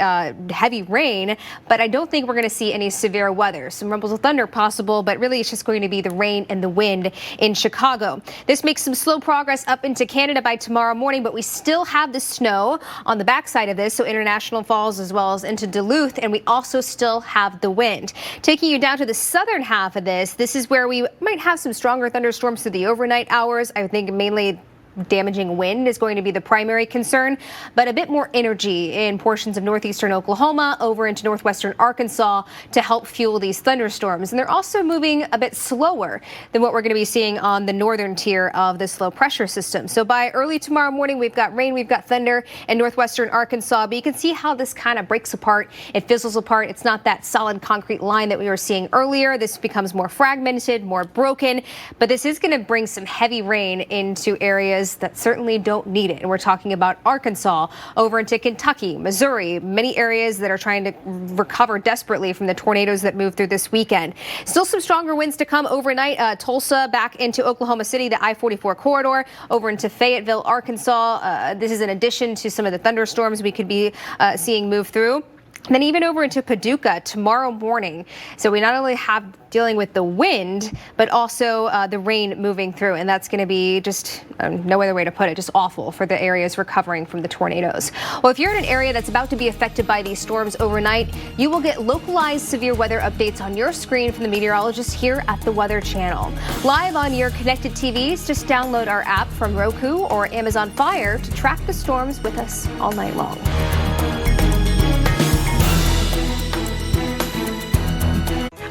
heavy rain, but I don't think we're going to see any severe weather. Some rumbles of thunder possible, but really it's just going to be the rain and the wind in Chicago. This makes some slow progress up into Canada by tomorrow morning, but we still have the snow on the backside of this, so International Falls as well as into Duluth, and we also still have the wind. Taking you down to the southern half of this is where we might have some stronger thunderstorms through the overnight hours. I think mainly damaging wind is going to be the primary concern, but a bit more energy in portions of northeastern Oklahoma over into northwestern Arkansas to help fuel these thunderstorms. And they're also moving a bit slower than what we're going to be seeing on the northern tier of this low pressure system. So by early tomorrow morning, we've got rain, we've got thunder in northwestern Arkansas, but you can see how this kind of breaks apart. It fizzles apart. It's not that solid concrete line that we were seeing earlier. This becomes more fragmented, more broken, but this is going to bring some heavy rain into areas that certainly don't need it. And we're talking about Arkansas, over into Kentucky, Missouri, many areas that are trying to recover desperately from the tornadoes that moved through this weekend. Still some stronger winds to come overnight. Tulsa back into Oklahoma City, the I-44 corridor, over into Fayetteville, Arkansas. This is in addition to some of the thunderstorms we could be seeing move through. Then even over into Paducah tomorrow morning. So we not only have dealing with the wind, but also the rain moving through. And that's going to be just no other way to put it, just awful for the areas recovering from the tornadoes. Well, if you're in an area that's about to be affected by these storms overnight, you will get localized severe weather updates on your screen from the meteorologists here at the Weather Channel. Live on your connected TVs, just download our app from Roku or Amazon Fire to track the storms with us all night long.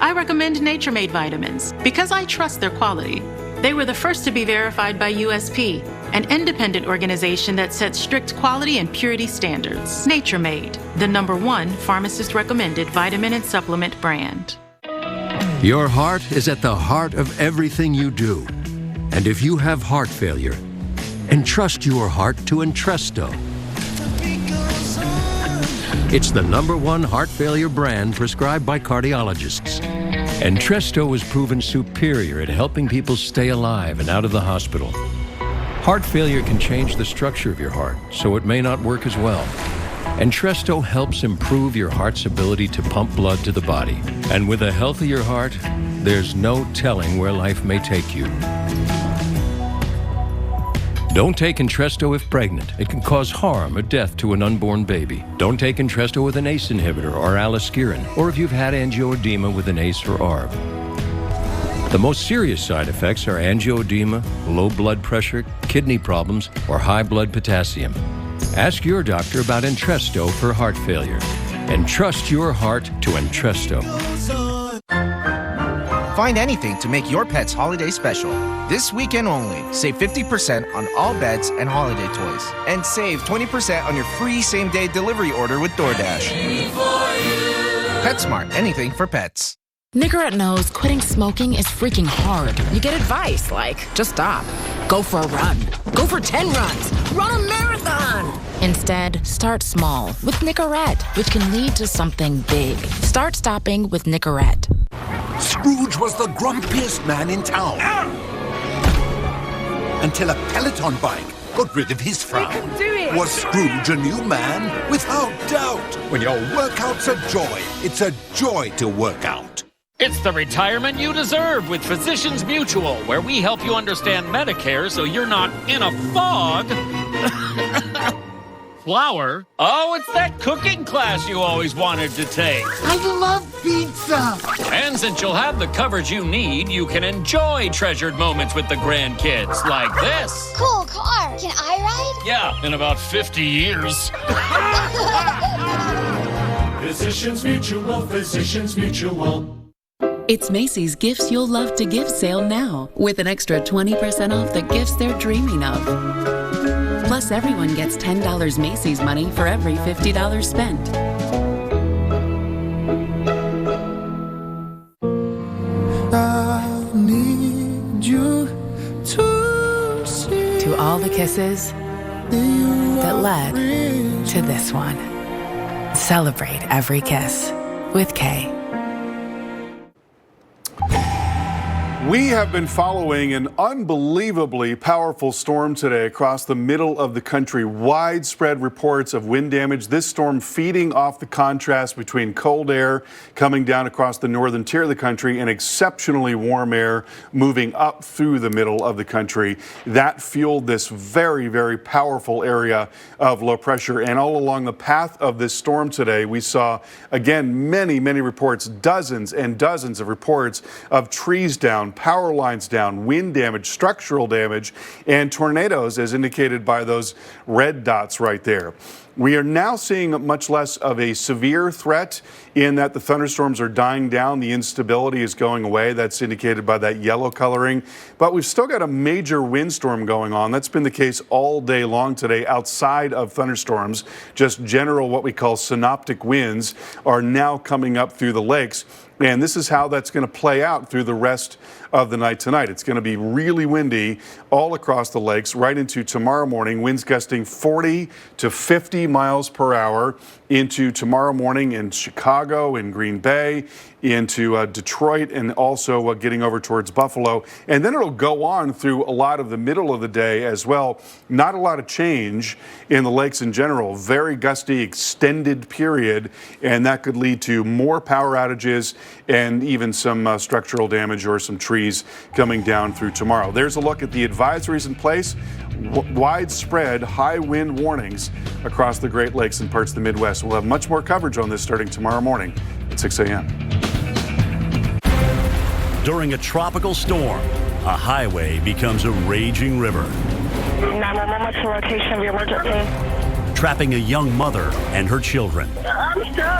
I recommend Nature Made vitamins because I trust their quality. They were the first to be verified by USP, an independent organization that sets strict quality and purity standards. Nature Made, the #1 pharmacist recommended vitamin and supplement brand. Your heart is at the heart of everything you do. And if you have heart failure, entrust your heart to Entresto. It's the #1 heart failure brand prescribed by cardiologists. Entresto is proven superior at helping people stay alive and out of the hospital. Heart failure can change the structure of your heart, so it may not work as well. Entresto helps improve your heart's ability to pump blood to the body. And with a healthier heart, there's no telling where life may take you. Don't take Entresto if pregnant. It can cause harm or death to an unborn baby. Don't take Entresto with an ACE inhibitor or aliskiren, or if you've had angioedema with an ACE or ARB. The most serious side effects are angioedema, low blood pressure, kidney problems, or high blood potassium. Ask your doctor about Entresto for heart failure. Entrust your heart to Entresto. Find anything to make your pet's holiday special. This weekend only, save 50% on all beds and holiday toys. And save 20% on your free same-day delivery order with DoorDash. PetSmart, anything for pets. Nicorette knows quitting smoking is freaking hard. You get advice like, just stop. Go for a run. Go for 10 runs. Run a marathon. Instead, start small with Nicorette, which can lead to something big. Start stopping with Nicorette. Scrooge was the grumpiest man in town. Until a Peloton bike got rid of his frown. Was Scrooge a new man? Without doubt. When your workout's a joy, it's a joy to work out. It's the retirement you deserve with Physicians Mutual, where we help you understand Medicare so you're not in a fog. Flour? Oh, it's that cooking class you always wanted to take. I love pizza. And since you'll have the coverage you need, you can enjoy treasured moments with the grandkids like this. Cool car. Can I ride? Yeah, in about 50 years. Physicians Mutual, Physicians Mutual. It's Macy's Gifts You'll Love to Give sale now, with an extra 20% off the gifts they're dreaming of. Plus, everyone gets $10 Macy's money for every $50 spent. I need kisses that led to this one. Celebrate every kiss with Kay. We have been following an unbelievably powerful storm today across the middle of the country. Widespread reports of wind damage. This storm feeding off the contrast between cold air coming down across the northern tier of the country and exceptionally warm air moving up through the middle of the country. That fueled this very, very powerful area of low pressure. And all along the path of this storm today, we saw, again, many, many reports, dozens and dozens of reports of trees down, power lines down, wind damage, structural damage, and tornadoes, as indicated by those red dots right there. We are now seeing much less of a severe threat in that the thunderstorms are dying down. The instability is going away. That's indicated by that yellow coloring. But we've still got a major windstorm going on. That's been the case all day long today outside of thunderstorms. Just general, what we call synoptic winds, are now coming up through the lakes. And this is how that's going to play out through the rest of the night tonight. It's going to be really windy all across the lakes right into tomorrow morning. Winds gusting 40 to 50 miles per hour into tomorrow morning in Chicago, in Green Bay, into Detroit, and also getting over towards Buffalo. And then it'll go on through a lot of the middle of the day as well. Not a lot of change in the lakes in general. Very gusty, extended period, and that could lead to more power outages and even some structural damage or some trees coming down through tomorrow. There's a look at the advisories in place. Widespread high wind warnings across the Great Lakes and parts of the Midwest. We'll have much more coverage on this starting tomorrow morning at 6 a.m. During a tropical storm, a highway becomes a raging river. 911, what's the location of your emergency? Trapping a young mother and her children. I'm done.